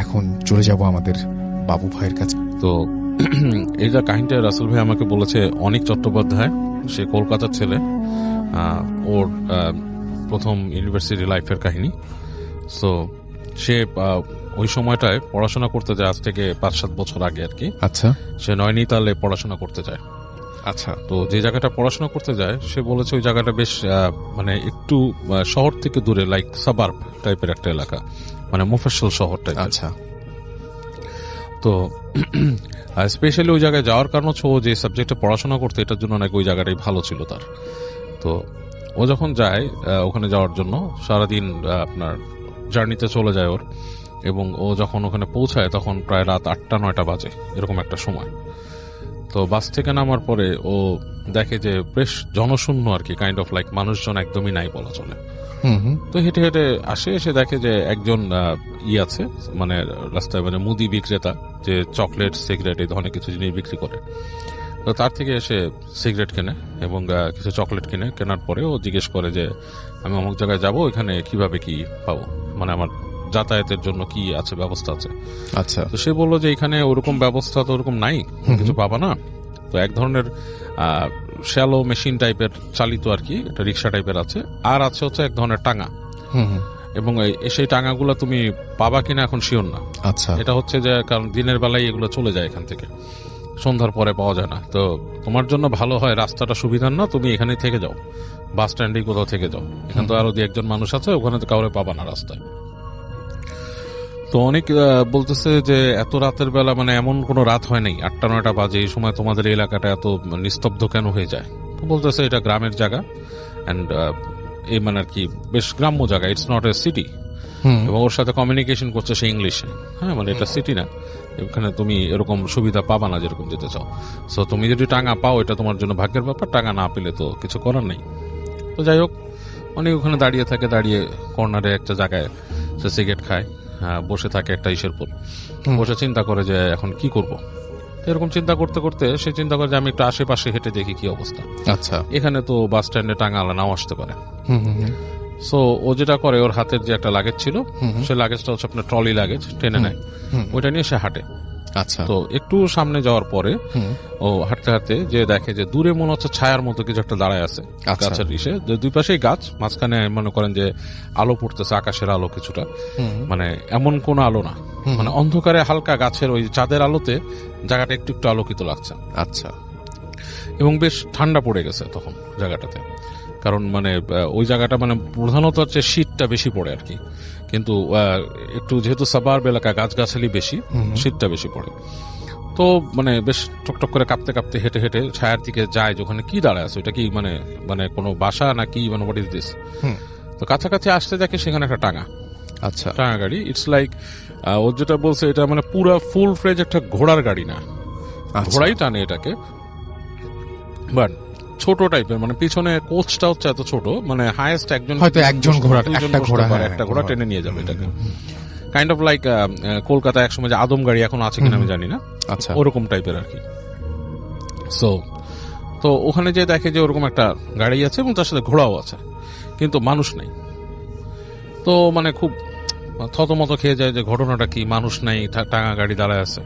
এখন চলে যাব আমাদের বাবু ভাইয়ের কাছে। তো এই যে কাহিনীটা রাসেল ভাই আমাকে বলেছে অনিক চট্টোপাধ্যায়, সে কলকাতার ছেলে, ওর প্রথম ইউনিভার্সিটি লাইফের কাহিনী। সো সে ওই সময়টায় পড়াশোনা করতে যায়, আজ থেকে 5-7 বছর আগে আর কি। আচ্ছা সে নয়নিতালে পড়াশোনা করতে যায়। আচ্ছা। তো যে জায়গাটা পড়াশোনা করতে যায় সে বলেছে ওই জায়গাটা বেশ মানে একটু শহর থেকে দূরে, লাইক সাবার্ব টাইপের একটা এলাকা, মানে মফস্বল শহর টাইপ। আচ্ছা। তো স্পেশালি ওই জায়গায় যাওয়ার কারণ হচ্ছে ও যে সাবজেক্টে পড়াশোনা করতে, এটার জন্য নাকি ওই জায়গাটাই ভালো ছিল তার। তো ও যখন যায় ওখানে যাওয়ার জন্য, সারাদিন আপনার জার্নিতে চলে যায় ওর, এবং ও যখন ওখানে পৌঁছায় তখন প্রায় রাত 8টা-9টা বাজে, এরকম একটা সময়। তো বাস থেকে নামার পরে ও দেখে যে বেশ জনশূন্য আর কি, কাইন্ড অফ লাইক মানুষজন একদমই নাই বলা চলে। তো হেঁটে হেঁটে আসে, এসে দেখে যে একজন আছে মানে রাস্তায়, মানে মুদি বিক্রেতা, যে চকলেট সিগারেট এই ধরনের কিছু জিনিস বিক্রি করে। তো তার থেকে এসে সিগারেট কেনে এবং কিছু চকলেট কিনে, কেনার পরে ও জিজ্ঞেস করে যে আমি অমুক জায়গায় যাবো, এখানে কিভাবে কি পাবো, মানে আমার যাতায়াতের জন্য কি আছে, ব্যবস্থা আছে। আচ্ছা। তো সে বললো যে এখানে ওরকম ব্যবস্থা তো ওরকম নাই, কিছু পাবা না। তো এক ধরনের শ্যালো মেশিন টাইপের চালিত আর কি, একটা রিক্সা টাইপের আছে, আর আছে হচ্ছে এক ধরনের টাঙা, এবং সেই টাঙাগুলো তুমি পাবা কিনা এখন শিওর না। আচ্ছা। এটা হচ্ছে যে কারণ দিনের বেলায় এগুলো চলে যায় এখান থেকে, সন্ধ্যার পরে পাওয়া যায় না। তো তোমার জন্য ভালো হয়, রাস্তাটা সুবিধার না, তুমি এখানেই থেকে যাও, বাস স্ট্যান্ডে কোথাও থেকে যাও, এখান তো আরো 2-1 মানুষ আছে, ওখানে তো কাউরে পাবা না রাস্তায়। তো অনেক বলতেছে যে এত রাতের বেলা, মানে এমন কোনো রাত হয় নাই, 8টা-9টা বাজে, এই সময় তোমাদের এই এলাকাটা এত নিস্তব্ধ কেন হয়ে যায়? তো বলতেছে এটা গ্রামের জায়গা, অ্যান্ড এই মানে আর কি বেশ গ্রাম্য জায়গা, ইটস নট এ সিটি। এবং ওর সাথে কমিউনিকেশন করছে সে ইংলিশে। হ্যাঁ, মানে এটা সিটি না, এখানে তুমি এরকম সুবিধা পাবা না যেরকম যেতে চাও। সো তুমি যদি টাঙা পাও এটা তোমার জন্য ভাগ্যের ব্যাপার, টাঙা না পেলে তো কিছু করার নেই। তো যাই হোক, অনেক ওখানে দাঁড়িয়ে থাকে, দাঁড়িয়ে কর্নারে একটা জায়গায় সে সিগারেট খায়, বসে থাকে একটা ইসের পর, বসে চিন্তা করে যে এখন কি করব। এরকম চিন্তা করতে করতে সে চিন্তা করে যে আমি একটু আশেপাশে হেঁটে দেখি কি অবস্থা। আচ্ছা। এখানে তো বাস স্ট্যান্ডে টাঙা আলা নাও আসতে পারে। সো ও যেটা করে, ওর হাতের যে একটা লাগেজ ছিল, সে লাগেজটা হচ্ছে আপনার ট্রলি লাগেজ, টেনে নেয়, ওইটা নিয়ে সে হাঁটে। আচ্ছা। তো একটু সামনে যাওয়ার পরে ও হাঁটতে হাঁটতে যে দেখে যে দূরে মনে হচ্ছে ছায়ার মতো কিছু একটা দাঁড়ায় আছে গাছের ইসে, যে দুই পাশেই গাছ, মাঝখানে মনে করেন যে আলো পড়তেছে, আকাশের আলো কিছুটা, মানে এমন কোন আলো না, মানে অন্ধকারে হালকা গাছের ওই চাঁদের আলোতে জায়গাটা একটু একটু আলোকিত লাগছে। আচ্ছা। এবং বেশ ঠান্ডা পড়ে গেছে তখন জায়গাটাতে, কারণ মানে ওই জায়গাটা মানে প্রধানত হচ্ছে শীতটা বেশি পড়ে আর কি, কিন্তু একটু যেহেতু সাবার্ব এলাকা, গাছগাছালি বেশি, শীতটা বেশি পড়ে। তো মানে বেশ টকটক করে কাঁপতে কাঁপতে হেঁটে হেঁটে ছায়ার দিকে যায়, যেখানে কি দাঁড়ায় আছে, ওইটা কি মানে মানে কোনো বাসা নাকি, মানে হোয়াট ইজ দিস। তো কাছাকাছি আসতে দেখে সেখানে একটা টাঙা। আচ্ছা। টাঙা গাড়ি, ইটস লাইক ও যেটা বলছে, এটা মানে পুরা ফুল ফ্রেজ একটা ঘোড়ার গাড়ি না, ঘোড়াই টানে এটাকে, বাট ছোট টাইপের, মানে পিছনে কোচটা হচ্ছে এত ছোট, মানে হাইয়েস্ট একজন ঘোড়া, একটা ঘোড়া টেনে নিয়ে যাবে এটাকে, কাইন্ড অফ লাইক কলকাতা একসময় যে আদম গাড়ি এখন আছে কিনা আমি জানি না, আচ্ছা, ওরকম টাইপের আর কি। সো তো ওখানে যে দেখে যে ওরকম একটা গাড়ি আছে এবং তার সাথে ঘোড়াও আছে, কিন্তু মানুষ নাই। তো মানে খুব থতমত খেয়ে যায় যে ঘটনাটা কি, মানুষ নাই, টাঙা গাড়ি দাঁড়ায় আছে।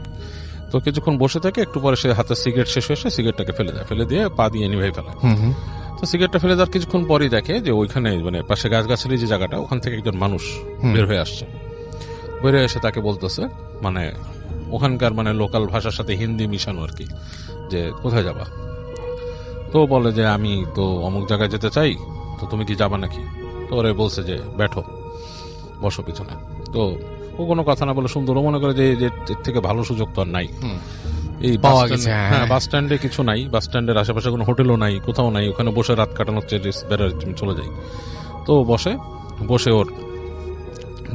তো কিছুক্ষণ বসে থাকে, একটু পরে সে হাতে সিগারেট শেষ হয়েছে, সিগারেটটাকে ফেলে দেয়, ফেলে দিয়ে পা দিয়ে নিভে ফেলে। তো সিগারেটটা ফেলে দেওয়ার কিছুক্ষণ পরই দেখে যে ওইখানে মানে পাশে গাছগাছালি যে জায়গাটা, ওখান থেকে একজন মানুষ বের হয়ে আসছে। বের হয়ে এসে তাকে বলতেছে, মানে ওখানকার মানে লোকাল ভাষার সাথে হিন্দি মিশানো আর কি, যে কোথায় যাবা। তো বলে যে আমি তো অমুক জায়গায় যেতে চাই, তো তুমি কি যাবা নাকি। তো ওরে বলছে যে ব্যাঠো, বসো পিছনে। তো ও কোনো কথা না বলে সুন্দর, ও মনে করে যে এর থেকে ভালো সুযোগ তো আর নাই, এই বাস স্ট্যান্ডে কিছু নাই, বাস স্ট্যান্ডের আশেপাশে কোনো হোটেলও নাই, কোথাও নাই, ওখানে বসে রাত কাটানোর বেড়ার চলে যাই। তো বসে ওর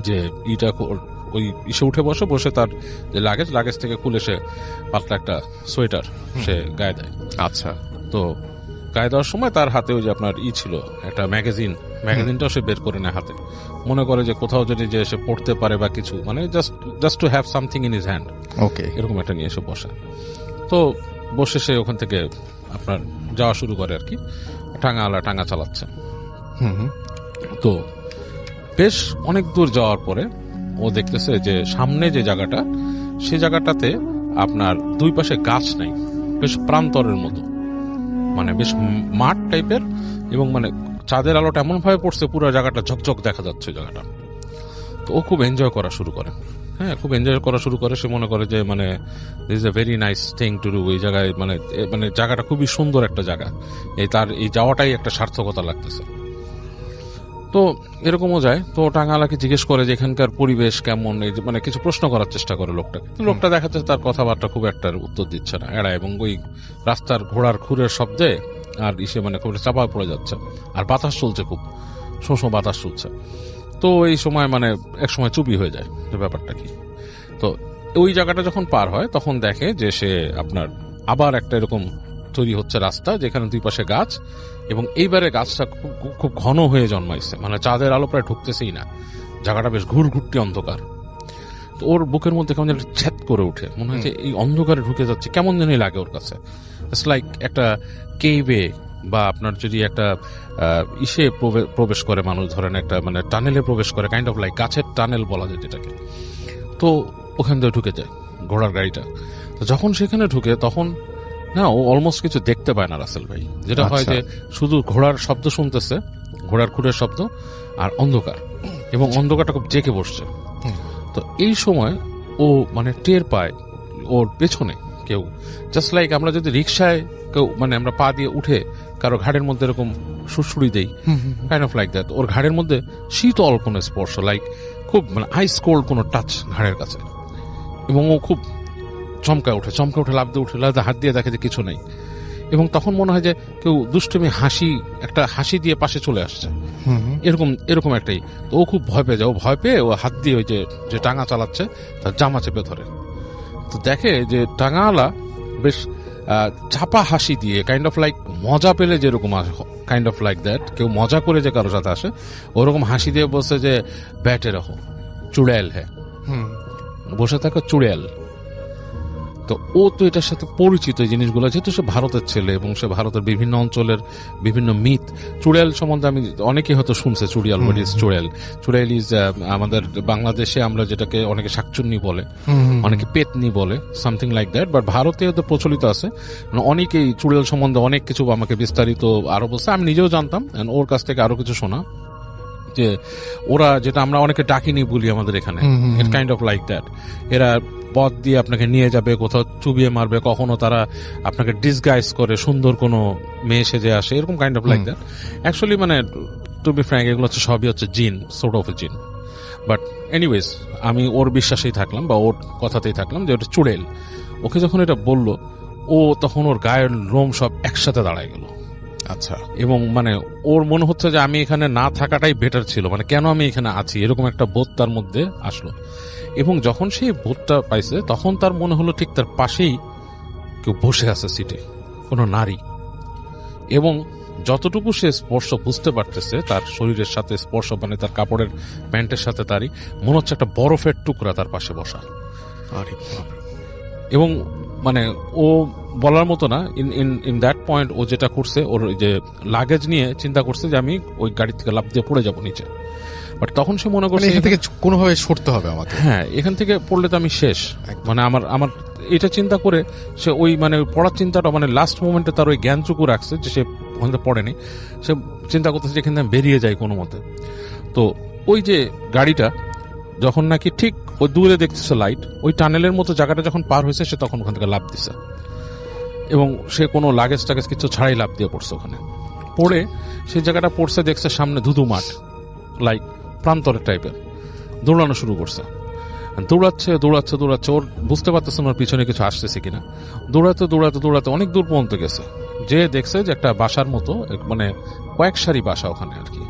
যে ইটা ওই ইসে উঠে বসে তার যে লাগেজ থেকে খুলে সে পাতলা একটা সোয়েটার সে গায়ে দেয়। আচ্ছা। তো গায়ে দেওয়ার সময় তার হাতে ওই যে আপনার ছিল একটা ম্যাগাজিনটাও সে বের করে নেয় হাতে, মনে করে যে কোথাও যদি যে সে পড়তে পারে বা কিছু, মানে just to have something in his hand, okay, এরকম একটা নিয়ে এসে বসে। তো বসে সে ওখান থেকে আপনার যাওয়া শুরু করে আর কি, টাঙা চালাচ্ছে। তো বেশ অনেক দূর যাওয়ার পরে ও দেখতেছে যে সামনে যে জায়গাটা, সে জায়গাটাতে আপনার দুই পাশে গাছ নাই, বেশ প্রান্তরের মতো, মানে বেশ মাঠ টাইপের, এবং মানে চাঁদের আলোটা এমন ভাবে পড়ছে পুরো জায়গাটা ঝকঝক দেখা যাচ্ছে জায়গাটা। তো ও খুব এনজয় করা শুরু করে, হ্যাঁ খুব এনজয় করা শুরু করে। সে মনে করে যে মানে this is a very nice thing to do, এই জায়গায় মানে মানে জায়গাটা খুবই সুন্দর একটা জায়গা, তার এই যাওয়াটাই একটা সার্থকতা লাগতেছে। তো এরকমও যায়। তো টাঙ্গালাকে জিজ্ঞেস করে যে এখানকার পরিবেশ কেমন, এই মানে কিছু প্রশ্ন করার চেষ্টা করে লোকটাকে। লোকটা দেখাচ্ছে তার কথাবার্তা খুব একটা উত্তর দিচ্ছে না, এড়ায়, এবং ওই রাস্তার ঘোড়ার খুরের শব্দে আর ইসে মানে খুব চাপা পড়ে যাচ্ছে, আর বাতাস চলছে, খুব শোঁ বাতাস চলছে। তো এই সময় মানে এক সময় চুপি হয়ে যায় যে ব্যাপারটা কি। তো ওই জায়গাটা যখন পার হয় তখন দেখে যে সে আপনার আবার একটা এরকম তৈরি হচ্ছে রাস্তা, যেখানে দুই পাশে গাছ, এবং এইবারে গাছটা খুব ঘন হয়ে জন্মাইছে, মানে চাঁদের আলো প্রায় ঢুকতেছেই না, জায়গাটা বেশ ঘুরঘুরটি অন্ধকার। তো ওর বুকের মধ্যে কেমন একটা ছ্যাদ করে উঠে, মনে হয় যে এই অন্ধকারে ঢুকে যাচ্ছে, কেমন জানি লাগে ওর কাছে। ইটস লাইক একটা কেইভে, বা আপনার যদি একটা ইসে প্রবেশ করে মানুষ, ধরেন একটা মানে টানেলে প্রবেশ করে, কাইন্ড অফ লাইক গাছের টানেল বলা যায় যেটাকে। তো ওখান থেকে ঢুকে যায় ঘোড়ার গাড়িটা। তো যখন সেখানে ঢুকে তখন না, ও অলমোস্ট কিছু দেখতে পায় না রাসেল ভাই, যেটা হয় যে শুধু ঘোড়ার শব্দ শুনতেছে, ঘোড়ার খুরের শব্দ, আর অন্ধকার, এবং অন্ধকারটা খুব জেঁকে বসছে। তো এই সময় ও মানে টের পায় ওর পেছনে কেউ, জাস্ট লাইক আমরা যদি রিক্সায় কেউ মানে আমরা পা দিয়ে উঠে কারো ঘাড়ের মধ্যে এরকম সুড়সুড়ি দেই, কাইন্ড অফ লাইক দ্যাট, ওর ঘাড়ের মধ্যে শীতল কোনো স্পর্শ, লাইক খুব মানে আইস কোল্ড কোনো টাচ ঘাড়ের কাছে। এবং ও খুব চমকা উঠে লাফ দিয়ে উঠে হাত দিয়ে দেখে যে কিছু নেই, এবং তখন মনে হয় যে কেউ দুষ্টুমি একটা হাসি দিয়ে পাশে চলে আসছে, এরকম একটাই। তো ও খুব ভয় পেয়ে যায়, ও ভয় পেয়ে ও হাত দিয়ে ওই যে টাঙা চালাচ্ছে তার জামা চেপে ধরে। তো দেখে যে টাঙাওয়ালা বেশ চাপা হাসি দিয়ে, কাইন্ড অফ লাইক মজা পেলে যেরকম কাইন্ড অফ লাইক দ্যাট, কেউ মজা করে যে কারোর সাথে আসে ওরকম হাসি দিয়ে বসে যে ব্যাটে রাখো চুড়েল হ্যাঁ, বসে থাকো চুড়েল। তো ও তো এটার সাথে পরিচিত এই জিনিসগুলো, যেহেতু সে ভারতের ছেলে এবং সে ভারতের বিভিন্ন অঞ্চলের বিভিন্ন মিথ, চুড়েল সম্বন্ধে আমি অনেকেই হয়তো শুনছে, চুড়িয়াল হোয়াট ইজ চুড়েল। চুড়েল ইজ আমাদের বাংলাদেশে আমরা যেটাকে অনেকে শাকচুন্নি বলে, অনেকে পেতনি বলে, সামথিং লাইক দ্যাট, বাট ভারতে হয়তো প্রচলিত আছে। অনেকেই চুড়েল সম্বন্ধে অনেক কিছু আমাকে বিস্তারিত আরো বলছে, আমি নিজেও জানতাম, ওর কাছ থেকে আরো কিছু শোনা, যে ওরা যেটা আমরা অনেকে ডাকিনি বলি আমাদের এখানে, ইট কাইন্ড অফ লাইক দ্যাট। এরা পথ দিয়ে আপনাকে নিয়ে যাবে, কোথাও চুবিয়ে মারবে, কখনো তারা আপনাকে ডিসগাইজ করে সুন্দর কোনো মেয়ে সেজে আসে, এরকম kind of like that. Actually মানে টু বি ফ্র্যাঙ্ক এগুলো হচ্ছে সবই হচ্ছে জিন, সোর্ট অফ এ জিন। বাট এনিওয়েজ আমি ওর বিশ্বাসেই থাকলাম বা ওর কথাতেই থাকলাম যে ওটা চুড়েল। ওকে যখন এটা বলল, ও তখন ওর গায়ের লোম সব একসাথে দাঁড়ায় গেল। আচ্ছা, এবং মানে ওর মনে হচ্ছে যে আমি এখানে না থাকাটাই বেটার ছিল, মানে কেন আমি এখানে আছি, এরকম একটা বোধ তার মধ্যে আসলো। এবং যখন সেই বোধটা পাইছে তখন তার মনে হলো ঠিক তার পাশেই কেউ বসে আছে সিটে, কোনো নারী। এবং যতটুকু সে স্পর্শ বুঝতে পারতেছে তার শরীরের সাথে স্পর্শ, মানে তার কাপড়ের প্যান্টের সাথে তারই মনে হচ্ছে একটা বরফের টুকরা তার পাশে বসা। এবং মানে ও বলার মতো না, ইন দ্যাট পয়েন্ট ও যেটা করছে, ওর যে লাগেজ নিয়ে চিন্তা করছে যে আমি ওই গাড়ি থেকে লাফ দিয়ে পড়ে যাবো নিচে। বাট তখন সে মনে করছে এখান থেকে কোনোভাবে সরতে হবে আমাকে, হ্যাঁ এখান থেকে পড়লে তো আমি শেষ, মানে আমার এটা চিন্তা করে সে ওই মানে পড়ার চিন্তাটা মানে লাস্ট মোমেন্টে তার ওই জ্ঞানটুকু রাখছে যে সে ওখানে পড়েনি। সে চিন্তা করতেছে যে এখান থেকে বেরিয়ে যায় কোনো মতে। তো ওই যে গাড়িটা যখন নাকি ঠিক ওই দূরে দেখতেছে লাইট, ওই টানেলের মতো জায়গাটা যখন পার হয়েছে সে তখন ওখান থেকে লাফ দিছে, এবং সে কোনো লাগেজ টাগেজ কিছু ছাড়াই লাফ দিয়ে পড়ছে। ওখানে পড়ে সেই জায়গাটা পড়ছে, দেখছে সামনে ধুধু মাঠ, লাইক প্রান্তরের টাইপের, দৌড়ানো শুরু করছে। দৌড়াচ্ছে, ওর বুঝতে পারতেছে ওর পিছনে কিছু আসতেছে কিনা। দৌড়াতে অনেক দূর পর্যন্ত গেছে, যে দেখছে যে একটা বাসার মতো, মানে কয়েক সারি বাসা ওখানে আর কি,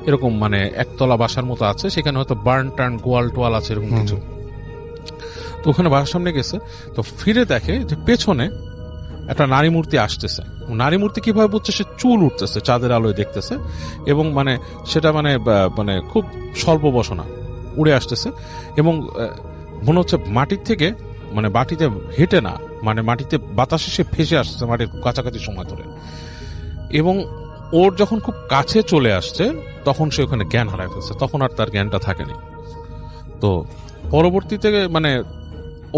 এরকম মানে একতলা বাসার মতো আছে, সেখানে হয়তো বার্ন টার্ন গোয়াল টোয়াল আছে এরকম কিছু। তো ওখানে বাসার সামনে গেছে, তো ফিরে দেখে যে পেছনে একটা নারী মূর্তি আসতেছে। নারী মূর্তি কিভাবে বুঝছে, সে চুল উঠতেছে চাঁদের আলোয় দেখতেছে, এবং মানে সেটা মানে মানে খুব স্বল্প বসনা উড়ে আসতেছে, এবং মনে হচ্ছে মাটির থেকে মানে মাটিতে হেঁটে না, মানে মাটিতে বাতাসে সে ভেসে আসছে মাটির কাছাকাছি সময় ধরে। এবং ওর যখন খুব কাছে চলে আসছে তখন সে ওখানে জ্ঞান হারায় ফেলছে, তখন আর তার জ্ঞানটা থাকেনি। তো পরবর্তীতে মানে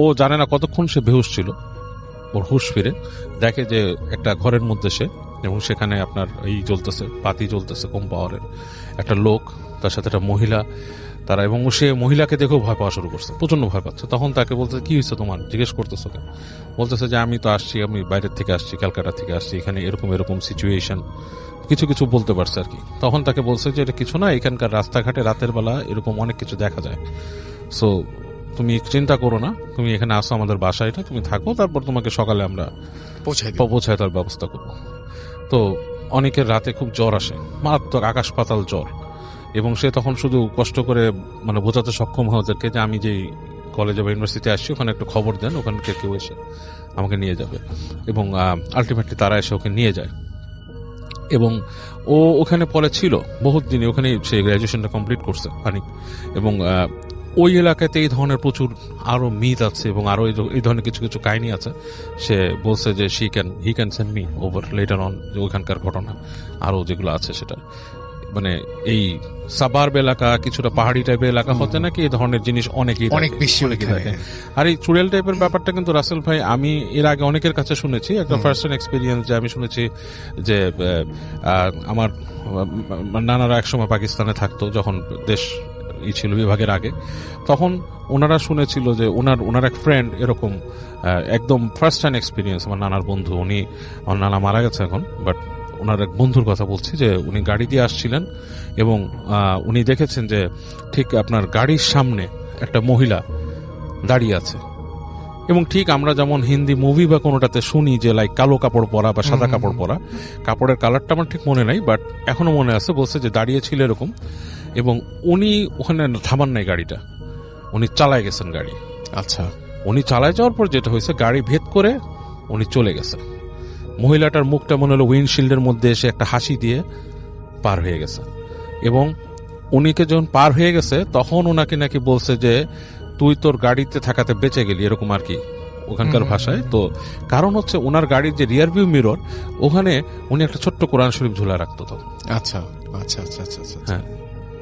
ও জানে না কতক্ষণ সে বেহুশ ছিল, ওর হুশ ফিরে দেখে যে একটা ঘরের মধ্যে সে, এবং সেখানে আপনার এই জ্বলতেছে, বাতি জ্বলতেছে কম পাওয়ারের, একটা লোক, তার সাথে একটা মহিলা, তারা, এবং সে মহিলাকে দেখেও ভয় পাওয়া শুরু করছে, প্রচন্ড ভয় পাচ্ছে। তখন তাকে বলতে, কি হয়েছে তোমার, জিজ্ঞেস করতেছো কেন? বলতেছে যে আমি তো আসছি, আমি বাইরের থেকে আসছি, ক্যালকাটা থেকে আসছি, এখানে এরকম এরকম সিচুয়েশন, কিছু কিছু বলতে পারছে আর কি। তখন তাকে বলছে যে এটা কিছু না, এখানকার রাস্তাঘাটে রাতের বেলা এরকম অনেক কিছু দেখা যায়, সো তুমি চিন্তা করো না, তুমি এখানে আসো আমাদের বাসায়, এটা তুমি থাকো, তারপর তোমাকে সকালে আমরা পৌঁছায় তার ব্যবস্থা করবো। তো অনেকের রাতে খুব জ্বর আসে, মারাত্মক আকাশ পাতাল জ্বর, এবং সে তখন শুধু কষ্ট করে মানে বোঝাতে সক্ষম হয় ওদেরকে যে আমি যেই কলেজে বা ইউনিভার্সিটি আসছি ওখানে একটু খবর দেন, ওখানকে কেউ এসে আমাকে নিয়ে যাবে, এবং আলটিমেটলি তারা এসে ওকে নিয়ে যায়। এবং ও ওখানে পরে ছিল বহুত দিন, ওখানে সে গ্র্যাজুয়েশনটা কমপ্লিট করছে অনেক, এবং ওই এলাকাতে এই ধরনের প্রচুর আরো মিথ আছে এবং আরো এই ধরনের কিছু কিছু কাহিনী আছে। সে বলছে যে he can send me over letter on, যে ওখানকার ঘটনা আরো যেগুলো আছে সেটা, মানে এই সাবার্ব এলাকা, কিছুটা পাহাড়ি টাইপের এলাকা হতে নাকি এই ধরনের জিনিস অনেক বেশি দেখে। আর এই চুড়েল টাইপের ব্যাপারটা কিন্তু রাসেল ভাই আমি এর আগে অনেকের কাছে শুনেছি, একটা ফার্স্ট হ্যান্ড এক্সপিরিয়েন্স, যে আমি শুনেছি যে আমার নানারা একসময় পাকিস্তানে থাকতো, যখন দেশ ছিল বিভাগের আগে, তখন ওনারা শুনেছিল যে ওনার এক ফ্রেন্ড এরকম একদম ফার্স্ট হ্যান্ড এক্সপিরিয়েন্স, আমার নানার বন্ধু, আমার নানা মারা গেছে এখন, বাট ওনার এক বন্ধুর কথা বলছি, যে উনি গাড়ি দিয়ে আসছিলেন এবং উনি দেখেছেন যে ঠিক আপনার গাড়ির সামনে একটা মহিলা দাঁড়িয়ে আছে, এবং ঠিক আমরা যেমন হিন্দি মুভি বা কোনোটাতে শুনি যে লাইক কালো কাপড় পরা বা সাদা কাপড় পরা, কাপড়ের কালারটা আমার ঠিক মনে নাই, বাট এখনো মনে আছে, বলছে যে দাঁড়িয়ে ছিল এরকম, এবং উনি ওখানে থামান নাই গাড়িটা, উনি চালায় গেছেন গাড়ি। আচ্ছা, উনি চালায় যাওয়ার পর যেটা হয়েছে, গাড়ি ভেদ করে উনি চলে গেছে, মহিলাটার মুখটা মনে হলো উইন্ডশিল্ডের মধ্যে এসে একটা হাসি দিয়ে পার হয়ে গেছে, এবং উনিকে যখন পার হয়ে গেছে তখন ওনাকে নাকি বলছে যে তুই তোর গাড়িতে থাকাতে বেঁচে গেলি, এরকম আর কি ওখানকার ভাষায়। তো কারণ হচ্ছে ওনার গাড়ির যে রিয়ার ভিউ মিরর, ওখানে উনি একটা ছোট্ট কোরআন শরীফ ঝুলা রাখতো। তো আচ্ছা আচ্ছা আচ্ছা আচ্ছা আচ্ছা, হ্যাঁ,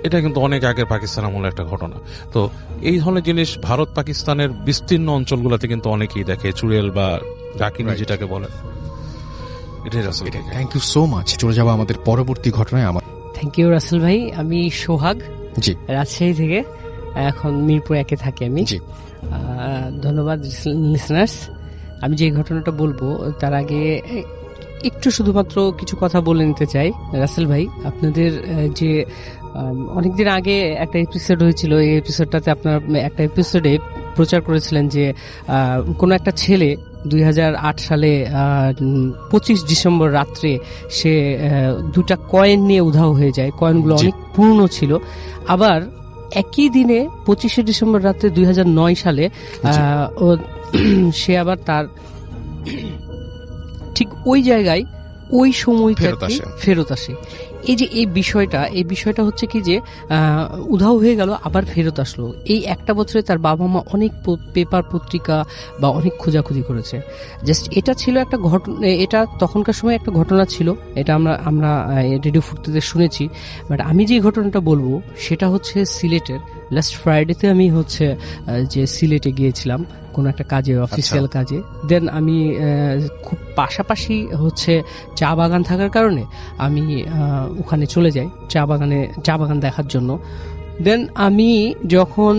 এটা কিন্তু অনেক আগের পাকিস্তান আমলের একটা ঘটনা। তো এই ধরনের জিনিস ভারত পাকিস্তানের বিস্তীর্ণ অঞ্চলগুলোতে কিন্তু অনেকেই দেখে, চুড়েল বা ডাকিনি যেটাকে বলে। এটাই রাসেল। Thank you so much. চলে যাবো আমাদের পরবর্তী ঘটনায়। থ্যাংক ইউ রাসেল ভাই। আমি সোহাগ, জি, রাজশাহী থেকে, এখন মিরপুর 1-এ থাকি আমি। জি, ধন্যবাদ লিসনার্স। আমি যে ঘটনাটা বলবো তার আগে একটু শুধুমাত্র কিছু কথা বলে নিতে চাই। রাসেল ভাই, আপনাদের যে অনেকদিন আগে একটা এপিসোড হয়েছিল, এই এপিসোডটাতে আপনার একটা এপিসোডে প্রচার করেছিলেন যে কোনো একটা ছেলে 2008 সালে 25 ডিসেম্বর রাত্রে সে 2টা কয়েন নিয়ে উধাও হয়ে যায়। কয়েনগুলো অনেক পুরনো ছিল। আবার একই দিনে 25শে ডিসেম্বর রাত্রে 2009 সালে সে আবার তার ঠিক ওই জায়গায় ওই সময়টাতে ফেরত আসে। এই বিষয়টা হচ্ছে কি যে উধাও হয়ে গেল, আবার ফেরত আসলো। এই একটা বছরে তার বাবা মা অনেক পেপার পত্রিকা বা অনেক খোঁজাখুঁজি করেছে। জাস্ট এটা ছিল একটা ঘটনা, এটা তখনকার সময় একটা ঘটনা ছিল, এটা আমরা রেডিও ফুর্তিতে শুনেছি। বাট আমি যে ঘটনাটা বলবো সেটা হচ্ছে সিলেটের। লাস্ট ফ্রাইডেতে আমি যে সিলেটে গিয়েছিলাম কোনো একটা কাজে, অফিসিয়াল কাজে। দেন আমি খুব পাশাপাশি চা বাগান থাকার কারণে আমি ওখানে চলে যাই চা বাগান দেখার জন্য। দেন আমি যখন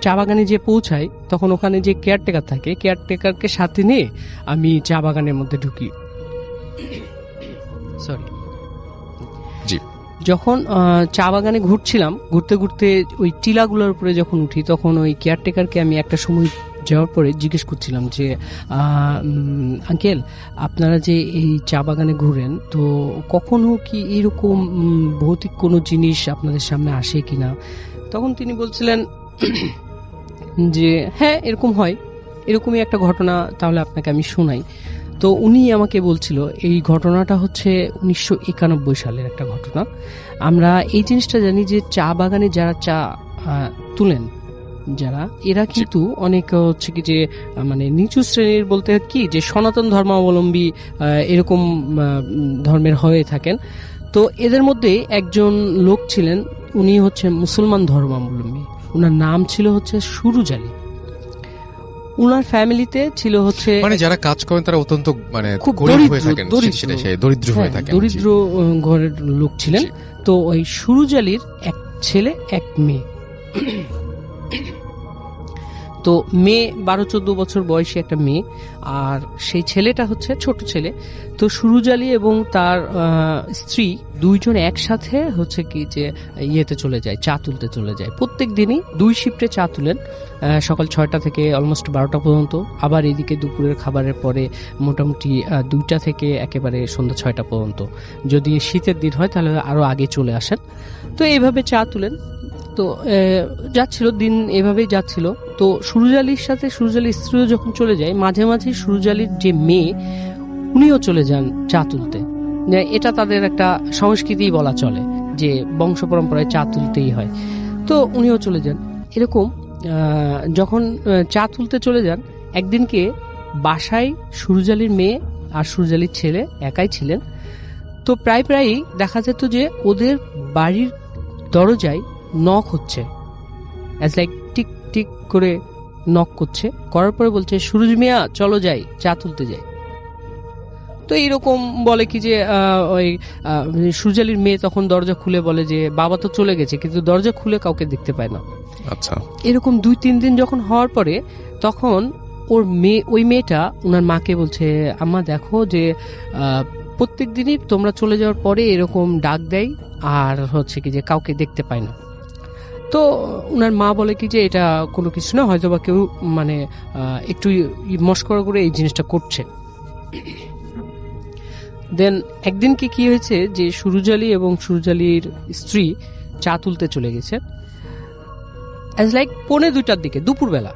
চা বাগানে যে পৌঁছাই, তখন ওখানে যে কেয়ারটেকার থাকে, কেয়ারটেকারকে সাথে নিয়ে আমি চা বাগানের মধ্যে ঢুকি। সরি, জি। যখন চা বাগানে ঘুরছিলাম, ঘুরতে ঘুরতে ওই টিলাগুলোর উপরে যখন উঠি, তখন ওই কেয়ারটেকারকে আমি একটা সময় যাওয়ার পরে জিজ্ঞেস করছিলাম যে আঙ্কেল, আপনারা যে এই চা বাগানে ঘুরেন, তো কখনো কি এরকম ভৌতিক কোনো জিনিস আপনাদের সামনে আসে কিনা? তখন তিনি বলছিলেন যে হ্যাঁ, এরকম হয়, এরকমই একটা ঘটনা, তাহলে আপনাকে আমি শোনাই। তো উনি আমাকে বলছিল এই ঘটনাটা 1991 সালের একটা ঘটনা। আমরা এই জিনিসটা জানি যে চা বাগানে যারা চা তুলেন, যারা এরা কিন্তু অনেক কি যে মানে নিচু শ্রেণীর, বলতে কি যে সনাতন ধর্মাবলম্বী এরকম ধর্মের হয়ে থাকেন। তো এদের মধ্যে একজন লোক ছিলেন, উনি মুসলমান ধর্মাবলম্বী। ওনার নাম ছিল হচ্ছে সুরুজ আলী। ওনার ফ্যামিলিতে ছিল হচ্ছে মানে যারা কাজ করেন তারা অত্যন্ত মানে খুব গরিব হয়ে থাকেন, দরিদ্র হয়ে হ্যাঁ, থাকেন। দরিদ্র ঘরের লোক ছিলেন। তো ওই সুরুজ আলীর এক ছেলে এক মেয়ে। তো মেয়ে 12-14 বছর বয়সী একটা মেয়ে, আর সেই ছেলেটা হচ্ছে ছোট ছেলে। তো সুরুজ আলী এবং তার স্ত্রী দুইজন একসাথে হচ্ছে কি যে ইয়েতে চলে যায়, চা তুলতে চলে যায়। প্রত্যেক দিনই 2 শিফটে চা তুলেন, সকাল 6টা থেকে অলমোস্ট 12টা পর্যন্ত, আবার এদিকে দুপুরের খাবারের পরে মোটামুটি 2টা থেকে একেবারে সন্ধ্যা 6টা পর্যন্ত। যদি শীতের দিন হয় তাহলে আরো আগে চলে আসেন। তো এইভাবে চা তুলেন। তো যাচ্ছিল দিন, এভাবেই যাচ্ছিল। তো সুরুজ আলীর সাথে সুরুজ আলীর স্ত্রীও যখন চলে যায়, মাঝে মাঝে সুরুজ আলীর যে মেয়ে উনিও চলে যান চা তুলতে। এটা তাদের একটা সংস্কৃতি বলা চলে যে বংশ পরম্পরায় চা তুলতেই হয়। তো উনিও চলে যান। এরকম যখন চা তুলতে চলে যান, একদিনকে বাসায় সুরুজ আলীর মেয়ে আর সুরুজ আলীর ছেলে একাই ছিলেন। তো প্রায়ই দেখা যেত যে ওদের বাড়ির দরজায় নক হচ্ছে, অ্যাজ লাইক টিক টিক করে নক করছে, করার পরে বলছে সুরুজ মিয়া চলো যাই, চা তুলতে যাই। তো এইরকম বলে কি যে ওই সুরুজ আলীর মেয়ে তখন দরজা খুলে বলে যে বাবা তো চলে গেছে, কিন্তু দরজা খুলে কাউকে দেখতে পায় না। আচ্ছা, এরকম 2-3 দিন যখন হওয়ার পরে তখন ওই মেয়েটা ওনার মাকে বলছে, আম্মা দেখো যে প্রত্যেক দিনই তোমরা চলে যাওয়ার পরে এরকম ডাক দেয় আর হচ্ছে কি যে কাউকে দেখতে পায় না। তো ওনার মা বলে কি যে এটা কোনো কিছু না, হয়তো বা কেউ মানে একটু মস্করা করে এই জিনিসটা করছে। দেন একদিন কি হয়েছে যে সুরুজ আলী এবং সুরুজ আলীর স্ত্রী চা তুলতে চলে গেছে, অ্যাজ লাইক 1:45টার দিকে, দুপুরবেলা,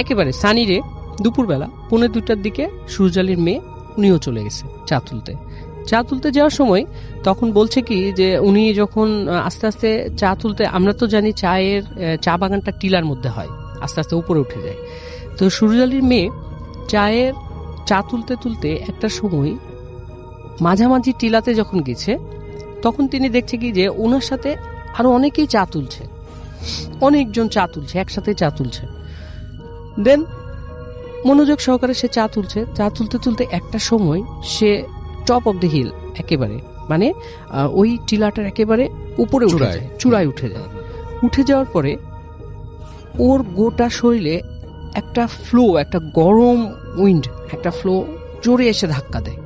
একেবারে সানি রে, দুপুরবেলা 1:45টার দিকে সুরুজ আলীর মেয়ে উনিও চলে গেছে চা তুলতে। চা তুলতে যাওয়ার সময় তখন বলছে কি যে উনি যখন আস্তে আস্তে চা তুলতে, আমরা তো জানি চায়ের চা বাগানটা টিলার মধ্যে হয়, আস্তে আস্তে উপরে উঠে যায়। তো সুরুজ আলীর মেয়ে চা তুলতে তুলতে একটা সময় মাঝামাঝি টিলাতে যখন গেছে, তখন তিনি দেখছে কি যে ওনার সাথে আরো অনেকেই চা তুলছে, অনেকজন চা তুলছে, একসাথে চা তুলছে। দেন মনোযোগ সহকারে সে চা তুলছে, চা তুলতে তুলতে একটা সময় সে টপ অফ দ্য হিল, একেবারে মানে ওই টিলাটার একেবারে উপরে উঠে যায়, চূড়ায় উঠে যায়। উঠে যাওয়ার পরে ওর গোটা শরীরে একটা ফ্লো, একটা গরম উইন্ড, একটা ফ্লো জোরে এসে ধাক্কা দেয়।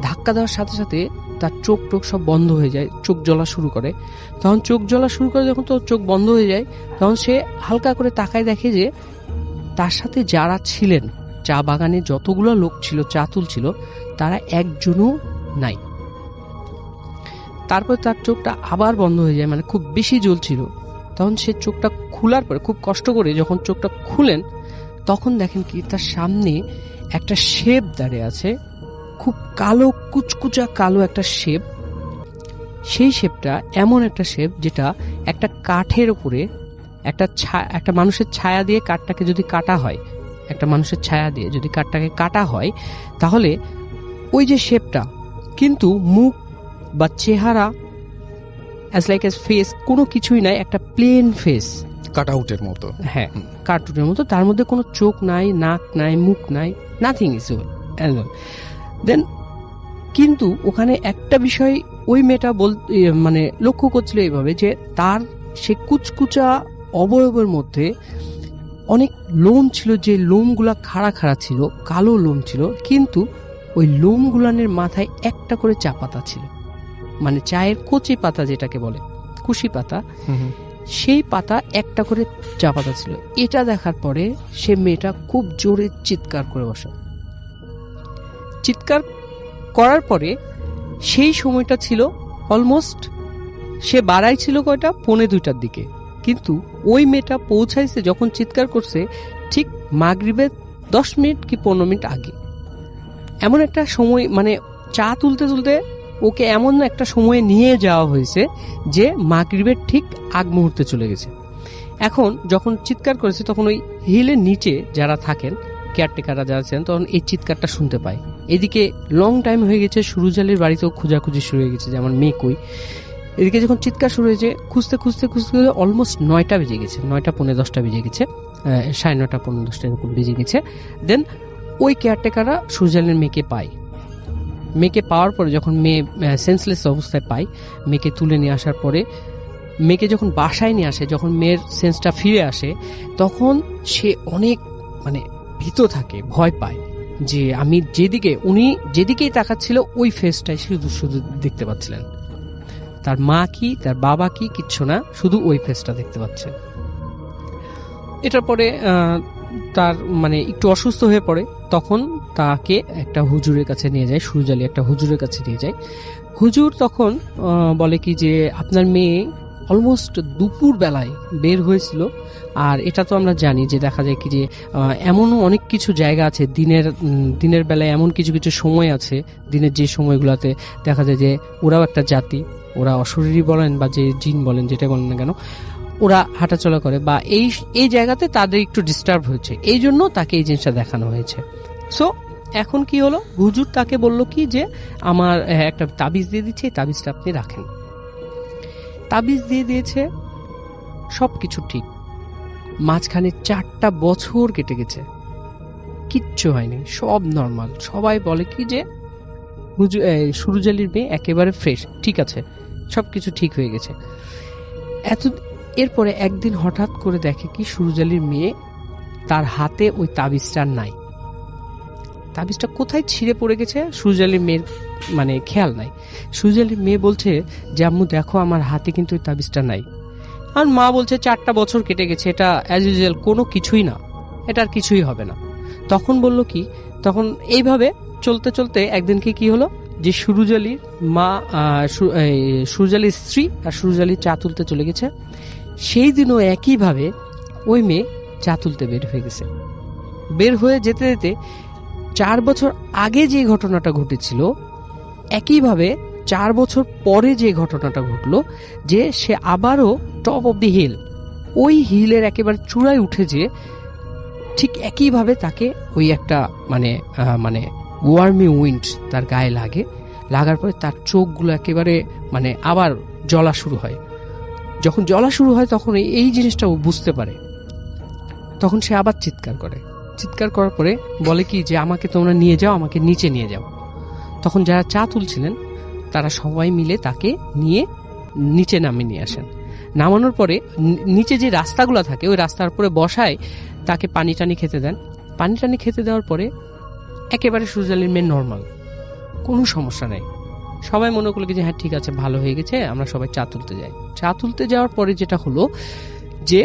ধাক্কা দেওয়ার সাথে সাথে তার চোখ সব বন্ধ হয়ে যায়, চোখ জ্বলা শুরু করে। তখন চোখ জ্বলা শুরু করে যখন তোর চোখ বন্ধ হয়ে যায়, তখন সে হালকা করে তাকায়, দেখে যে তার সাথে যারা ছিলেন, চা বাগানে যতগুলো লোক ছিল চা তুলছিল, তারা একজনও নাই। তারপর তার চোখটা আবার বন্ধ হয়ে যায়, মানে খুব বেশি জ্বলছিল। তখন সে চোখটা খোলার পরে, খুব কষ্ট করে যখন চোখটা খুলেন, তখন দেখেন কি তার সামনে একটা শেপ দাঁড়িয়ে আছে, খুব কালো, কুচকুচা কালো একটা শেপ। সেই শেপটা এমন একটা শেপ যেটা একটা কাঠের উপরে একটা মানুষের ছায়া দিয়ে কাঠটাকে যদি কাটা হয়, একটা মানুষের ছায়া দিয়ে যদি কাঠটাকে কাটা হয়, তাহলে ওই যে শেপটা, কিন্তু মুখ বা চেহারা অ্যাজ লাইক এস ফেস কোনো কিছুই নাই, একটা প্লেন ফেস, কাট আউটের মতো। হ্যাঁ, কার্টুনের মতো। তার মধ্যে কোনো চোখ নাই, নাক নাই, মুখ নাই, নাথিং ইজ দেন। কিন্তু ওখানে একটা বিষয় ওই মেয়েটা মানে লক্ষ্য করছিল এইভাবে যে তার সে কুচকুচা অবয়বের মধ্যে অনেক লোম ছিল, যে লোমগুলা খাড়া খাড়া ছিল, কালো লোম ছিল, কিন্তু ওই লোমগুলানের মাথায় একটা করে চা পাতা ছিল, মানে চায়ের কচি পাতা যেটাকে বলে, কুশি পাতা, সেই পাতা একটা করে চা পাতা ছিল। এটা দেখার পরে সে মেয়েটা খুব জোরে চিৎকার করে বসে। চিৎকার করার পরে সেই সময়টা ছিল অলমোস্ট, সে বাড়াই ছিল কয়টা, 1:45টার দিকে, কিন্তু ওই মেয়েটা পৌঁছাইছে যখন চিৎকার করছে ঠিক মাগরিবের 10 মিনিট কি 15 মিনিট আগে। এমন একটা সময়, মানে চা তুলতে তুলতে ওকে এমন একটা সময়ে নিয়ে যাওয়া হয়েছে যে মাগরিবের ঠিক আগ মুহূর্তে চলে গেছে। এখন যখন চিৎকার করেছে, তখন ওই হিলের নিচে যারা থাকেন, কেয়ারটেকাররা যারা আছেন, তখন এই চিৎকারটা শুনতে পায়। এদিকে লং টাইম হয়ে গেছে, সুরুজ আলীর বাড়িতেও খোঁজাখুঁজি শুরু হয়ে গেছে যে আমার মেয়ে কই। এদিকে যখন চিৎকার শুরু হয়েছে, খুঁজতে খুঁজতে খুঁজতে অলমোস্ট 9টা বেজে গেছে, 9টা পৌনে 10টা বেজে গেছে, 9:30 পৌনে 10টা এরকম বেজে গেছে। দেন ওই কেয়ারটেকাররা সুরজালের মেয়েকে পায়। মেয়েকে পাওয়ার পরে যখন মেয়ে সেন্সলেস অবস্থায় পায়, মেয়েকে তুলে নিয়ে আসার পরে মেয়েকে যখন বাসায় নিয়ে আসে, যখন মেয়ের সেন্সটা ফিরে আসে, তখন সে অনেক মানে ভীত থাকে, ভয় পায় যে আমি উনি যেদিকেই তাকাচ্ছিল ওই ফেসটাই শুধু শুধু দেখতে পাচ্ছিলেন। তার মা কি, তার বাবা কি, কিচ্ছু না, শুধু ওই ফেসটা দেখতে পাচ্ছে। এটার পরে তার মানে একটু অসুস্থ হয়ে পড়ে, তখন তাকে একটা হুজুরের কাছে নিয়ে যায়, সুরজালি একটা হুজুরের কাছে নিয়ে যায়। হুজুর তখন বলে কি যে আপনার মেয়ে অলমোস্ট দুপুর বেলায় বের হয়েছিল, আর এটা তো আমরা জানি যে দেখা যায় কি যে এমনও অনেক কিছু জায়গা আছে দিনের বেলায়, এমন কিছু কিছু সময় আছে দিনের যে সময়গুলোতে দেখা যায় যে ওরাও একটা জাতি, ওরা অশরীরী বলেন বা যে জিন বলেন, যেটা বলেন না কেন, ওরা হাঁটাচলা করে বা এই জায়গাতে তাদের একটু ডিস্টার্ব হয়েছে, এই জন্য তাকে এই জিনিসটা দেখানো হয়েছে। সো এখন কি হলো, হুজুর তাকে বলল কি যে আমার একটা তাবিজ দিয়ে দিচ্ছে, এই তাবিজটা আপনি রাখেন। তাবিজ দিয়ে দিয়েছে, সবকিছু ঠিক। মাঝখানে 4টা বছর কেটে গেছে, কিচ্ছু হয়নি, সব নর্মাল। সবাই বলে কি যে সুরজালির মেয়ে একেবারে ফ্রেশ, ঠিক আছে, সবকিছু ঠিক হয়ে গেছে। এরপরে একদিন হঠাৎ করে দেখে কি সুরজালির মেয়ে, তার হাতে ওই তাবিজটা নাই। তাবিজটা কোথায় ছিঁড়ে পড়ে গেছে সুরজালির মেয়ের মানে খেয়াল নাই। সুরজালির মেয়ে বলছে যে আম্মু দেখো আমার হাতে কিন্তু ওই তাবিজটা নাই। আর মা বলছে 4টা বছর কেটে গেছে, এটা অ্যাজ ইউজুয়াল কোনো কিছুই না, এটা আর কিছুই হবে না। তখন বলল কি, তখন এইভাবে চলতে চলতে একদিনকে কি হলো যে সুরজালির মা, সুরজালির স্ত্রী আর সুরজালির চা তুলতে চলে গেছে। সেই দিনও একইভাবে ওই মেয়ে চা তুলতে বের হয়ে গেছে। বের হয়ে যেতে যেতে 4 বছর আগে যে ঘটনাটা ঘটেছিল, একইভাবে 4 বছর পরে যে ঘটনাটা ঘটলো, যে সে আবারও টপ অফ দি হিল, ওই হিলের একেবারে চূড়ায় উঠে যে ঠিক একইভাবে তাকে ওই একটা মানে ওয়ার্মি উইন্ড তার গায়ে লাগার পরে তার চোখগুলো একেবারে মানে আবার জ্বলা শুরু হয়। যখন জ্বলা শুরু হয় তখন এই জিনিসটা ও বুঝতে পারে। তখন সে আবার চিৎকার করে, চিৎকার করার পরে বলে কি যে আমাকে তোমরা নিয়ে যাও, আমাকে নিচে নিয়ে যাও। তখন যারা চা তুলছিলেন তারা সবাই মিলে তাকে নিয়ে নিচে নামিয়ে নিয়ে আসেন। নামানোর পরে নিচে যে রাস্তাগুলো থাকে ওই রাস্তার উপরে বসায় তাকে পানি টানি খেতে দেন। পানি টানি খেতে দেওয়ার পরে একেবারে সুরজালির মেয়ে নর্মাল, কোনো সমস্যা নেই। সবাই মনে করলো যে হ্যাঁ ঠিক আছে, ভালো হয়ে গেছে, আমরা সবাই চা তুলতে যাই। চা তুলতে যাওয়ার পরে যেটা হলো যে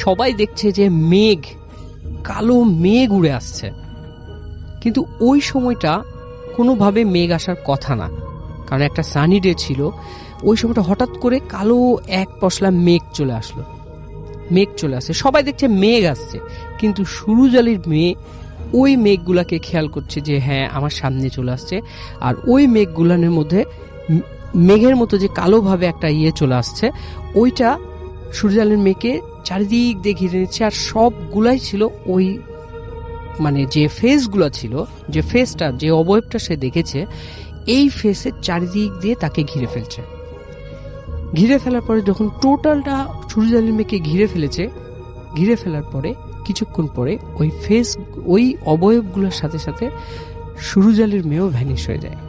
সবাই দেখছে যে কালো মেঘ উড়ে আসছে, কিন্তু ওই সময়টা কোনোভাবে মেঘ আসার কথা না, কারণ একটা সানি ডে ছিল। ওই সময়টা হঠাৎ করে কালো এক পশলা মেঘ চলে আসে। সবাই দেখছে মেঘ আসছে, কিন্তু সুরজালির মেয়ে ওই মেঘগুলাকে খেয়াল করছে যে হ্যাঁ আমার সামনে চলে আসছে। আর ওই মেঘগুলানের মধ্যে মেঘের মতো যে কালোভাবে একটা চলে আসছে, ওইটা সুরজালির মেয়েকে চারিদিক দিয়ে ঘিরে নিচ্ছে। আর সবগুলাই ছিল ওই মানে যে ফেসগুলো ছিল, যে ফেসটা, যে অবয়বটা সে দেখেছে, এই ফেসের চারিদিক দিয়ে তাকে ঘিরে ফেলছে। ঘিরে ফেলার পরে যখন টোটালটা সুরজালির মেয়েকে ঘিরে ফেলার পরে কিছুক্ষণ পরে ওই অবয়বগুলোর সাথে সাথে সুরজালির মেয়েও ভ্যানিশ হয়ে যায়।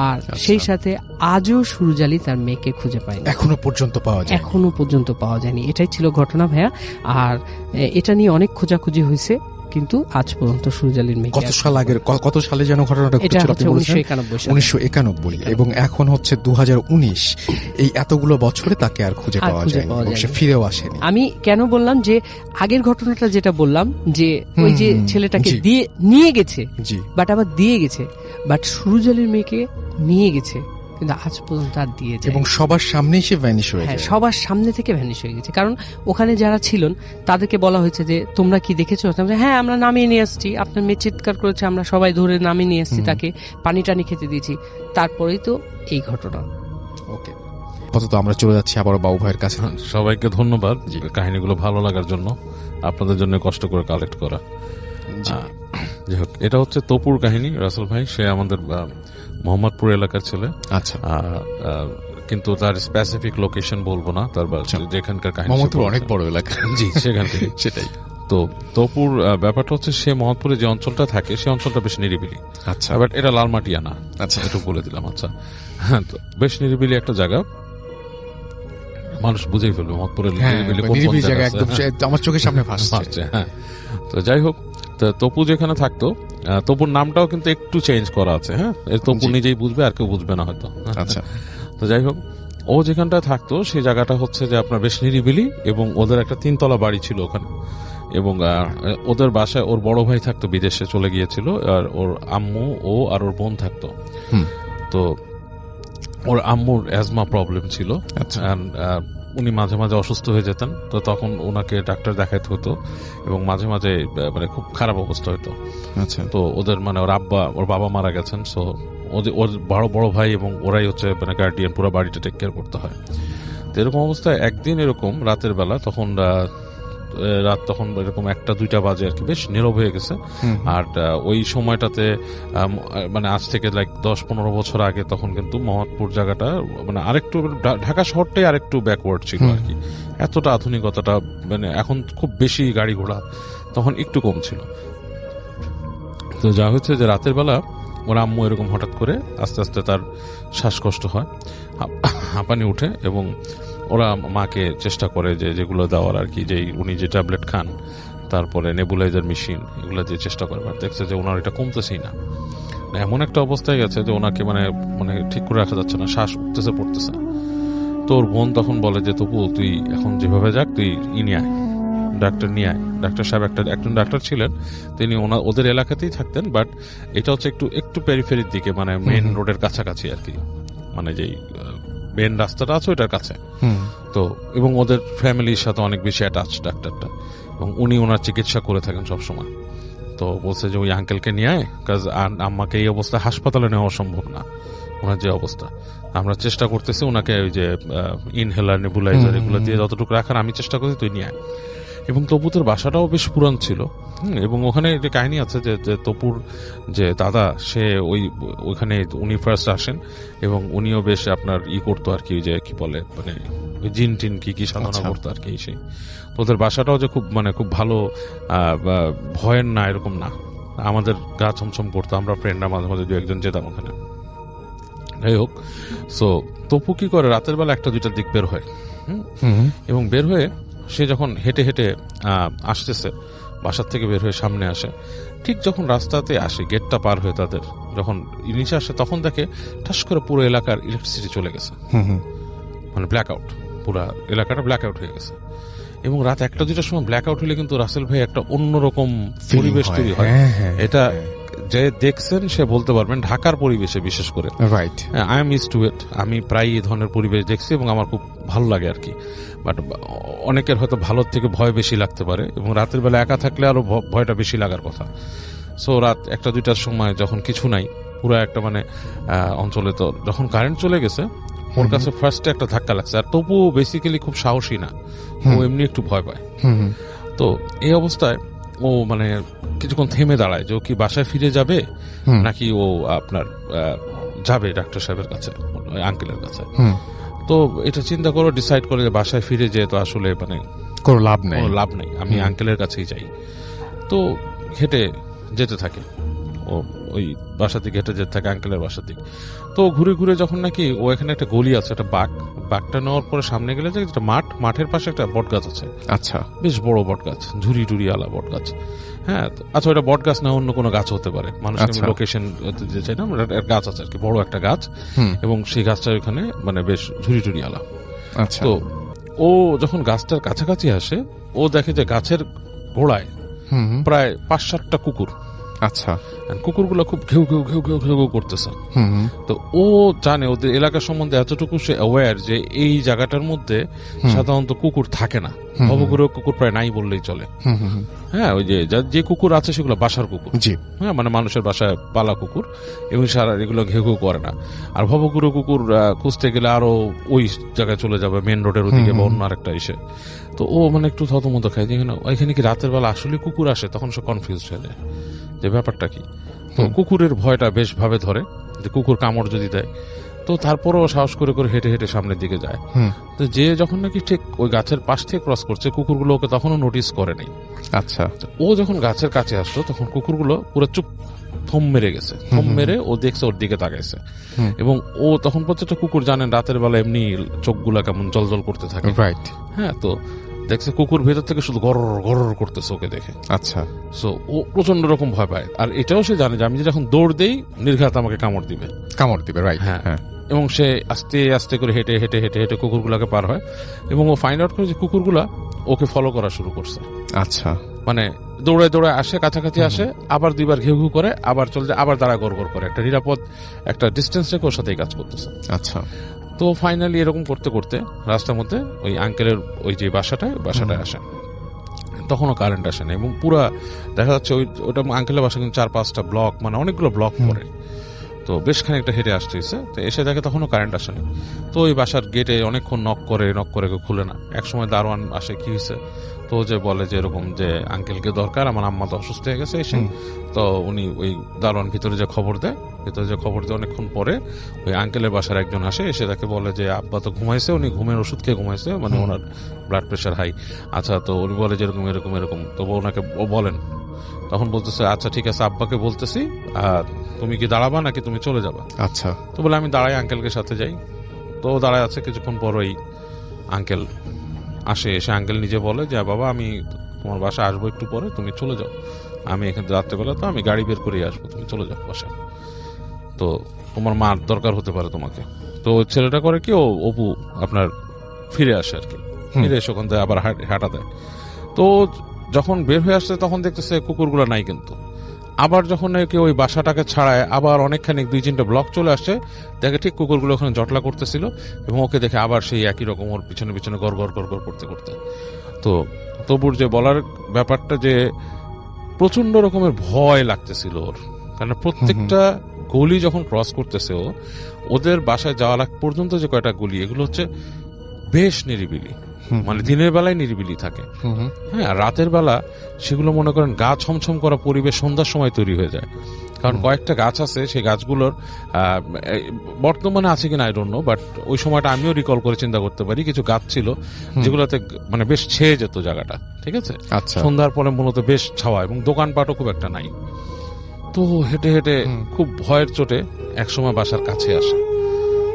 আর সেই সাথে আজও সুরজালি তার মেয়েকে খুঁজে পায়নি, এখনো পর্যন্ত পাওয়া যায়নি। এটাই ছিল ঘটনা ভাইয়া। আর এটা নিয়ে অনেক খোঁজাখুঁজি হয়েছে, কিন্তু আজ পর্যন্ত সুরজালির মেয়ে কত সালে যেন ঘটনাটা ঘটেছিল? 1991। এবং এখন হচ্ছে 2019। এই এতগুলো বছরে তাকে আর খুঁজে পাওয়া যায়নি, সে ফিরেও আসেনি। আমি কেন বললাম যে আগের ঘটনাটা যেটা বললাম যে ওই যে ছেলেটাকে নিয়ে গেছে, বাট আবার দিয়ে গেছে, বাট সুরজালির মেয়েকে নিয়ে গেছে কিন্তু আজ পর্যন্ত আর দিয়েছে, এবং সবার সামনেই সে ভ্যানিশ হয়ে যায়। সবার সামনে থেকে ভ্যানিশ হয়ে গেছে। কারণ ওখানে যারা ছিলেন তাদেরকে বলা হয়েছে যে তোমরা কি দেখেছো? হ্যাঁ আমরা নামিয়ে নিয়ে আসছি, আপনার মেয়ে চিৎকার করেছে, আমরা সবাই ধরে নামিয়ে নিয়ে আসছি, তাকে পানি টানি খেতে দিয়েছি, তারপরেই তো এই ঘটনা। ওকে, আপাতত আমরা চলে যাচ্ছি আবার বাবু ভাইয়ের কাছে। সবাইকে ধন্যবাদ কাহিনীগুলো ভালো লাগার জন্য, আপনাদের জন্য কষ্ট করে কালেক্ট করা। যাই হোক, এটা হচ্ছে তপুর কাহিনী। রাসেল ভাই সে আমাদের মোহাম্মদপুর এলাকার ছেলে। আচ্ছা। কিন্তু তার স্পেসিফিক লোকেশন বলবো না, তার যেখানকার কাহিনী। মোহাম্মদপুর অনেক বড় এলাকা, জি, সেখান থেকে সেটাই। তো তপুর ব্যাপারটা হচ্ছে সে মোহাম্মদপুরে যে অঞ্চলটা থাকে সে অঞ্চলটা বেশ নিরিবিলি। আচ্ছা, বাট এটা লালমাটিয়া না। আচ্ছা, একটু বলে দিলাম। আচ্ছা, হ্যাঁ, তো বেশ নিরিবিলি একটা জায়গা, মানুষ বুঝেই ফেলবে মোহাম্মদপুরের নিরিবিলি জায়গা, একদম আমার চোখের সামনে ভাসছে। হ্যাঁ, তো যাই হোক, তপু যেখানে থাকতো, তপুর নামটাও কিন্তু একটু চেঞ্জ করা আছে। হ্যাঁ, তপু নিজেই বুঝবে, আর কেউ বুঝবে না হয়তো। আচ্ছা, তো যাই হোক, ও যেখানটা থাকতো সেই জায়গাটা হচ্ছে যে আপনার বেশ নিরিবিলি, এবং ওদের একটা 3 তলা বাড়ি ছিল ওখানে। এবং ওদের বাসায় ওর বড় ভাই থাকতো, বিদেশে চলে গিয়েছিল, আর ওর আম্মু, ও আর ওর বোন থাকতো। তো ওর আম্মুর অ্যাজমা প্রবলেম ছিল, উনি মাঝে মাঝে অসুস্থ হয়ে যেতেন। তো তখন ওনাকে ডাক্তার দেখাইতে হতো, এবং মাঝে মাঝে মানে খুব খারাপ অবস্থা হতো। আচ্ছা। তো ওদের মানে ওর বাবা মারা গেছেন, সো ওর বড় ভাই এবং ওরাই হচ্ছে মানে গার্ডিয়ান, পুরো বাড়িটা টেক কেয়ার করতে হয়। তো এরকম অবস্থায় একদিন এরকম রাতের বেলা, তখন এরকম 1-2টা বাজে আর কি, বেশ নীরব হয়ে গেছে। আর ওই সময়টাতে মানে আজ থেকে 10-15 বছর আগে তখন কিন্তু মোহাম্মদপুর জায়গাটা মানে আরেকটু, ঢাকা শহরটাই আরেকটু ব্যাকওয়ার্ড ছিল আর কি। এতটা আধুনিকতাটা মানে এখন খুব বেশি গাড়ি ঘোড়া, তখন একটু কম ছিল। তো যা হচ্ছে যে রাতের বেলা ওর আম্মু এরকম হঠাৎ করে আস্তে আস্তে তার শ্বাসকষ্ট হয়, হাঁপানি উঠে, এবং ওরা মাকে চেষ্টা করে যেগুলো দেওয়ার আর কি, যে উনি যে ট্যাবলেট খান, তারপরে নেবুলাইজার মেশিন, এগুলো দিয়ে চেষ্টা করে, বাট দেখছে যে ওনার এটা কমতেছেই না। এমন একটা অবস্থায় গেছে যে ওনাকে মানে মানে ঠিক করে রাখা যাচ্ছে না, শ্বাস উঠতেছে পড়তেছে। তো ওর বোন তখন বলে যে তবু তুই এখন যেভাবে যাক, তুই নিয়ে আয়, ডাক্তার নিয়ে আয়। ডাক্তার সাহেব একজন ডাক্তার ছিলেন, তিনি ওদের এলাকাতেই থাকতেন, বাট এটা হচ্ছে একটু পেরিফেরির দিকে, মানে মেইন রোডের কাছাকাছি আর কি, মানে যেই মেইন রাস্তাটা আছে ওটার কাছে। তো এবং ওদের ফ্যামিলির সাথে অনেক বেশি অ্যাটাচ ডাক্তারটা, এবং উনি ওনার চিকিৎসা করে থাকেন সবসময়। তো বলছে যে ওই আঙ্কেলকে নিয়ে আয়, কাজ আম্মাকে এই অবস্থা হাসপাতালে নেওয়া সম্ভব না, ওনার যে অবস্থা। আমরা চেষ্টা করতেছি ওনাকে ওই যে ইনহেলার, নেবুলাইজার এগুলো দিয়ে যতটুকু রাখার আমি চেষ্টা করছি, তুই নিয়ে আয়। এবং তপুতের বাসাটাও বেশ পুরান ছিল, এবং ওখানে যে কাহিনী আছে যে তপুর যে দাদা, সে ওইখানে উনি ফার্স্ট আসেন, এবং উনিও বেশ আপনার করতো আর কি, যে কি বলে মানে জিন টিন কি সাধনা করতো আর কি। সেই তোদের বাসাটাও যে খুব মানে খুব ভালো ভয়ের না এরকম না, আমাদের গা ছমছম করতো, আমরা ফ্রেন্ডরা মাঝে মাঝে 2-1 জন যেতাম ওখানে। যাই হোক, সো তপু কি করে রাতের বেলা 1-2টার দিক বের হয়, এবং বের হয়ে সে যখন হেঁটে হেঁটে আসতেছে, বাসার থেকে বের হয়ে সামনে আসে, ঠিক যখন রাস্তাতে আসে, গেটটা পার হয়ে তাদের যখন নিচে আসে, তখন দেখে ঠাস করে পুরো এলাকার ইলেকট্রিসিটি চলে গেছে, মানে ব্ল্যাক আউট, পুরো এলাকাটা ব্ল্যাক আউট হয়ে গেছে। এবং রাত 1-2টার সময় ব্ল্যাক আউট হলে কিন্তু রাসেল ভাই একটা অন্যরকম পরিবেশ তৈরি হয়। এটা যে দেখছেন সে বলতে পারবেন, ঢাকার পরিবেশে বিশেষ করে, right, I am used to it, আমি প্রায় এই ধরনের পরিবেশ দেখছি এবং আমার খুব ভালো লাগে আর কি। বাট অনেকের হয়তো ভালোর থেকে ভয় বেশি লাগতে পারে, এবং রাতের বেলা একা থাকলে আরো ভয়টা বেশি লাগার কথা। সো রাত 1-2টার সময় যখন কিছু নাই, পুরো একটা মানে অঞ্চলে, তো যখন কারেন্ট চলে গেছে, ওর কাছে ফার্স্টে একটা ধাক্কা লাগছে। আর তবু বেসিক্যালি খুব সাহসী না, ও এমনি একটু ভয় পায়। তো এই অবস্থায় ও মানে কিছুক্ষণ থেমে দাঁড়ায় যে ও কি বাসায় ফিরে যাবে, নাকি ও আপনার যাবে ডাক্তার সাহেবের কাছে, আঙ্কেলের কাছে। তো এটা চিন্তা করে ডিসাইড করে যে বাসায় ফিরে যেয়ে তো আসলে মানে কোনো লাভ নেই, আমি আঙ্কেলের কাছেই যাই। তো হেঁটে যেতে থাকে, ও ওই বাসার দিকে হেঁটে যেতে থাকে আঙ্কেলের বাসার দিকে। তো ঘুরে ঘুরে যখন নাকি ও এখানে একটা গলি আছে, একটা বাঘটা নেওয়ার পরে সামনে গেলে যে একটা মাঠের পাশে একটা বট গাছ আছে। আচ্ছা, বেশ বড় বট গাছ, ঝুরি টুরি আলা বট গাছ। হ্যাঁ, আচ্ছা, ওটা বট গাছ না, অন্য কোনো গাছ হতে পারে, মানুষের লোকেশন যে চাই না, গাছ আছে আর কি, বড় একটা গাছ, এবং সেই গাছটা ওখানে মানে বেশ ঝুরি টুরি আলা। আচ্ছা, তো ও যখন গাছটার কাছাকাছি আসে, ও দেখে যে গাছের গোড়ায় প্রায় 5-7টা কুকুর। আচ্ছা, কুকুরগুলো খুব ঘেউ ঘেউ ঘেউ ঘেউ ঘেউ করতেছে। তো ও জানে ওদের এলাকা সম্বন্ধে এতটুকু সে অ্যাওয়্যার যে এই জায়গাটার মধ্যে সাধারণত কুকুর থাকে না, ভবঘুরে কুকুর প্রায় নাই বললেই চলে। হ্যাঁ, ওই যে কুকুর আছে সেগুলো বাসার কুকুর, হ্যাঁ, মানে মানুষের বাসায় পালা কুকুর, এবং সারা এগুলো ঘেউ ঘেউ করে না। আর ভবঘুরে কুকুর খুঁজতে গেলে আরো ওই জায়গায় চলে যাবে, মেন রোডের ওদিকে বা অন্য আরেকটা এসে। তো ও মানে একটু থতমত খায় যে এখানে কি রাতের বেলা আসলে কুকুর আসে, তখন সে কনফিউজ হয়ে যায় যে ব্যাপারটা কি। তো কুকুরের ভয়টা বেশ ভাবে ধরে যে কুকুর কামড় যদি দেয়, তো তারপরেও সাহস করে করে হেঁটে হেঁটে সামনের দিকে যায়। তো যে যখন নাকি ঠিক ওই গাছের পাশ থেকে ক্রস করছে, কুকুরগুলো ওকে তখনও নোটিস করে নাই। আচ্ছা, ও যখন গাছের কাছে আসলো তখন কুকুরগুলো পুরো চুপ থম মেরে গেছে। থম মেরে ও দেখছে, ওর দিকে তাকাইছে, এবং ও তখন প্রত্যেকটা কুকুর জানেন রাতের বেলা এমনি চোখগুলা কেমন জলজল করতে থাকে, রাইট। হ্যাঁ, তো দেখছে কুকুর ভেতর থেকে শুধু গরর গরর করতেছে ওকে দেখে। আচ্ছা, সো ও প্রচন্ড রকম ভয় পায়, আর এটাও সে জানে যে আমি যদি এখন দৌড় দেই নির্ঘাত আমাকে কামড় দিবে। রাইট। হ্যাঁ, এবং সে আস্তে আস্তে করে হেঁটে হেঁটে হেঁটে হেঁটে কুকুরগুলাকে পার হয়, এবং ও ফাইন্ড আউট করে যে কুকুরগুলা ওকে ফলো করা শুরু করছে। আচ্ছা, মানে দৌড়ায় দৌড়ায় আসে, কাছাকাছি আসে, আবার দুইবার ঘেউ ঘেউ করে, আবার চলে যায়, আবার দাঁড়া গড় গড় করে, একটা নিরাপদ একটা ডিস্টেন্স রেখে ওর সাথে কাজ করতেছে। আচ্ছা, তো ফাইনালি এরকম করতে করতে রাস্তার মধ্যে ওই আঙ্কেলের ওই যে বাসাটায় আসে, তখনও কারেন্ট আসে না, এবং পুরা দেখা যাচ্ছে ওটা আঙ্কেলের বাসা কিন্তু 4-5টা ব্লক, মানে অনেকগুলো ব্লক পড়ে। তো বেশ খানিকটা হেঁটে আসতে হয়েছে, তো এসে দেখে তখনও কারেন্ট আসেনি। তো ওই বাসার গেটে অনেকক্ষণ নক করে খুলে না। একসময় দারোয়ান আসে, কি হয়েছে, তো যে বলে যে এরকম যে আঙ্কেলকে দরকার, আমার আম্মা তো অসুস্থ হয়ে গেছে এসে। তো উনি ওই দারোয়ান ভিতরে যে খবর দেয় অনেকক্ষণ পরে ওই আঙ্কেলের বাসার একজন আসে, এসে তাকে বলে যে আব্বা তো ঘুমাইছে, উনি ঘুমের ওষুধ খেয়ে ঘুমাইছে, মানে ওনার ব্লাড প্রেশার হাই। আচ্ছা, তো উনি বলে যে এরকম এরকম এরকম, তো ওনাকে বলেন, তখন বলতেছে আচ্ছা ঠিক আছে, আব্বাকে বলতেছি, আর তুমি কি দাঁড়াবা নাকি তুমি চলে যাবা? আচ্ছা, তো বলে আমি দাঁড়াই, আঙ্কেলকে সাথে যাই। তো দাঁড়ায় আছে, কিছুক্ষণ পর ওই আঙ্কেল আসে, এসে আঙ্কেল নিজে বলে যে বাবা আমি তোমার বাসায় আসবো একটু পরে, তুমি চলে যাও, আমি এখানে রাত্রেবেলা তো আমি গাড়ি বের করে আসবো, তুমি চলে যাও বাসায়, তো তোমার মার দরকার হতে পারে তোমাকে। তো ছেলেটা করে কি, ও অপু আপনার ফিরে আসে আর কি, ফিরে এসে ওখান থেকে আবার হাঁটা দেয়। তো যখন বের হয়ে আসছে তখন দেখতেছে কুকুরগুলো নাই, কিন্তু আবার যখন নাকি ওই বাসাটাকে ছাড়ায় আবার অনেকখানি 2-3টা ব্লক চলে আসছে, দেখে ঠিক কুকুরগুলো ওখানে জটলা করতেছিল, এবং ওকে দেখে আবার সেই একই রকম ওর পিছনে পিছনে গড় গড় গড় গড় করতে করতে। তো তবুর যে বলার ব্যাপারটা যে প্রচন্ড রকমের ভয় লাগতেছিল ওর, কারণ প্রত্যেকটা গলি যখন ক্রস করতেছে ওদের বাসায় যাওয়ার আগ পর্যন্ত যে কয়টা গলি, এগুলো হচ্ছে বেশ নিরিবিলি, মানে দিনের বেলায় নিরিবিলি থাকে, হ্যাঁ, আর রাতের বেলা সেগুলো মনে করেন গা ছমছম করা পরিবেশ সন্ধ্যার সময় তৈরি হয়ে যায়। কারণ কয়েকটা গাছ আছে, সেই গাছগুলোর বর্তমানে আছে কিনা আই ডোন্ট নো, বাট ওই সময়টা আমিও রিকল করে চিন্তা করতে পারি, কিছু গাছ ছিল যেগুলোতে মানে বেশ ছেয়ে যেত জায়গাটা, ঠিক আছে। আচ্ছা, সন্ধ্যার পরে মূলত বেশ ছাওয়া, এবং দোকানপাটও খুব একটা নাই। তো হেঁটে হেঁটে খুব ভয়ের চোটে একসময় বাসার কাছে আসে।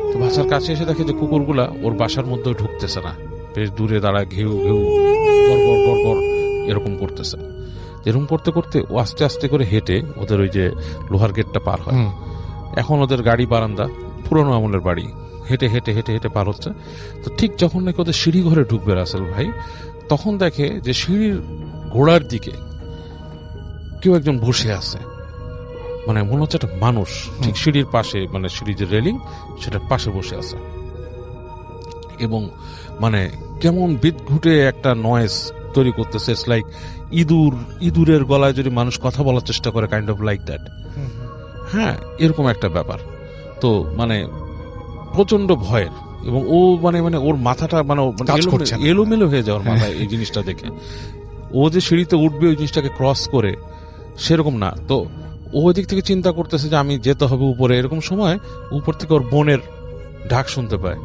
তো বাসার কাছে এসে দেখে যে কুকুরগুলা ওর বাসার মধ্যে ঢুকতেছে না, বেশ দূরে দাঁড়ায় ঘেউ ঘেউ গড় গড় গড় এরকম করতেছে। এরকম করতে করতে ও আস্তে আস্তে করে হেঁটে ওদের ওই যে লোহার গেটটা পার হয়। এখন ওদের গাড়ি বারান্দা, পুরোনো আমলের বাড়ি, হেঁটে হেঁটে হেঁটে হেঁটে পার হচ্ছে। তো ঠিক যখন নাকি ওদের সিঁড়ি ঘরে ঢুকবে রাসেল ভাই, তখন দেখে যে সিঁড়ির গোড়ার দিকে কেউ একজন বসে আছে, মানে মনে হচ্ছে একটা মানুষ ঠিক সিঁড়ির পাশে, মানে সিঁড়ির যে রেলিং সেটার পাশে বসে আছে, এবং মানে কেমন বিদঘুটে একটা নয়েজ তৈরি করতেছে। ইটস লাইক ইঁদুরের গলায় যদি মানুষ কথা বলার চেষ্টা করে, কাইন্ড অফ লাইক দ্যাট, হ্যাঁ, এরকম একটা ব্যাপার। তো মানে প্রচন্ড ভয়ের, এবং ও মানে মানে ওর মাথাটা মানে এলোমেলো হয়ে যাওয়ার মাথায় এই জিনিসটা দেখে। ও যে সিঁড়িতে উঠবে ওই জিনিসটাকে ক্রস করে, সেরকম না। তো ও ওই দিক থেকে চিন্তা করতেছে যে আমি যেতে হবে উপরে। এরকম সময় উপর থেকে ওর বোনের ডাক শুনতে পায়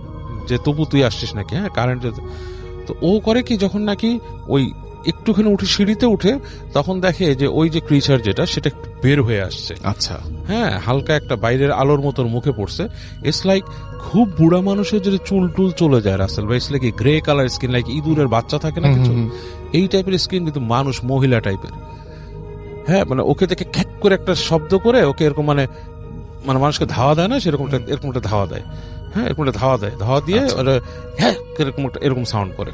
যে তবু তুই আসছিস নাকি, হ্যাঁ কারেন্ট যেতে। তো ও করে কি, যখন নাকি ওই একটুখানি উঠে সিঁড়িতে উঠে, তখন দেখে যে ওই যে ক্রিচার যেটা সেটা বের হয়ে আসছে। আচ্ছা, হ্যাঁ, হালকা একটা বাইরের আলোর মতো মুখে পড়ছে। ইটস লাইক খুব বুড়া মানুষের যদি চুল টুল চলে যায় রাসেল ভাই, it's like grey colour skin, like ইঁদুরের বাচ্চা থাকে না কিছু, এই টাইপের স্কিন, কিন্তু মানুষ, মহিলা টাইপের। হ্যাঁ, মানে ওকে দেখে খ্যাক করে একটা শব্দ করে ওকে এরকম মানে মানে মানুষকে ধাওয়া দেয় না, সেরকম এরকম একটা ধাওয়া দেয়। হ্যাঁ, এরকম একটা ধাওয়া দেয়, ধাওয়া দিয়ে হ্যাঁ এরকম একটা এরকম সাউন্ড করে।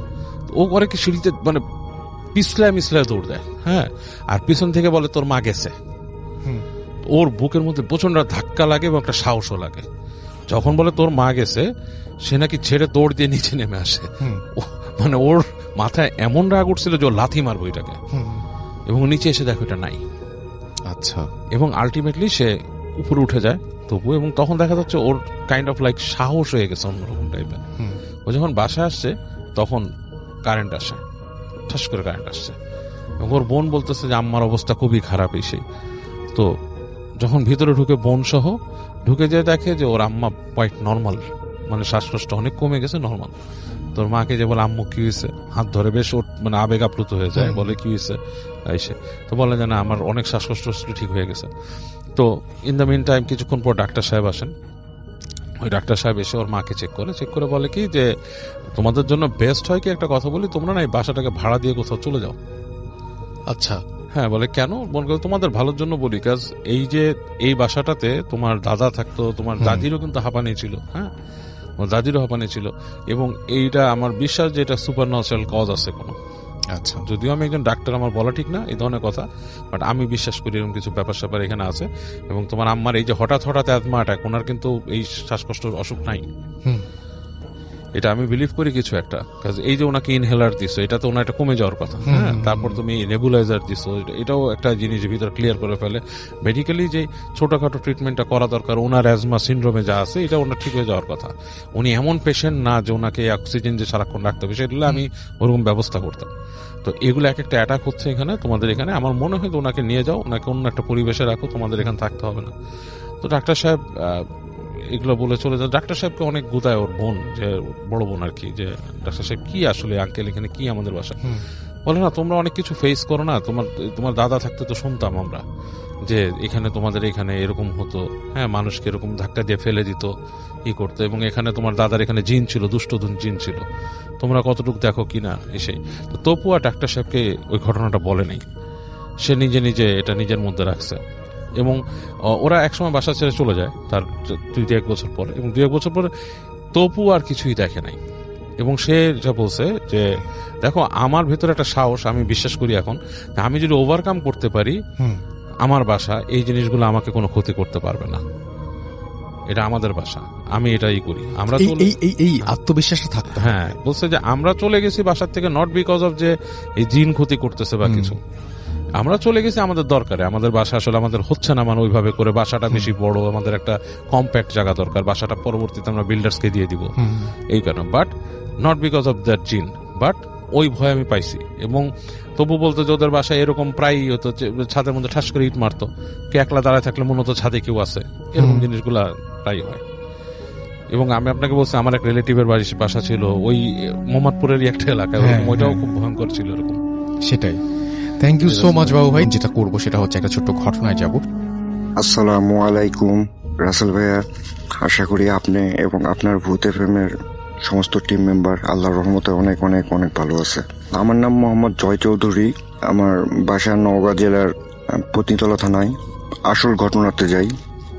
ও করে কি, সিঁড়িতে মানে পিছলায় মিছলায় দৌড় দেয়। হ্যাঁ, আর পিছন থেকে বলে তোর মা গেছে। ওর বুকের মধ্যে প্রচন্ড ধাক্কা লাগে এবং একটা সাহসও লাগে। যখন বলে তোর মা গেছে, সে নাকি ছেড়ে দৌড় দিয়ে নিচে নেমে আসে। মানে ওর মাথায় এমন রাগ উঠছিল যে ও লাথি মারবো এটাকে, এবং নিচে এসে দেখো এটা নাই। আচ্ছা, এবং আলটিমেটলি সে উপরে উঠে যায় তবু, এবং তখন দেখা যাচ্ছে ওর কাইন্ড অফ লাইক সাহস হয়ে গেছে অন্যরকম টাইপের। ও যখন বাসায় আসছে তখন কারেন্ট আসে, ঠাস করে কারেন্ট আসছে, এবং ওর বোন বলতেছে যে আম্মার অবস্থা খুবই খারাপ এসে। তো যখন ভিতরে ঢুকে বোন সহ ঢুকে যেয়ে দেখে যে ওর আম্মা কোয়াইট নর্মাল, মানে শ্বাসকষ্ট অনেক কমে গেছে, নর্মাল। তোর মাকে যে বলে আম্মু কি হয়েছে, হাত ধরে বেশ ওর মানে আবেগ আপ্লুত হয়ে যায়, বলে কি হয়েছে এসে, তো বলে যে না আমার অনেক শ্বাসকষ্ট ঠিক হয়ে গেছে। তো ইন দ্য মিন টাইম কিছুক্ষণ পর ডাক্তার সাহেব আসেন। ওই ডাক্তার সাহেব এসে ওর মাকে চেক করে বলে কি যে তোমাদের জন্য বেস্ট হয় কি একটা কথা বলি, তোমরা না এই বাসাটাকে ভাড়া দিয়ে কোথাও চলে যাও। আচ্ছা, হ্যাঁ। বলে কেন? বলে তোমাদের ভালোর জন্য বলি, কাজ এই যে এই বাসাটাতে তোমার দাদা থাকতো, তোমার দাদিরও কিন্তু হাঁপানি ছিল, হ্যাঁ দাদিরও হাঁপানি ছিল, এবং এইটা আমার বিশ্বাস যে এটা সুপার ন্যাচারাল কজ আছে কোনো। আচ্ছা, যদিও আমি একজন ডাক্তার, আমার বলা ঠিক না এই ধরনের কথা, বাট আমি বিশ্বাস করি এরকম কিছু ব্যাপার স্যাপার এখানে আছে। এবং তোমার আম্মার এই যে হঠাৎ অ্যাজমা অ্যাটাক, ওনার কিন্তু এই শ্বাসকষ্ট অসুখ নাই, এটা আমি বিলিভ করি কিছু একটা। কারণ এই যে ওনাকে ইনহেলার দিছো, এটা তো ওনার একটা কমে যাওয়ার কথা, হ্যাঁ। তারপর তুমি নেবুলাইজার দিছো, এটাও একটা জিনিস ভিতরে ক্লিয়ার করে ফেলে। মেডিকেলি যে ছোটখাটো ট্রিটমেন্টটা করা দরকার ওনার অ্যাজমা সিনড্রোমে যা আছে, এটা ওনার ঠিক হয়ে যাওয়ার কথা। উনি এমন পেশেন্ট না যে ওনাকে অক্সিজেন যে সারাক্ষণ রাখতে হবে, সেগুলো আমি ওরকম ব্যবস্থা করতাম। তো এগুলো এক একটা অ্যাটাক হচ্ছে এখানে, তোমাদের এখানে। আমার মনে হয় ওনাকে নিয়ে যাও, ওনাকে অন্য একটা পরিবেশে রাখো, তোমাদের এখানে থাকতে হবে না। তো ডাক্তার সাহেব এগুলো বলে চলে যায়। ডাক্তার সাহেবকে অনেক গুতায় ওর বোন, যে বড় বোন আর কি, যে ডাক্তার সাহেব কি আসলে আঙ্কেল এখানে কি আমাদের বাসা? বলে না তোমরা অনেক কিছু ফেস করো না, তোমার দাদা থাকতে তো শুনতাম আমরা যে এখানে তোমাদের এখানে এরকম হতো, হ্যাঁ মানুষকে এরকম ধাক্কা দিয়ে ফেলে দিত, ই করতো, এবং এখানে তোমার দাদার এখানে জিন ছিল, দুষ্ট জিন ছিল, তোমরা কতটুকু দেখো কিনা এসেই। তো তপু আর ডাক্তার সাহেবকে ওই ঘটনাটা বলে নাই, সে নিজে এটা নিজের মধ্যে রাখছে। এবং ওরা একসময় বাসা ছেড়ে চলে যায় তার 2-1 বছর পরে, এবং 2-1 বছর পরে তপু আর কিছুই দেখে নাই। এবং সে যা বলছে যে দেখো আমার ভেতরে একটা সাহস, আমি বিশ্বাস করি এখন আমি যদি ওভারকাম করতে পারি আমার বাসা, এই জিনিসগুলো আমাকে কোনো ক্ষতি করতে পারবে না, এটা আমাদের বাসা, আমি এটাই করি। আমরা এই আত্মবিশ্বাসটা থাকতে, হ্যাঁ বলছে যে আমরা চলে গেছি বাসার থেকে নট বিকজ অফ যে এই জিন ক্ষতি করতেছে বা কিছু, আমরা চলে গেছি আমাদের দরকারে, আমাদের বাসা আসলে আমাদের হচ্ছে না, মানে ওইভাবে করে বাসাটা বেশি বড়, আমাদের একটা কম্প্যাক্ট জায়গা দরকার, বাসাটা পরবর্তীতে আমরা বিল্ডার্সকে দিয়ে দিব এই কারণে, but not because of that জিন, বাট ওই ভয় আমি পাইছি। এবং তবু বলতো যে ওদের বাসায় এরকম প্রায়ই হতো, ছাদের মধ্যে ঠাস করে ইট মারতো, কে একলা দাঁড়ায় থাকলে মনে হতো ছাদে কেউ আছে, এরকম জিনিসগুলা প্রায় হয়। এবং আমি আপনাকে বলছি আমার এক রিলেটিভের বাসা ছিল ওই মোহাম্মদপুরেরই একটা এলাকায়, ওইটাও খুব ভয়ঙ্কর ছিল এরকম। সেটাই। থ্যাংক ইউ সো মাচ বাবু ভাই। যেটা করবো সেটা হচ্ছে একটা ছোট্ট ঘটনায় যাব। আসসালামু আলাইকুম রাসেল ভাইয়া, আশা করি আপনি এবং আপনার ভূত এফএমের সমস্ত টিম মেম্বার আল্লাহর রহমতে অনেক অনেক অনেক ভালো আছে। আমার নাম মোহাম্মদ জয় চৌধুরী, আমার বাসা নওগাঁ জেলার পত্নীতলা থানায়। আসল ঘটনাতে যাই,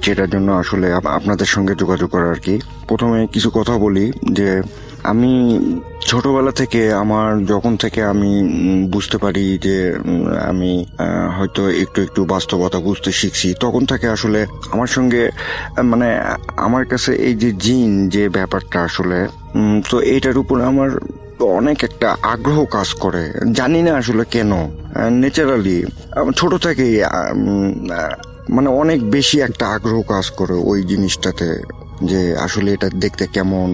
যেটার জন্য আসলে আপনাদের সঙ্গে যোগাযোগ করা আর কি। প্রথমে কিছু কথা বলি যে আমি ছোটবেলা থেকে যখন থেকে আমি বুঝতে পারি যে আমি হয়তো একটু একটু বাস্তবতা বুঝতে শিখছি, তখন থেকে আসলে আমার সঙ্গে মানে আমার কাছে এই যে জিন যে ব্যাপারটা আসলে, তো এইটার উপর আমার অনেক একটা আগ্রহ কাজ করে, জানি না আসলে কেন, ন্যাচারালি ছোট থেকেই মানে অনেক বেশি একটা আগ্রহ কাজ করে ওই জিনিসটাতে, যে আসলে এটা দেখতে কেমন,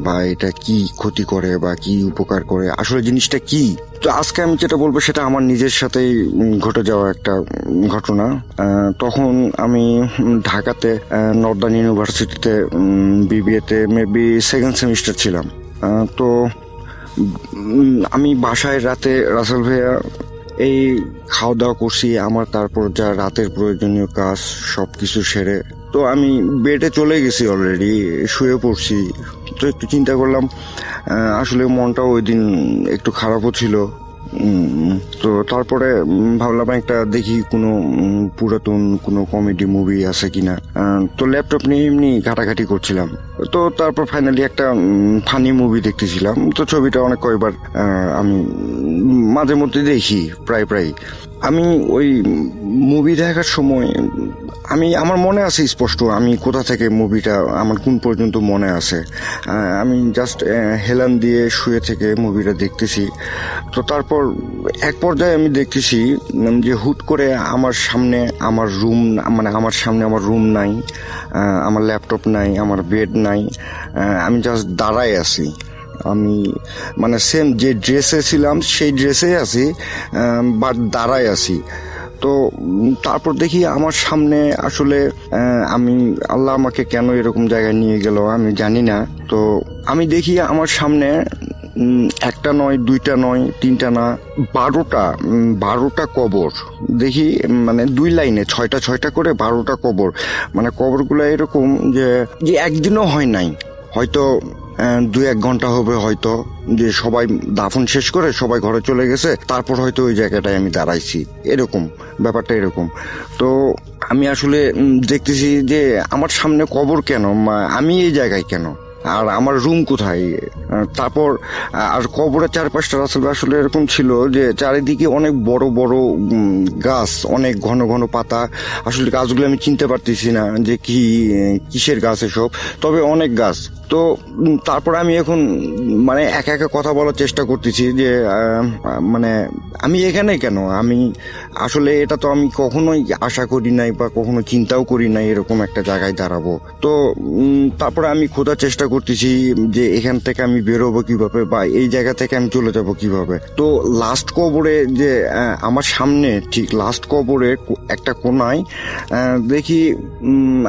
বা এটা কি ক্ষতি করে বা কি উপকার করে, আসলে জিনিসটা কি। তো আজকে আমি যেটা বলবো সেটা আমার নিজের সাথেই ঘটে যাওয়া একটা ঘটনা। তখন আমি ঢাকাতে নর্দার্ন ইউনিভার্সিটিতে বিবিএতে মেবি 2nd সেমিস্টার ছিলাম। তো আমি বাসায় রাতে রাসেল ভাইয়া এই খাওয়া দাওয়া করছি, আমার তারপর যা রাতের প্রয়োজনীয় কাজ সবকিছু সেরে তো আমি বেডে চলে গেছি, অলরেডি শুয়ে পড়ছি। তো একটু চিন্তা করলাম, আসলে মনটা ওই দিন একটু খারাপও ছিল। তো তারপরে ভাবলাম একটা দেখি কোনো পুরাতন কোনো কমেডি মুভি আছে কিনা। তো ল্যাপটপ নিয়ে এমনি ঘাটাঘাটি করছিলাম, তো তারপর ফাইনালি একটা ফানি মুভি দেখতেছিলাম। তো ছবিটা অনেক কয়েকবার আমি মাঝে মধ্যে দেখি, প্রায় আমি ওই মুভি দেখার সময় আমার মনে আছে স্পষ্ট, আমি কোথা থেকে মুভিটা আমার কোন পর্যন্ত মনে আছে। আমি জাস্ট হেলান দিয়ে শুয়ে থেকে মুভিটা দেখতেছি। তো তারপর এক পর্যায়ে আমি দেখতেছি যে হুট করে আমার সামনে আমার রুম নাই, আমার ল্যাপটপ নাই, আমার বেড নাই, আমি জাস্ট দাঁড়ায় আছি। আমি মানে সেম যে ড্রেসে ছিলাম সেই ড্রেসে আছি, বাট দাঁড়ায় আছি। তো তারপর দেখি আমার সামনে আসলে আমি আল্লাহ আমাকে কেন এরকম জায়গায় নিয়ে গেল আমি জানি না। তো আমি দেখি আমার সামনে একটা নয়, দুইটা নয়, তিনটা না, 12টা কবর দেখি, মানে 2 লাইনে 6টা করে 12টা কবর। মানে কবরগুলো এরকম যে একদিনও হয় নাই, হয়তো 2-1 ঘন্টা হবে, হয়তো যে সবাই দাফন শেষ করে সবাই ঘরে চলে গেছে, তারপর হয়তো ওই জায়গাটায় আমি দাঁড়াইছি, এরকম ব্যাপারটা এরকম। তো আমি আসলে দেখতেছি যে আমার সামনে কবর কেন, আমি এই জায়গায় কেন, আর আমার রুম কোথায়। তারপর আর কবরের চারপাশটা আসলে এরকম ছিল যে চারিদিকে অনেক বড় বড় গাছ, অনেক ঘন ঘন পাতা। আসলে গাছগুলো আমি চিনতে পারতেছি না যে কিসের গাছ এসব, তবে অনেক গাছ। তো তারপর আমি এখন মানে একা একা কথা বলার চেষ্টা করতেছি যে মানে আমি এখানে কেন, আমি আসলে এটা তো আমি কখনোই আশা করি নাই বা কখনো চিন্তাও করি নাই এরকম একটা জায়গায় দাঁড়াবো। তো তারপরে আমি খোঁজার চেষ্টা করতেছি যে এখান থেকে আমি বেরোবো কিভাবে বা এই জায়গা থেকে আমি চলে যাব কিভাবে। তো লাস্ট কবরে যে আমার সামনে ঠিক লাস্ট কবরে একটা কোনায় দেখি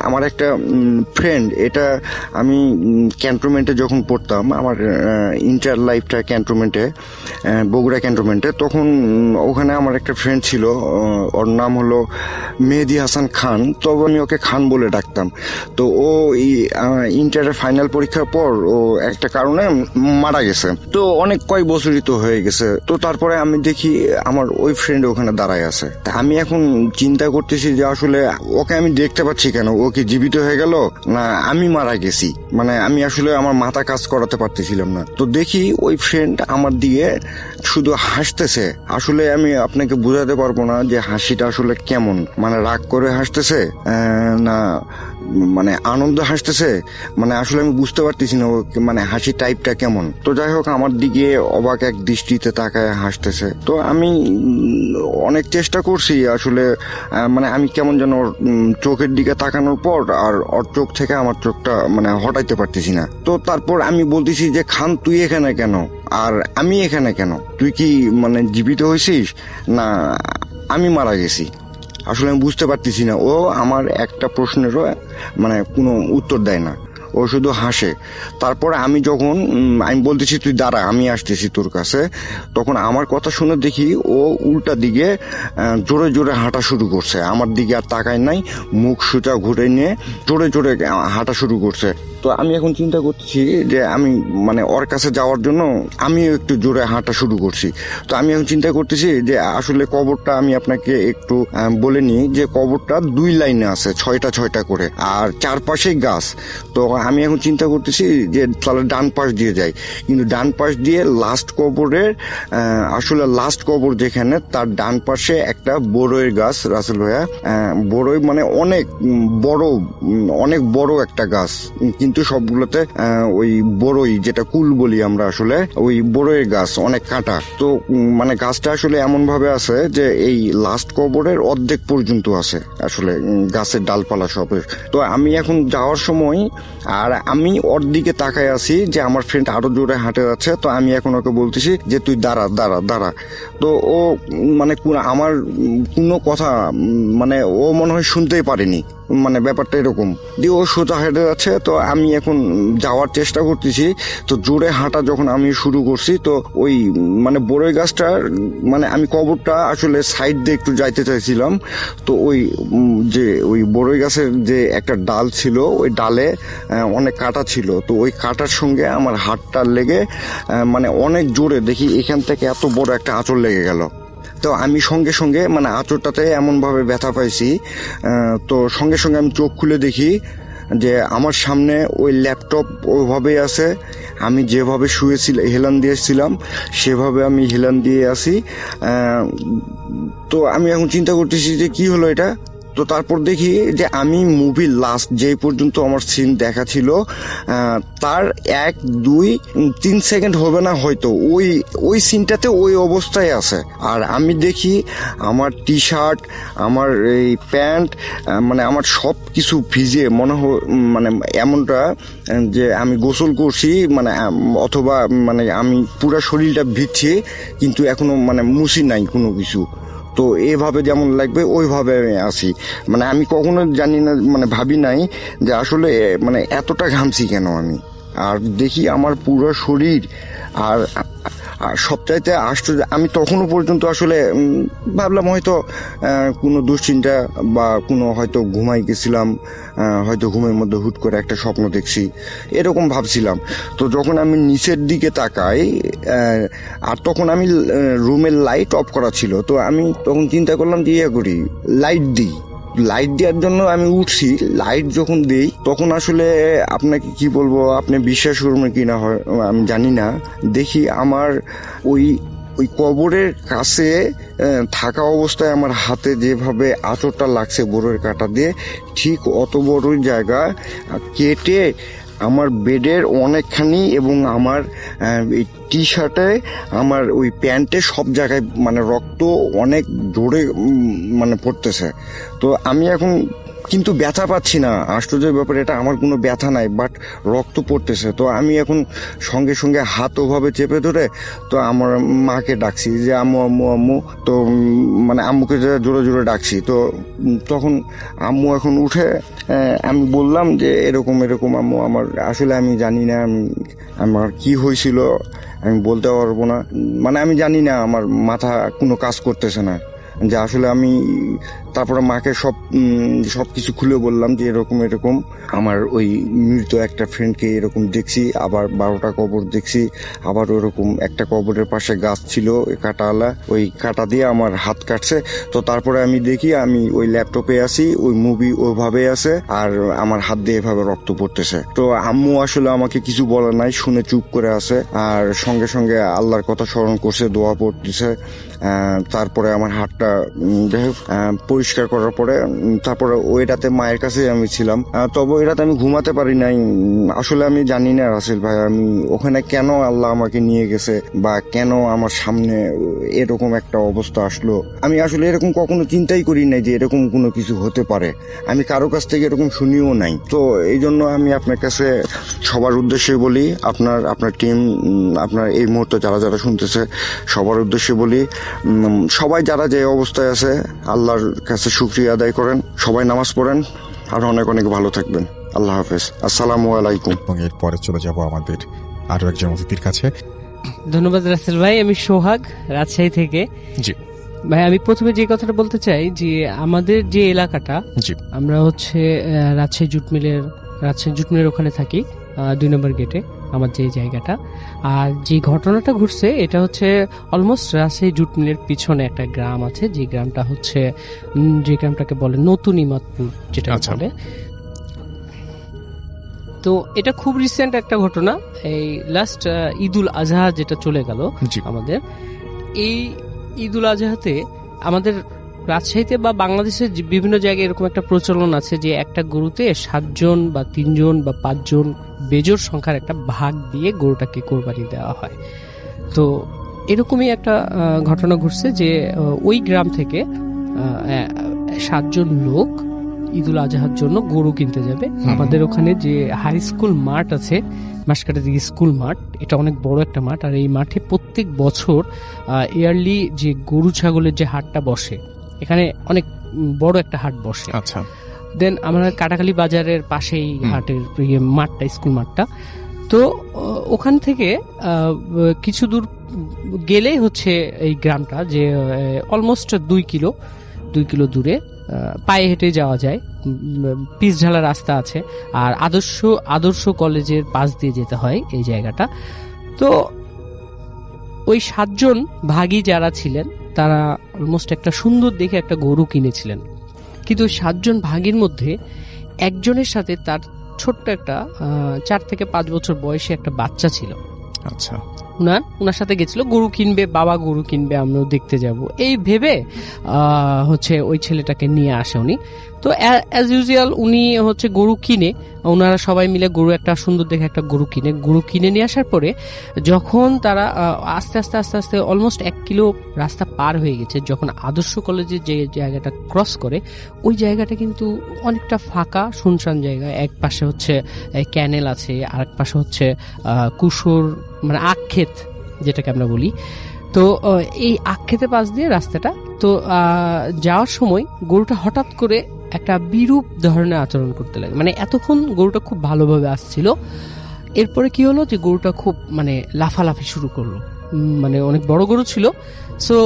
আমার একটা ফ্রেন্ড, এটা আমি ক্যান্টনমেন্টে যখন পড়তাম, আমার ইন্টার লাইফটা ক্যান্টনমেন্টে, বগুড়া ক্যান্টনমেন্টে, তখন ওখানে আমার একটা ফ্রেন্ড ছিল, ওর নাম হলো মেহেদি হাসান খান, তবে আমি ওকে খান বলে ডাকতাম। তো ও ইন্টারের ফাইনাল পরীক্ষার পর ও একটা কারণে মারা গেছে। তো অনেক কয়েক বছরই তো হয়ে গেছে। তো তারপরে আমি দেখি আমার ওই ফ্রেন্ড ওখানে দাঁড়ায় আছে। তা আমি এখন চিন্তা করতেছি যে আসলে ওকে আমি দেখতে পাচ্ছি কেন, ও কি জীবিত হয়ে গেল না আমি মারা গেছি, মানে আমি আসলে আমার মাথা কাজ করাতে পারতেছিলাম না। তো দেখি ওই ফ্রেন্ড আমার দিয়ে শুধু হাসতেছে। আসলে আমি আপনাকে বোঝাতে পারবো না যে হাসিটা আসলে কেমন, মানে রাগ করে হাসতেছে না মানে আনন্দ হাসতেছে, মানে আসলে আমি বুঝতে পারতেছি না মানে হাসি টাইপটা কেমন। তো যাই হোক আমার দিকে অবাক এক দৃষ্টিতে তাকায় হাসতেছে। তো আমি অনেক চেষ্টা করছি আসলে, মানে আমি কেমন যেন চোখের দিকে তাকানোর পর আর ওর চোখ থেকে আমার চোখটা মানে হটাইতে পারতেছি না। তো তারপর আমি বলতেছি যে খান তুই এখানে কেন আর আমি এখানে কেন, তুই কি মানে জীবিত হয়েছিস না আমি মারা গেছি, আসলে আমি বুঝতে পারতেছি না। ও আমার একটা প্রশ্নেরও মানে কোনো উত্তর দেয় না, ও শুধু হাসে। তারপর আমি যখন আমি বলতেছি তুই দাঁড়া আমি আসতেছি তোর কাছে, তখন আমার কথা শুনে দেখি ও উল্টা দিকে জোরে জোরে হাঁটা শুরু করছে, আমার দিকে আর তাকায় নাই, মুখ সোজা ঘুরে নিয়ে জোরে জোরে হাঁটা শুরু করছে। তো আমি এখন চিন্তা করতেছি যে আমি মানে ওর কাছে যাওয়ার জন্য আমিও একটু জোরে হাঁটা শুরু করছি। তো আমি এখন চিন্তা করতেছি যে আসলে কবরটা আমি আপনাকে একটু বলে নিই যে কবরটা 2 লাইনে আছে, 6টা করে, আর চারপাশেই গাছ। তো আমি এখন চিন্তা করতেছি যে তাহলে ডান পাশ দিয়ে যাই, কিন্তু ডান পাশ দিয়ে লাস্ট কবরের আসলে লাস্ট কবর যেখানে তার ডান পাশে একটা বড়ই গাছ, রাসেল ভাইয়া, বড়ই মানে অনেক বড় একটা গাছ, কিন্তু সবগুলোতে ওই বড়ই যেটা কুল বলি আমরা, আসলে ওই বড়ই গাছ অনেক কাঁটা। তো মানে গাছটা আসলে এমন ভাবে আছে যে এই লাস্ট কবরের অর্ধেক পর্যন্ত আছে আসলে গাছের ডালপালা সবের। তো আমি এখন যাওয়ার সময় আর আমি ওর দিকে তাকায় আছি যে আমার ফ্রেন্ড আরো জোরে হাঁটে যাচ্ছে। তো আমি এখন ওকে বলতেছি যে তুই দাঁড়া দাঁড়া দাঁড়া। তো ও মানে আমার কোনো কথা মানে ও মনে হয় শুনতেই পারেনি, মানে ব্যাপারটা এরকম দিয়ে ও সোজা হেঁটে যাচ্ছে। তো আমি এখন যাওয়ার চেষ্টা করতেছি, তো জোরে হাঁটা যখন আমি শুরু করছি, তো ওই মানে বড়ই গাছটার মানে আমি কবরটা আসলে সাইড দিয়ে একটু যাইতে চাইছিলাম। তো ওই বড়ই গাছের যে একটা ডাল ছিল, ওই ডালে অনেক কাঁটা ছিল। তো ওই কাঁটার সঙ্গে আমার হাতটা লেগে মানে অনেক জোরে দেখি এখান থেকে এত বড় একটা আঁচড় লেগে গেল। তো আমি সঙ্গে সঙ্গে মানে আঁচড়টাতে এমনভাবে ব্যথা পাইছি, তো সঙ্গে সঙ্গে আমি চোখ খুলে দেখি যে আমার সামনে ওই ল্যাপটপ ওইভাবেই আছে, আমি যেভাবে শুয়েছিলাম হেলান দিয়েছিলাম সেভাবে আমি হেলান দিয়ে আসি। তো আমি এখন চিন্তা করতেছি যে কি হলো এটা। তো তারপর দেখি যে আমি মুভির লাস্ট যেই পর্যন্ত আমার সিন দেখা ছিল তার 1, 2, 3 সেকেন্ড হবে না হয়তো ওই সিনটাতে ওই অবস্থায় আছে। আর আমি দেখি আমার টি শার্ট, আমার এই প্যান্ট, মানে আমার সব কিছু ভিজে মনে মানে এমনটা যে আমি গোসল করছি, মানে অথবা মানে আমি পুরো শরীরটা ভিজছে কিন্তু এখনো মানে মুছি নাই কোনো কিছু। তো এভাবে যেমন লাগবে ওইভাবে আমি আসি। মানে আমি কখনো জানি না, মানে ভাবি নাই যে আসলে মানে এতটা ঘামছি কেন আমি। আর দেখি আমার পুরো শরীর, আর সবচাইতে আশ্চর্য, আমি তখনও পর্যন্ত আসলে ভাবলাম হয়তো কোনো দুশ্চিন্তা বা কোনো হয়তো ঘুমাই গেছিলাম, হয়তো ঘুমের মধ্যে হুট করে একটা স্বপ্ন দেখছি, এরকম ভাবছিলাম। তো যখন আমি নিচের দিকে তাকাই, আর তখন আমি রুমের লাইট অফ করা ছিল, তো আমি তখন চিন্তা করলাম যে করি লাইট দিই। লাইট দেওয়ার জন্য আমি উঠছি, লাইট যখন দেই তখন আসলে আপনাকে কি বলবো, আপনি বিশ্বাস করবেন কিনা হয় আমি জানি না, দেখি আমার ওই কবরের কাছে থাকা অবস্থায় আমার হাতে যেভাবে আঁচড়টা লাগছে বোরের কাঁটা দিয়ে, ঠিক অত বড় জায়গা কেটে আমার বেডের অনেকখানি এবং আমার এই টি শার্টে, আমার ওই প্যান্টে সব জায়গায় মানে রক্ত অনেক জোরে মানে পড়তেছে। তো আমি এখন কিন্তু ব্যথা পাচ্ছি না, আশ্চর্যের ব্যাপার এটা, আমার কোনো ব্যথা নাই, বাট রক্ত পড়তেছে। তো আমি এখন সঙ্গে সঙ্গে হাত ওভাবে চেপে ধরে তো আমার মাকে ডাকছি যে আম্মু আম্মু আম্মু, তো মানে আম্মুকে জোরে জোরে ডাকছি। তো তখন আম্মু এখন উঠে, আমি বললাম যে এরকম এরকম আম্মু, আমার আসলে আমি জানি না আমার কি হয়েছিল, আমি বলতে পারবো না, মানে আমি জানি না, আমার মাথা কোনো কাজ করতেছে না যে আসলে আমি। তারপরে মাকে সব কিছু খুলে বললাম যে এরকম এরকম আমার ওই মৃত একটা ফ্রেন্ডকে এরকম দেখছি, আবার 12টা কবর দেখছি, আবার ওরকম একটা কবরের পাশে গাছ ছিল কাঁটাওয়ালা, ওই কাঁটা দিয়ে আমার হাত কাটছে। তো তারপরে আমি দেখি আমি ওই ল্যাপটপে আছি, ওই মুভি ওইভাবে আছে, আর আমার হাত দিয়ে এভাবে রক্ত পড়তেছে। তো আম্মু আসলে আমাকে কিছু বলে নাই, শুনে চুপ করে আছে, আর সঙ্গে সঙ্গে আল্লাহর কথা স্মরণ করছে, দোয়া পড়তেছে। তারপরে আমার হাতটা পরিষ্কার করার পরে তারপরে ওই রাতে মায়ের কাছে আমি ছিলাম। তবে ওই রাতে আমি ঘুমাতে পারি নাই। আসলে আমি জানি না রাসেল ভাই, আমি ওখানে কেন আল্লাহ আমাকে নিয়ে গেছে বা কেন আমার সামনে এরকম একটা অবস্থা আসলো, আমি আসলে এরকম কখনো চিন্তাই করি নাই যে এরকম কোনো কিছু হতে পারে। আমি কারো কাছ থেকে এরকম শুনিও নাই। তো এই জন্য আমি আপনার কাছে সবার উদ্দেশ্যে বলি, আপনার টিম, আপনার এই মুহূর্তে যারা যারা শুনতেছে সবার উদ্দেশ্যে বলি, সবাই যারা যে অবস্থায় আছে আল্লাহর কাছে শুকরিয়া আদায় করেন, সবাই নামাজ পড়েন, আর অনেক অনেক ভালো থাকবেন। আল্লাহ হাফেজ, আসসালামু আলাইকুম। এবং এরপরে চলে যাব আমাদের আরো একজন অতিথির কাছে। ধন্যবাদ রাসেল ভাই। আমি সোহাগ, রাজশাহী থেকে। জি ভাই, আমি প্রথমে যে কথাটা বলতে চাই যে আমাদের যে এলাকাটা, জি, আমরা হচ্ছে রাজশাহী জুট মিলের ওখানে থাকি, 2 নম্বর গেটে আমার যে জায়গাটা। আর যে ঘটনাটা ঘটছে এটা হচ্ছে অলমোস্ট রাজশাহী জুট মিলের পিছনে একটা গ্রাম আছে, যে গ্রামটাকে বলে নতুন ইমাদপুর, যেটা বলে। তো এটা খুব রিসেন্ট একটা ঘটনা, এই লাস্ট ঈদুল আজহা যেটা চলে গেল আমাদের, এই ঈদুল আজহাতে আমাদের রাজশাহীতে বা বাংলাদেশের বিভিন্ন জায়গায় এরকম একটা প্রচলন আছে যে একটা গরুতে 7 জন বা 3 জন বা 5 জন বেজোড় সংখ্যার একটা ভাগ দিয়ে গরুটাকে কোরবানি দেওয়া হয়। তো এরকমই একটা ঘটনা ঘটছে যে ওই গ্রাম থেকে 7 জন লোক ঈদুল আজহার জন্য গরু কিনতে যাবে। আমাদের ওখানে যে হাই স্কুল মাঠ আছে, মাসকাটা দিকে স্কুল মাঠ, এটা অনেক বড় একটা মাঠ, আর এই মাঠে প্রত্যেক বছর ইয়ারলি যে গরু ছাগলের যে হাটটা বসে, এখানে অনেক বড় একটা হাট বসে। আচ্ছা, দেন আমরা কাটাখালী বাজারের পাশেই হাটের মাঠটা, স্কুল মাঠটা। তো ওখান থেকে কিছু দূর গেলেই হচ্ছে এই গ্রামটা, যে অলমোস্ট 2 কিলো দূরে পায়ে হেঁটে যাওয়া যায়, পিচ ঢালা রাস্তা আছে, আর আদর্শ কলেজের পাশ দিয়ে যেতে হয় এই জায়গাটা। তো ওই 7 জন ভাগী যারা ছিলেন তারা অলমোস্ট একটা সুন্দর দেখে একটা গরু কিনেছিলেন, কিন্তু 7 জন ভাগীর মধ্যে একজনের সাথে তার ছোট্ট একটা 4 থেকে 5 বছর বয়সী একটা বাচ্চা ছিল। আচ্ছা, উনার সাথে গেছিল, গরু কিনবে, বাবা গরু কিনবে, আমরাও দেখতে যাব এই ভেবে হচ্ছে ওই ছেলেটাকে নিয়ে আসে উনি। তো অ্যাজ ইউজুয়াল উনি হচ্ছে গরু কিনে, ওনারা সবাই মিলে গরু একটা সুন্দর দেখে একটা গরু কিনে নিয়ে আসার পরে যখন তারা আস্তে আস্তে আস্তে আস্তে অলমোস্ট 1 কিলো রাস্তা পার হয়ে গেছে, যখন আদর্শ কলেজের যে জায়গাটা ক্রস করে, ওই জায়গাটা কিন্তু অনেকটা ফাঁকা শুনশান জায়গা। এক পাশে হচ্ছে ক্যানেল আছে, আর এক পাশে হচ্ছে কুসুর মানে আখ ক্ষেত যেটাকে আমরা বলি। তো এই আক্ষেতে পাশ দিয়ে রাস্তাটা, তো যাওয়ার সময় গরুটা হঠাৎ করে একটা বিরূপ ধরনের আচরণ করতে লাগে। মানে এতক্ষণ গরুটা খুব ভালোভাবে আসছিল, এরপরে কি হলো যে গরুটা খুব মানে লাফালাফি শুরু করলো। মানে অনেক বড় গরু ছিল, সো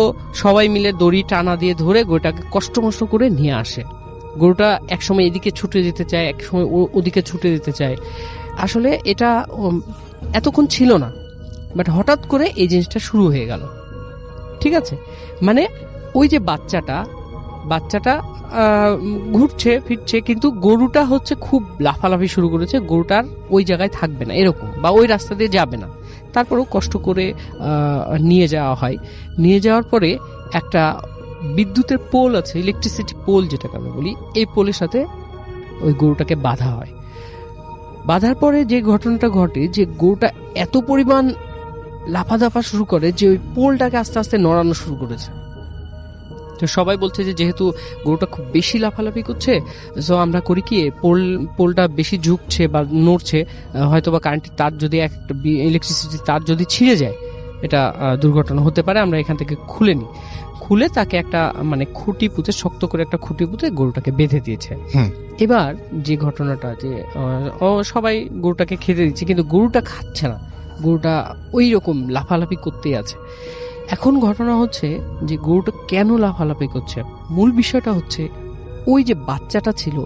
সবাই মিলে দড়ি টানা দিয়ে ধরে গরুটাকে কষ্ট করে নিয়ে আসে। গরুটা একসময় এদিকে ছুটে যেতে চায়, একসময় ওদিকে ছুটে যেতে চায়। আসলে এটা এতক্ষণ ছিল না, বাট হঠাৎ করে এই জিনিসটা শুরু হয়ে গেল। ঠিক আছে, মানে ওই যে বাচ্চাটা ঘুরছে ফিরছে, কিন্তু গরুটা হচ্ছে খুব লাফালাফি শুরু করেছে, গরুটার ওই জায়গায় থাকবে না এরকম, বা ওই রাস্তা দিয়ে যাবে না। তারপরেও কষ্ট করে নিয়ে যাওয়া হয়। নিয়ে যাওয়ার পরে একটা বিদ্যুতের পোল আছে, ইলেকট্রিসিটি পোল যেটাকে আমরা বলি, এই পোলের সাথে ওই গরুটাকে বাঁধা হয়। বাঁধার পরে যে ঘটনাটা ঘটে, যে গরুটা এত পরিমাণ লাফাদাফা শুরু করে যে ওই পোলটাকে আস্তে আস্তে নড়ানো শুরু করেছে। তো সবাই বলছে যে যেহেতু গরুটা খুব বেশি লাফালাফি করছে, সো আমরা করি কি, পোলটা বেশি ঝুঁকছে বা নড়ছে, হয়তো বা কারেন্টের তার যদি একটা ইলেকট্রিসিটি তার যদি ছিঁড়ে যায়, এটা দুর্ঘটনা হতে পারে, আমরা এখান থেকে খুলে নিই। খুলে তাকে একটা মানে খুঁটি পুঁতে, শক্ত করে একটা খুঁটি পুঁতে গরুটাকে বেঁধে দিয়েছে। এবার যে ঘটনাটা, যে সবাই গরুটাকে খেতে দিচ্ছে, কিন্তু গরুটা খাচ্ছে না, গরুটা ওই রকম লাফালাফি করতেই আছে। এখন ঘটনা হচ্ছে যে গরুটা কেন লাফালাফি করছে, মূল বিষয়টা হচ্ছে ওই যে বাচ্চাটা ছিল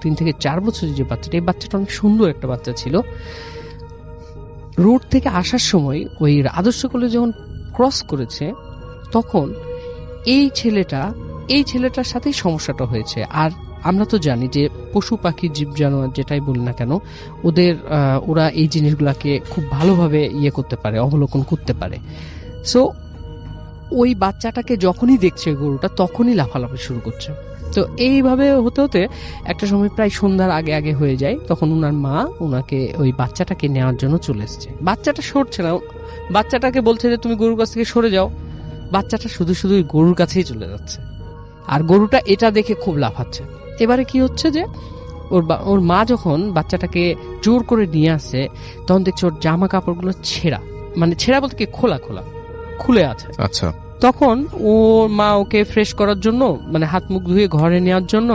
3 থেকে 4 বছরের যে বাচ্চাটা, এই বাচ্চাটা অনেক সুন্দর একটা বাচ্চা ছিল। রোড থেকে আসার সময় ওই আদর্শ কলেজ যখন ক্রস করেছে, তখন এই ছেলেটার সাথেই সমস্যাটা হয়েছে। আর আমরা তো জানি যে পশু পাখি জীব জানোয়ার যেটাই বলি না কেন, ওরা এই জিনিসগুলাকে খুব ভালোভাবে করতে পারে, অবলোকন করতে পারে। সো ওই বাচ্চাটাকে যখনই দেখছে গরুটা, তখনই লাফালাফি শুরু করছে। তো এইভাবে হতে হতে একটা সময় প্রায় সন্ধ্যার আগে আগে হয়ে যায়। তখন ওনার মা ওনাকে ওই বাচ্চাটাকে নেওয়ার জন্য চলে এসছে। বাচ্চাটা সরছে না, বাচ্চাটাকে বলছে যে তুমি গরুর কাছ থেকে সরে যাও। বাচ্চাটা শুধু শুধু গরুর কাছেই চলে যাচ্ছে, আর গরুটা এটা দেখে খুব লাফাচ্ছে। এবারে কি হচ্ছে যে ওর মা যখন বাচ্চাটাকে জোর করে নিয়ে আসছে, তখন দেখছে ওর জামা কাপড়গুলো ছেঁড়া, মানে ছেঁড়া বলতে কি খোলা খুলে আছে। আচ্ছা, তখন ওর মা ওকে ফ্রেশ করার জন্য, মানে হাত মুখ ধুয়ে ঘরে নেওয়ার জন্য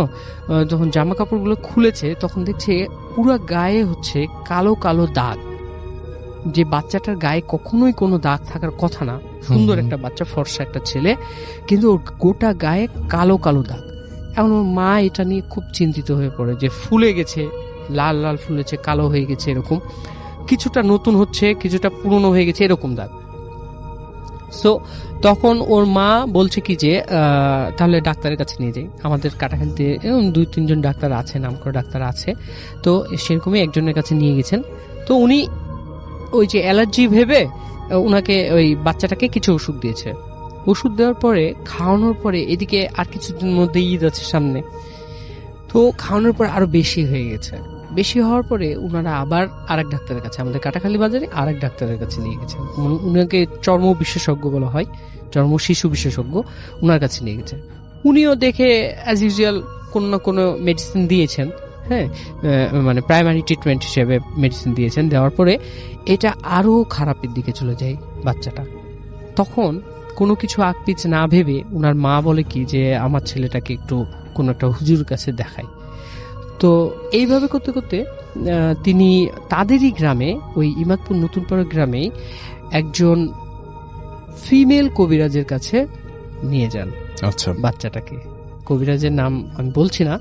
যখন জামা কাপড়গুলো খুলেছে, তখন দেখছে পুরো গায়ে হচ্ছে কালো কালো দাগ। যে বাচ্চাটার গায়ে কখনোই কোনো দাগ থাকার কথা না, সুন্দর একটা বাচ্চা, ফর্সা একটা ছেলে, কিন্তু ওর গোটা গায়ে কালো কালো দাগ। এখন ওর মা এটা নিয়ে খুব চিন্তিত হয়ে পড়ে যে ফুলে গেছে, লাল লাল ফুলেছে, কালো হয়ে গেছে, এরকম কিছুটা নতুন হচ্ছে, কিছুটা পুরনো হয়ে গেছে, এরকম দাগ। সো তখন ওর মা বলছে কি যে তাহলে ডাক্তারের কাছে নিয়ে যাই। আমাদের কাটাখালিতে 2-3 জন ডাক্তার আছে, নামকরা ডাক্তার আছে, তো সেরকমই একজনের কাছে নিয়ে গেছেন। তো উনি ওই যে অ্যালার্জি ভেবে উনাকে ওই বাচ্চাটাকে কিছু ওষুধ দিয়েছে। ওষুধ দেওয়ার পরে, খাওয়ানোর পরে, এদিকে আর কিছুদিন মধ্যে ঈদ আছে সামনে, তো খাওয়ানোর পর আরো বেশি হয়ে গেছে। বেশি হওয়ার পরে উনারা আবার আরেক ডাক্তারের কাছে, আমাদের কাটাখালী বাজারে আরেক ডাক্তারের কাছে নিয়ে গেছেন। উনাকে চর্ম বিশেষজ্ঞ বলা হয়, চর্ম শিশু বিশেষজ্ঞ, উনার কাছে নিয়ে গেছে। উনিও দেখে অ্যাজ ইউজুয়াল কোনো না কোনো মেডিসিন দিয়েছেন, হ্যাঁ, মানে প্রাইমারি ট্রিটমেন্ট হিসেবে মেডিসিন দিয়েছেন। দেওয়ার পরে এটা আরো খারাপের দিকে চলে যায় বাচ্চাটা। তখন কোনো কিছু আগপিছ না ভেবে উনার মা বলে কি যে আমার ছেলেটাকে একটু কোনো একটা হুজুর কাছে দেখাই। তো এইভাবে করতে করতে তিনি তাদেরই গ্রামে, ওই ইমাদপুর নতুনপাড়া গ্রামে একজন ফিমেল কবিরাজের কাছে নিয়ে যান। আচ্ছা, বাচ্চাটাকে, কবিরাজের নাম আমি বলছি না,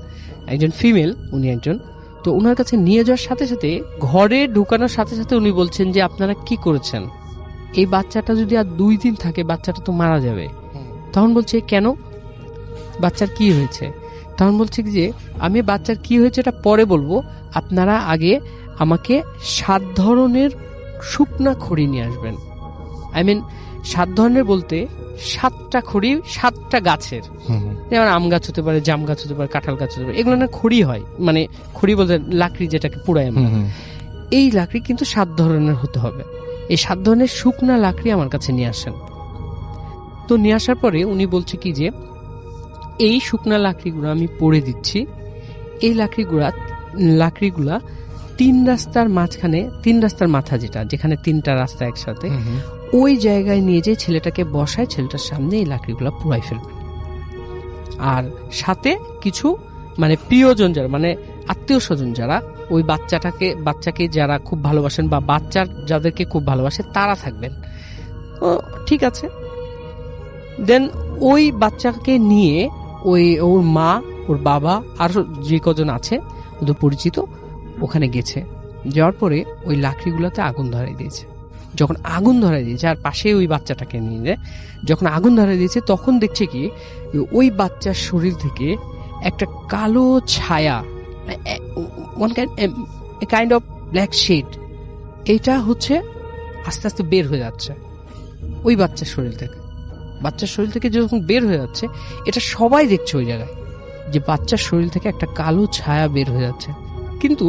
একজন ফিমেল, উনি একজন। তো ওনার কাছে নিয়ে যাওয়ার সাথে সাথে, ঘরে ঢুকানোর সাথে সাথে উনি বলছেন যে আপনারা কি করেছেন, এই বাচ্চাটা যদি আর 2 দিন থাকে বাচ্চাটা তো মারা যাবে। তখন বলছে কেন, বাচ্চার কি হয়েছে? তখন বলছে যে আমি বাচ্চার কি হয়েছে এটা পরে বলবো, আপনারা আগে আমাকে 7 ধরনের শুকনা খড়ি নিয়ে আসবেন। আই মিন 7 ধরনের বলতে 7টা খড়ি, 7টা গাছের, যেমন আম গাছ হতে পারে, জাম গাছ হতে পারে, কাঁঠাল গাছ হতে পারে, এগুলো না খড়ি হয়, মানে খড়ি বলতে লাকড়ি যেটাকে পুড়ায় আমরা, এই লাকড়ি কিন্তু 7 ধরনের হতে হবে। এই 7 ধরনের শুকনা লাকড়ি আমার কাছে নিয়ে আসেন। তো নিয়ে আসার পরে উনি বলছে কি যে এই শুকনা লাকড়িগুলো আমি পড়ে দিচ্ছি, এই লাকড়িগুলা তিন রাস্তার মাঝখানে, তিন রাস্তার মাথা যেখানে তিনটা রাস্তা একসাথে, ওই জায়গায় নিয়ে যে ছেলেটাকে বসায়, ছেলেটার সামনে এই লাকড়িগুলো পুরাই ফেলবেন। আর সাথে কিছু মানে প্রিয়জন যারা, মানে আত্মীয় স্বজন যারা ওই বাচ্চাকে যারা খুব ভালোবাসেন বা বাচ্চার যাদেরকে খুব ভালোবাসে তারা থাকবেন। ঠিক আছে। দেন ওই বাচ্চাকে নিয়ে ওর মা, ওর বাবা আর যে কজন আছে ওদের পরিচিত ওখানে গেছে। যাওয়ার পরে ওই লাকড়িগুলোতে আগুন ধরাই দিয়েছে। যখন আগুন ধরাই দিয়েছে আর পাশে ওই বাচ্চাটাকে নিয়ে যখন আগুন ধরাই দিয়েছে, তখন দেখছে কি ওই বাচ্চার শরীর থেকে একটা কালো ছায়া, কাইন্ড অফ ব্ল্যাক শেড, এটা হচ্ছে আস্তে আস্তে বের হয়ে যাচ্ছে ওই বাচ্চার শরীর থেকে। বাচ্চার শরীর থেকে যখন বের হয়ে যাচ্ছে, এটা সবাই দেখছে ওই জায়গায় যে বাচ্চার শরীর থেকে একটা কালো ছায়া বের হয়ে যাচ্ছে। কিন্তু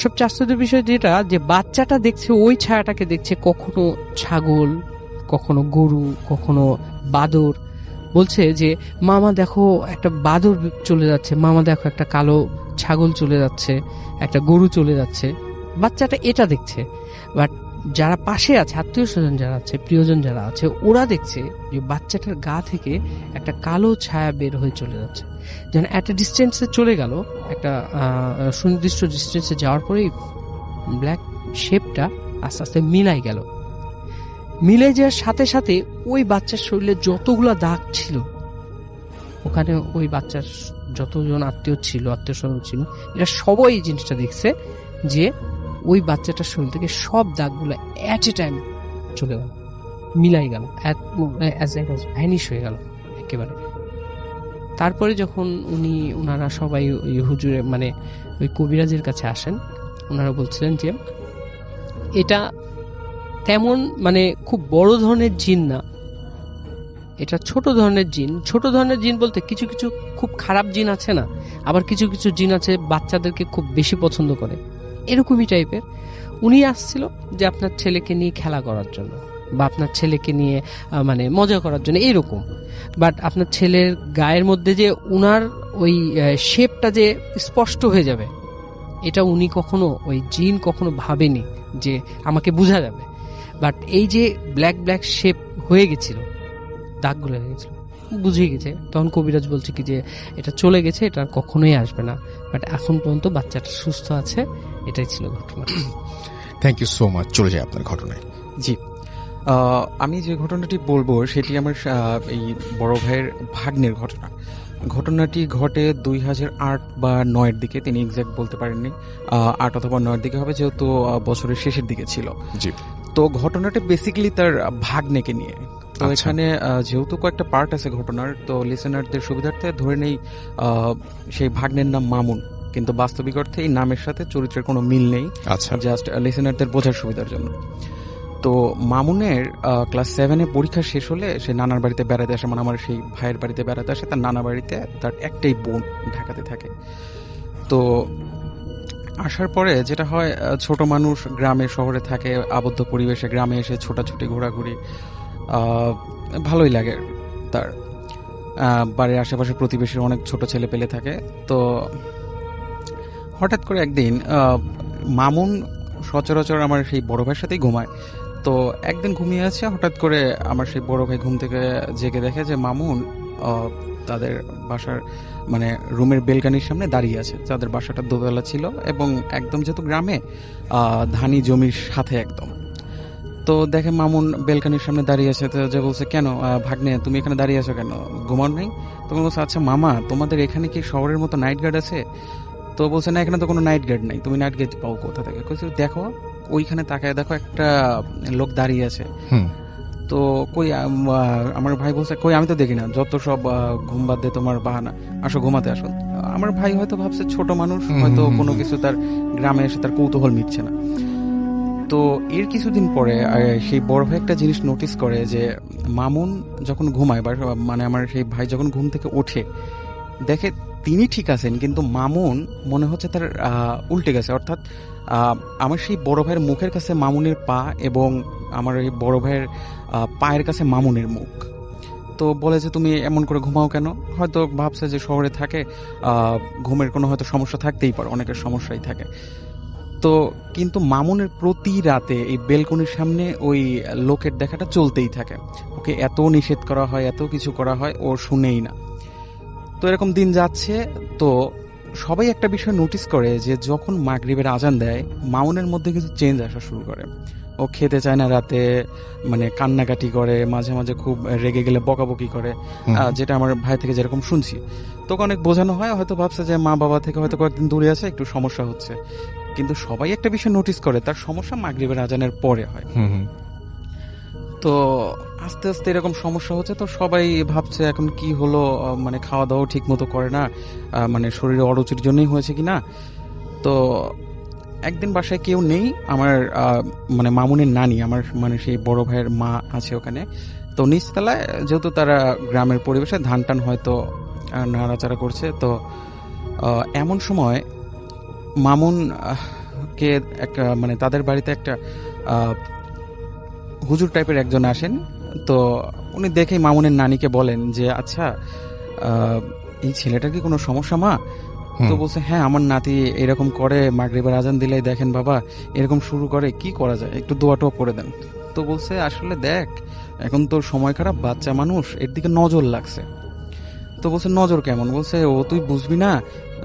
সবচেয়ে আশ্চর্যের বিষয় যেটা, যে বাচ্চাটা দেখছে ওই ছায়াটাকে দেখছে কখনো ছাগল, কখনো গরু, কখনো বাদর। বলছে যে মামা দেখো একটা বাদর চলে যাচ্ছে, মামা দেখো একটা কালো ছাগল চলে যাচ্ছে, একটা গরু চলে যাচ্ছে। বাচ্চাটা এটা দেখছে। বাট যারা পাশে আছে, আত্মীয় স্বজন যারা আছে, প্রিয়জন যারা আছে, ওরা দেখছে যে বাচ্চাটার গা থেকে একটা কালো ছায়া বের হয়ে চলে যাচ্ছে। যেন একটা ডিস্টেন্সে চলে গেল, একটা সুনির্দিষ্ট ডিস্টেন্সে যাওয়ার পরেই ব্ল্যাক শেপটা আস্তে আস্তে মিলাই গেল। মিলে যাওয়ার সাথে সাথে ওই বাচ্চার শরীরে যতগুলো দাগ ছিল, ওখানে ওই বাচ্চার যতজন আত্মীয় স্বজন ছিল, এরা সবাই এই জিনিসটা দেখছে যে ওই বাচ্চাটার শরীর থেকে সব দাগগুলো অ্যাট এ টাইম চলে গেল, মিলাই গেল, ভ্যানিশ হয়ে গেল একেবারে। তারপরে যখন ওনারা সবাই ওই হুজুরে মানে ওই কবিরাজের কাছে আসেন, ওনারা বলছিলেন যে এটা তেমন মানে খুব বড় ধরনের জিন না, এটা ছোট ধরনের জিন। ছোট ধরনের জিন বলতে কিছু কিছু খুব খারাপ জিন আছে না, আবার কিছু কিছু জিন আছে বাচ্চাদেরকে খুব বেশি পছন্দ করে, এরকমই টাইপের। উনি আসছিল যে আপনার ছেলেকে নিয়ে খেলা করার জন্য বা আপনার ছেলেকে নিয়ে মানে মজা করার জন্য এরকম। বাট আপনার ছেলের গায়ের মধ্যে যে উনার ওই শেপটা যে স্পষ্ট হয়ে যাবে, এটা উনি কখনো, ওই জিন কখনো ভাবেনি যে আমাকে বোঝা যাবে। বাট এই যে ব্ল্যাক ব্ল্যাক শেপ হয়ে গেছিল, দাগগুলো হয়ে গেছিল, বুঝে গেছে। তখন কবিরাজ বলছে কি যে এটা চলে গেছে, এটা কখনোই আসবে না। বাট এখন পর্যন্ত বাচ্চাটা সুস্থ আছে। এটাই ছিল ঘটনা। Thank you so much. চলে যায় আপনার ঘটনায়। জি, আমি যে ঘটনাটি বলবো সেটি আমার এই বড় ভাইয়ের ভাগ্নের ঘটনা। ঘটনাটি ঘটে 2008 বা 2009 দিকে, তিনি এক্সাক্ট বলতে পারেননি, 8 অথবা 9 দিকে হবে, যেহেতু বছরের শেষের দিকে ছিল। জি। তো ঘটনাটা বেসিক্যালি তার ভাগ্নেকে নিয়ে। তো এখানে যেহেতু কয়েকটা পার্ট আছে ঘটনার, তো লিসেনারদের সুবিধার্থে ধরে নেই সেই ভাগ্নের নাম মামুন, কিন্তু বাস্তবিক অর্থে এই নামের সাথে চরিত্রের কোনো মিল নেই। আচ্ছা। জাস্ট লিসেনারদের বোঝার সুবিধার জন্য। তো মামুনের ক্লাস 7-এ পরীক্ষা শেষ হলে সে নানার বাড়িতে বেড়াতে আসে, মানে আমার সেই ভাইয়ের বাড়িতে বেড়াতে আসে। তার নানা বাড়িতে তার একটাই বোন ঢাকাতে থাকে। তো আসার পরে যেটা হয়, ছোট মানুষ গ্রামে শহরে থাকে, আবদ্ধ পরিবেশে, গ্রামে এসে ছোটাছুটি ঘোরাঘুরি ভালোই লাগে তার। বাড়ির আশেপাশে প্রতিবেশীর অনেক ছোট ছেলে পেলে থাকে। তো হঠাৎ করে একদিন মামুন সচরাচর আমার সেই বড় ভাইয়ের সাথেই ঘুমায়। তো একদিন ঘুমিয়ে আছে, হঠাৎ করে আমার সেই বড় ভাই ঘুম থেকে জেগে দেখে যে মামুন তাদের বাসার মানে রুমের বেলকানির সামনে দাঁড়িয়ে আছে। তাদের বাসাটা দোতলা ছিল এবং একদম যেহেতু গ্রামে ধানি জমির সাথে একদম। তো দেখে মামুন বেলকানির সামনে দাঁড়িয়ে আছে। তো যে বলছে, কেন ভাগ্নে তুমি এখানে দাঁড়িয়ে আছো কেন, ঘুমাও নেই? তখন বলছে, আচ্ছা মামা, তোমাদের এখানে কি শহরের মতো নাইট গার্ড আছে? তো বলছে, না, এখানে তো কোনো নাইট গার্ড নাই, তুমি নাইট গার্ড পাও কোথা থেকে? দেখো ওইখানে তাকায় দেখো একটা লোক দাঁড়িয়ে আছে। তো কই, আমার ভাই বলছে, কই আমি তো দেখি না, যত সব ঘুম বাদ দিয়ে তোমার বাহানা, আসো ঘুমাতে আসো। আমার ভাই হয়তো ভাবছে ছোট মানুষ, হয়তো কোনো কিছু তার গ্রামে এসে তার কৌতূহল মিটছে না। তো এর কিছুদিন পরে সেই বড় ভাই একটা জিনিস নোটিস করে যে মামুন যখন ঘুমায়, বা মানে আমার সেই ভাই যখন ঘুম থেকে ওঠে, দেখে তিনি ঠিক আছেন, কিন্তু মামুন মনে হচ্ছে তার উল্টে গেছে। অর্থাৎ আমার সেই বড় ভাইয়ের মুখের কাছে মামুনের পা এবং আমার এই বড় ভাইয়ের পায়ের কাছে মামুনের মুখ। তো বলে যে তুমি এমন করে ঘুমাও কেন? হয়তো ভাবছে যে শহরে থাকে, ঘুমের কোনো হয়তো সমস্যা থাকতেই পারে, অনেকের সমস্যাই থাকে। তো কিন্তু মামুনের প্রতি রাতে এই বেলকনির সামনে ওই লোকের দেখাটা চলতেই থাকে। ওকে এত নিষেধ করা হয়, এত কিছু করা হয়, ও শুনেই না। তো এরকম দিন যাচ্ছে। তো সবাই একটা বিষয় নোটিস করে যে যখন মাগরিবের আজান দেয় মামুনের মধ্যে কিছু চেঞ্জ আসা শুরু করে। ও খেতে চায় না রাতে, মানে কান্নাকাটি করে, মাঝে মাঝে খুব রেগে গেলে বকাবকি করে, যেটা আমার ভাই থেকে যেরকম শুনছি। তোকে অনেক বোঝানো হয়, হয়তো ভাবছে যে মা বাবা থেকে হয়তো কয়েকদিন দূরে আছে, একটু সমস্যা হচ্ছে। কিন্তু সবাই একটা বিষয় নোটিস করে, তার সমস্যা মাগরিবের আজানের পরে হয়। তো আস্তে আস্তে এরকম সমস্যা হচ্ছে। তো সবাই ভাবছে এখন কি হলো, মানে খাওয়া দাওয়া ঠিক মতো করে না, মানে শরীরে অরুচির জন্যই হয়েছে কিনা। তো একদিন বাসায় কেউ নেই, আমার মানে মামুনের নানি, আমার মানে সেই বড় ভাইয়ের মা আছে ওখানে। তো নিচতলায় যেহেতু তারা গ্রামের পরিবেশে ধান টান হয়তো নাড়াচাড়া করছে। তো এমন সময় মামুন কে একটা মানে তাদের বাড়িতে একটা হুজুর টাইপের একজন আসেন। তো উনি দেখেই মামুনের নানিকে বলেন যে আচ্ছা এই ছেলেটার কি কোনো সমস্যা মা? তো বলছে হ্যাঁ, আমার নাতি এরকম করে, মাগরিবের আজান দিলেই দেখেন বাবা এরকম শুরু করে, কি করা যায়, একটু দোয়া টোয়া করে দেন। তো বলছে আসলে দেখ এখন তোর সময় খারাপ, বাচ্চা মানুষ, এর দিকে নজর লাগছে। তো বলছে নজর কেমন? বলছে ও তুই বুঝবি না,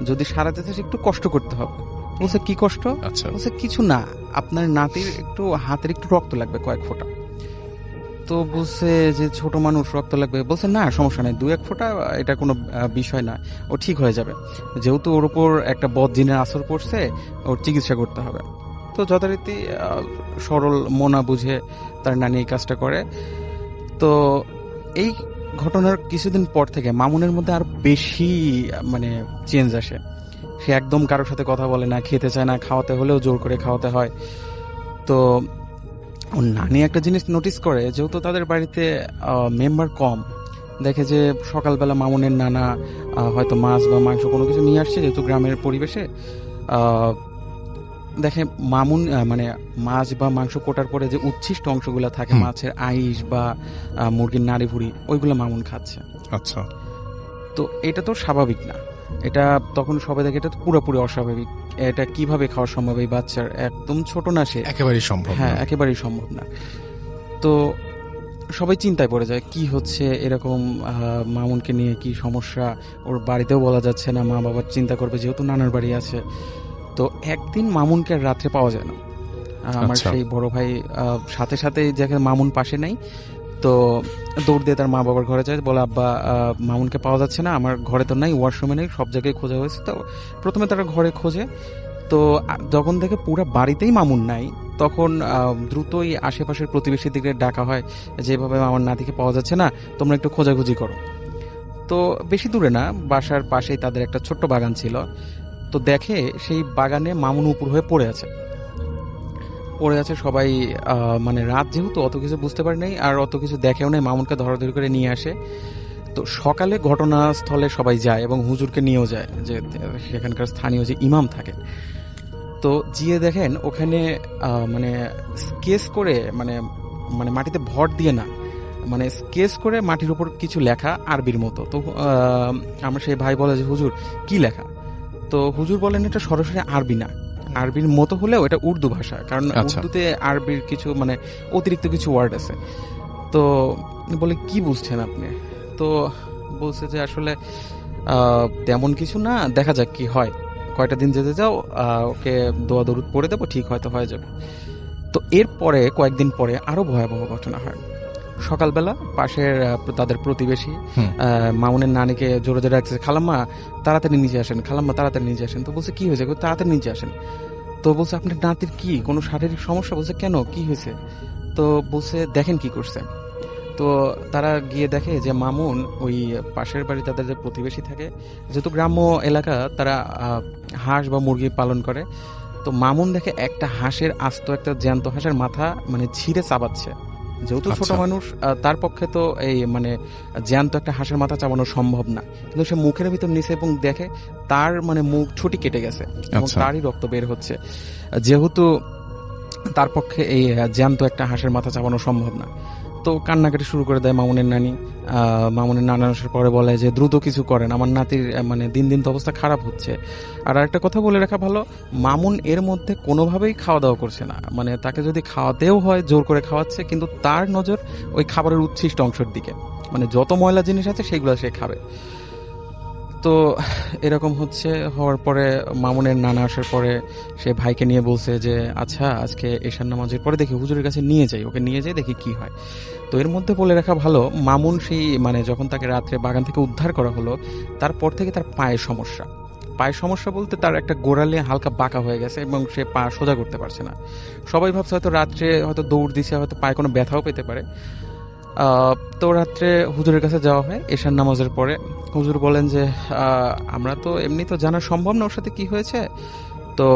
যদি সারাতে চাস একটু কষ্ট করতে হবে। বলছে কি কষ্ট? আচ্ছা। বলছে কিছু না, আপনার নাতির একটু হাতের একটু রক্ত লাগবে কয়েক ফোঁটা। তো বলছে যে ছোট মানুষ, রক্ত লাগবে। বলছে না সমস্যা নেই, 2-1 ফোঁটা এটা কোনো বিষয় না, ও ঠিক হয়ে যাবে, যেহেতু ওর উপর একটা বদ জিনের আসর পড়ছে, ওর চিকিৎসা করতে হবে। তো যথারীতি সরল মনা বুঝে তার নানি এই কাজটা করে। তো এই ঘটনার কিছুদিন পর থেকে মামুনের মধ্যে আর বেশি মানে চেঞ্জ আসে। সে একদম কারোর সাথে কথা বলে না, খেতে চায় না, খাওয়াতে হলেও জোর করে খাওয়াতে হয়। তো ওর নানি একটা জিনিস নোটিস করে, যেহেতু তাদের বাড়িতে মেম্বার কম, দেখে যে সকালবেলা মামুনের নানা হয়তো মাছ বা মাংস কোনো কিছু নিয়ে আসছে, যেহেতু গ্রামের পরিবেশে দেখে মামুন মানে মাছ বা মাংস কোটার পরে যে উচ্ছিষ্ট অংশগুলো থাকে, মাছের আইস বা মুরগির নাড়ি ভুড়ি, ওইগুলো মামুন খাচ্ছে। আচ্ছা। তো এটা তো স্বাভাবিক না, এটা তখন সবাই দেখে এটা তো পুরোপুরি অস্বাভাবিক। এটা কিভাবে খাওয়া সম্ভব এই বাচ্চার? একদম ছোট না সে, একেবারেই সম্ভব। হ্যাঁ, একেবারেই সম্ভব না। তো সবাই চিন্তায় পড়ে যায় কি হচ্ছে, এরকম মামুনকে নিয়ে কি সমস্যা, ওর বাড়িতেও বলা যাচ্ছে না, মা বাবার চিন্তা করবে যেহেতু নানার বাড়ি আছে। তো একদিন মামুনকে রাত্রে পাওয়া যায় না। আমার সেই বড় ভাই সাথে সাথে দেখে মামুন পাশে নাই, তো দৌড় দিয়ে তার মা বাবার ঘরে যায়, বলে আব্বা মামুনকে পাওয়া যাচ্ছে না, আমার ঘরে তো নাই, ওয়াশরুমে নেই, সব জায়গায় খোঁজা হয়েছে। তো প্রথমে তারা ঘরে খোঁজে, তো যখন দেখে পুরো বাড়িতেই মামুন নাই, তখন দ্রুতই আশেপাশের প্রতিবেশীর দিকে ডাকা হয়, যেভাবে আমার নাতিকে পাওয়া যাচ্ছে না, তোমরা একটু খোঁজাখুঁজি করো। তো বেশি দূরে না, বাসার পাশেই তাদের একটা ছোট্ট বাগান ছিল। তো দেখে সেই বাগানে মামুন উপর হয়ে পড়ে আছে। সবাই মানে রাত যেহেতু অত কিছু বুঝতে পারে নাই, আর অত কিছু দেখেও নাই, মামুনকে ধরাধরি করে নিয়ে আসে। তো সকালে ঘটনাস্থলে সবাই যায় এবং হুজুরকে নিয়েও যায়, যে সেখানকার স্থানীয় যে ইমাম থাকেন। তো গিয়ে দেখেন ওখানে মানে স্কেচ করে, মানে মানে মাটিতে ভর দিয়ে না, মানে স্কেচ করে মাটির উপর কিছু লেখা আরবির মতো। তো আমার সেই ভাই বলে যে হুজুর কি লেখা? তো হুজুর বলেন এটা সরাসরি আরবি না, আরবির মতো হলেও এটা উর্দু ভাষা, কারণ উর্দুতে আরবির কিছু মানে অতিরিক্ত কিছু ওয়ার্ড আছে। তো বলে কি বুঝছেন আপনি? তো বলছে যে আসলে তেমন কিছু না, দেখা যাক কি হয়, কয়টা দিন যেতে যাও, ওকে দোয়া দরুদ পড়ে দেবো, ঠিক হয়তো হয়ে যাবে। তো এরপরে কয়েকদিন পরে আরো ভয়াবহ ঘটনা হয়। সকালবেলা পাশের তাদের প্রতিবেশী মামুনের নানিকে জোরে জোরে রাখছে, খালাম্মা তাড়াতাড়ি নিচে আসেন, খালাম্মা তাড়াতাড়ি নিচে আসেন। তো বলছে কি হয়েছে? তাড়াতাড়ি নিচে আসেন। তো বলছে আপনার নাতির কি কোনো শারীরিক সমস্যা? বলছে কেন, কি হয়েছে? তো বলছে দেখেন কি করছে। তো তারা গিয়ে দেখে যে মামুন ওই পাশের বাড়ি তাদের যে প্রতিবেশী থাকে, যেহেতু গ্রাম্য এলাকা, তারা হাঁস বা মুরগি পালন করে। তো মামুন দেখে একটা হাঁসের আস্ত, একটা জ্যান্ত হাঁসের মাথা মানে ছিঁড়ে চাবাচ্ছে। যেহেতু ছোট মানুষ, তার পক্ষে তো এই মানে জ্যান্ত একটা হাঁসের মাথা চাবানো সম্ভব না, কিন্তু সে মুখের ভিতর নিচে এবং দেখে তার মানে মুখ ছুটি কেটে গেছে এবং তারই রক্ত বের হচ্ছে। যেহেতু তার পক্ষে এই জ্যান্ত একটা হাঁসের মাথা চাবানো সম্ভব না, তো কান্নাকাটি শুরু করে দেয় মামুনের নানি। মামুনের নানা আসার পরে বলে যে দ্রুত কিছু করেন, আমার নাতির মানে দিন দিন তো অবস্থা খারাপ হচ্ছে। আর একটা কথা বলে রাখা ভালো, মামুন এর মধ্যে কোনোভাবেই খাওয়া দাওয়া করছে না, মানে তাকে যদি খাওয়াতেও হয় জোর করে খাওয়াচ্ছে, কিন্তু তার নজর ওই খাবারের উচ্ছিষ্ট অংশের দিকে, মানে যত ময়লা জিনিস আছে সেগুলো সে খাবে। তো এরকম হওয়ার পরে মামুনের নানা আসার পরে সে ভাইকে নিয়ে বলছে যে আচ্ছা আজকে এশার নামাজের পরে দেখি হুজুরের কাছে নিয়ে যাই, ওকে নিয়ে যাই দেখি কি হয়। তো এর মধ্যে বলে রাখা ভালো, মামুন সেই মানে যখন তাকে রাত্রে বাগান থেকে উদ্ধার করা হলো তারপর থেকে তার পায়ের সমস্যা বলতে তার একটা গোড়ালে হালকা বাঁকা হয়ে গেছে এবং সে পা সোজা করতে পারছে না। সবাই ভাবছে হয়তো রাত্রে হয়তো দৌড় দিছে, হয়তো পায়ে কোনো ব্যথাও পেতে পারে। তো রাত্রে হুজুরের কাছে যাওয়া হয় এশার নামাজের পরে। হুজুর বলেন যে আমরা তো এমনি তো জানা সম্ভব না ওর সাথে কি হয়েছে, তো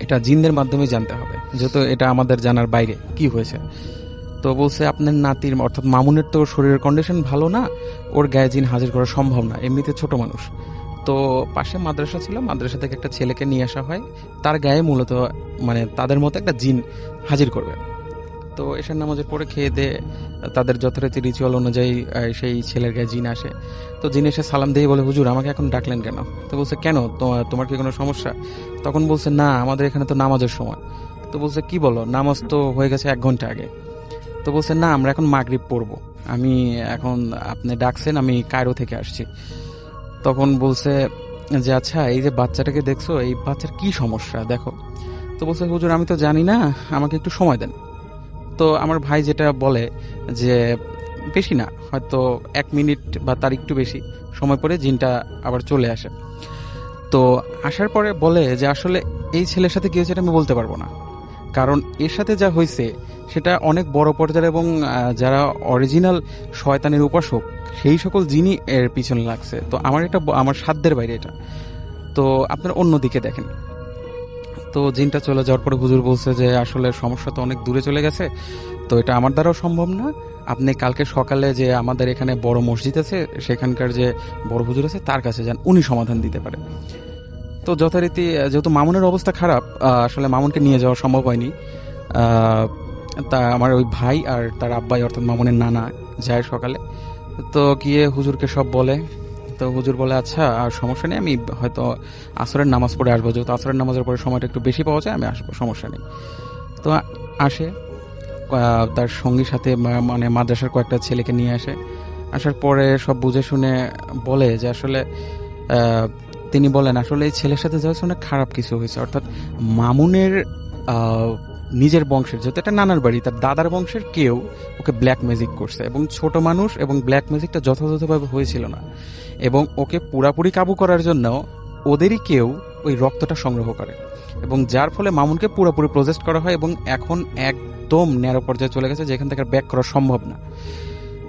এটা জিনদের মাধ্যমে জানতে হবে, যেহেতু এটা আমাদের জানার বাইরে কি হয়েছে। তো বলছে আপনার নাতির অর্থাৎ মামুনের তো শরীরের কন্ডিশন ভালো না, ওর গায়ে জিন হাজির করা সম্ভব না, এমনিতে ছোট মানুষ। তো পাশে মাদ্রাসা ছিল, মাদ্রাসা থেকে একটা ছেলেকে নিয়ে আসা হয়, তার গায়ে মূলত মানে তাদের মতো একটা জিন হাজির করবে। তো এশার নামাজের পরে খেয়ে দিয়ে তাদের যথারীতি রিচুয়াল অনুযায়ী সেই ছেলের গায়ে জিন আসে। তো জিন এসে সালাম দিয়ে বলে হুজুর আমাকে এখন ডাকলেন কেন? তো বলছে কেন, তোমার কি কোনো সমস্যা? তখন বলছে না আমাদের এখানে তো নামাজের সময়। তো বলছে কি বলো, নামাজ তো হয়ে গেছে 1 ঘন্টা আগে। তো বলছে না আমরা এখন মাগরিব পড়বো, আমি এখন আপনি ডাকছেন আমি কায়রো থেকে আসছি। তখন বলছে যে আচ্ছা এই যে বাচ্চাটাকে দেখছো, এই বাচ্চার কি সমস্যা দেখো। তো বলছে হুজুর আমি তো জানি না, আমাকে একটু সময় দেন। তো আমার ভাই যেটা বলে যে বেশি না, হয়তো 1 মিনিট বা তার একটু বেশি সময় পরে জিনটা আবার চলে আসে। তো আসার পরে বলে যে আসলে এই ছেলের সাথে কি হয়েছে এটা আমি বলতে পারবো না, কারণ এর সাথে যা হয়েছে সেটা অনেক বড় পর্যায়ে এবং যারা অরিজিনাল শয়তানের উপাসক সেই সকল জিনই এর পিছনে লাগছে। তো আমার সাধ্যের বাইরে এটা, তো আপনারা অন্যদিকে দেখেন। তো জিনটা চলে যাওয়ার পরে হুজুর বলছে যে আসলে সমস্যা তো অনেক দূরে চলে গেছে, তো এটা আমার দ্বারাও সম্ভব না, আপনি কালকে সকালে যে আমাদের এখানে বড় মসজিদ আছে সেখানকার যে বড় হুজুর আছে তার কাছে যান, উনি সমাধান দিতে পারে। তো যথারীতি যেহেতু মামুনের অবস্থা খারাপ, আসলে মামুনকে নিয়ে যাওয়া সম্ভব হয়নি। তা আমার ওই ভাই আর তার আব্বাই অর্থাৎ মামুনের নানা যায় সকালে। তো গিয়ে হুজুরকে সব বলে। তো হুজুর বলে আচ্ছা আর সমস্যা নেই, আমি হয়তো আসরের নামাজ পড়ে আসবো, যেহেতু আসরের নামাজের পরে সময়টা একটু বেশি পাওয়া যায় আমি আসবো, সমস্যা নেই। তো আসে, তার সঙ্গীর সাথে মানে মাদ্রাসার কয়েকটা ছেলেকে নিয়ে আসে। আসার পরে সব বুঝে শুনে বলে যে আসলে তিনি বলেন আসলে এই ছেলের সাথে যা হয়েছে অনেক খারাপ কিছু হয়েছে, অর্থাৎ মামুনের নিজের বংশের, যেহেতু এটা নানার বাড়ি, তার দাদার বংশের কেউ ওকে ব্ল্যাক ম্যাজিক করছে এবং ছোট মানুষ এবং ব্ল্যাক ম্যাজিকটা যথাযথভাবে হয়েছিল না, এবং ওকে পুরাপুরি কাবু করার জন্য ওদেরই কেউ ওই রক্তটা সংগ্রহ করে, এবং যার ফলে মামুনকে পুরোপুরি প্রজেস্ট করা হয় এবং এখন একদম ন্যারো পর্যায়ে চলে গেছে যেখান থেকে ব্যাক করা সম্ভব না।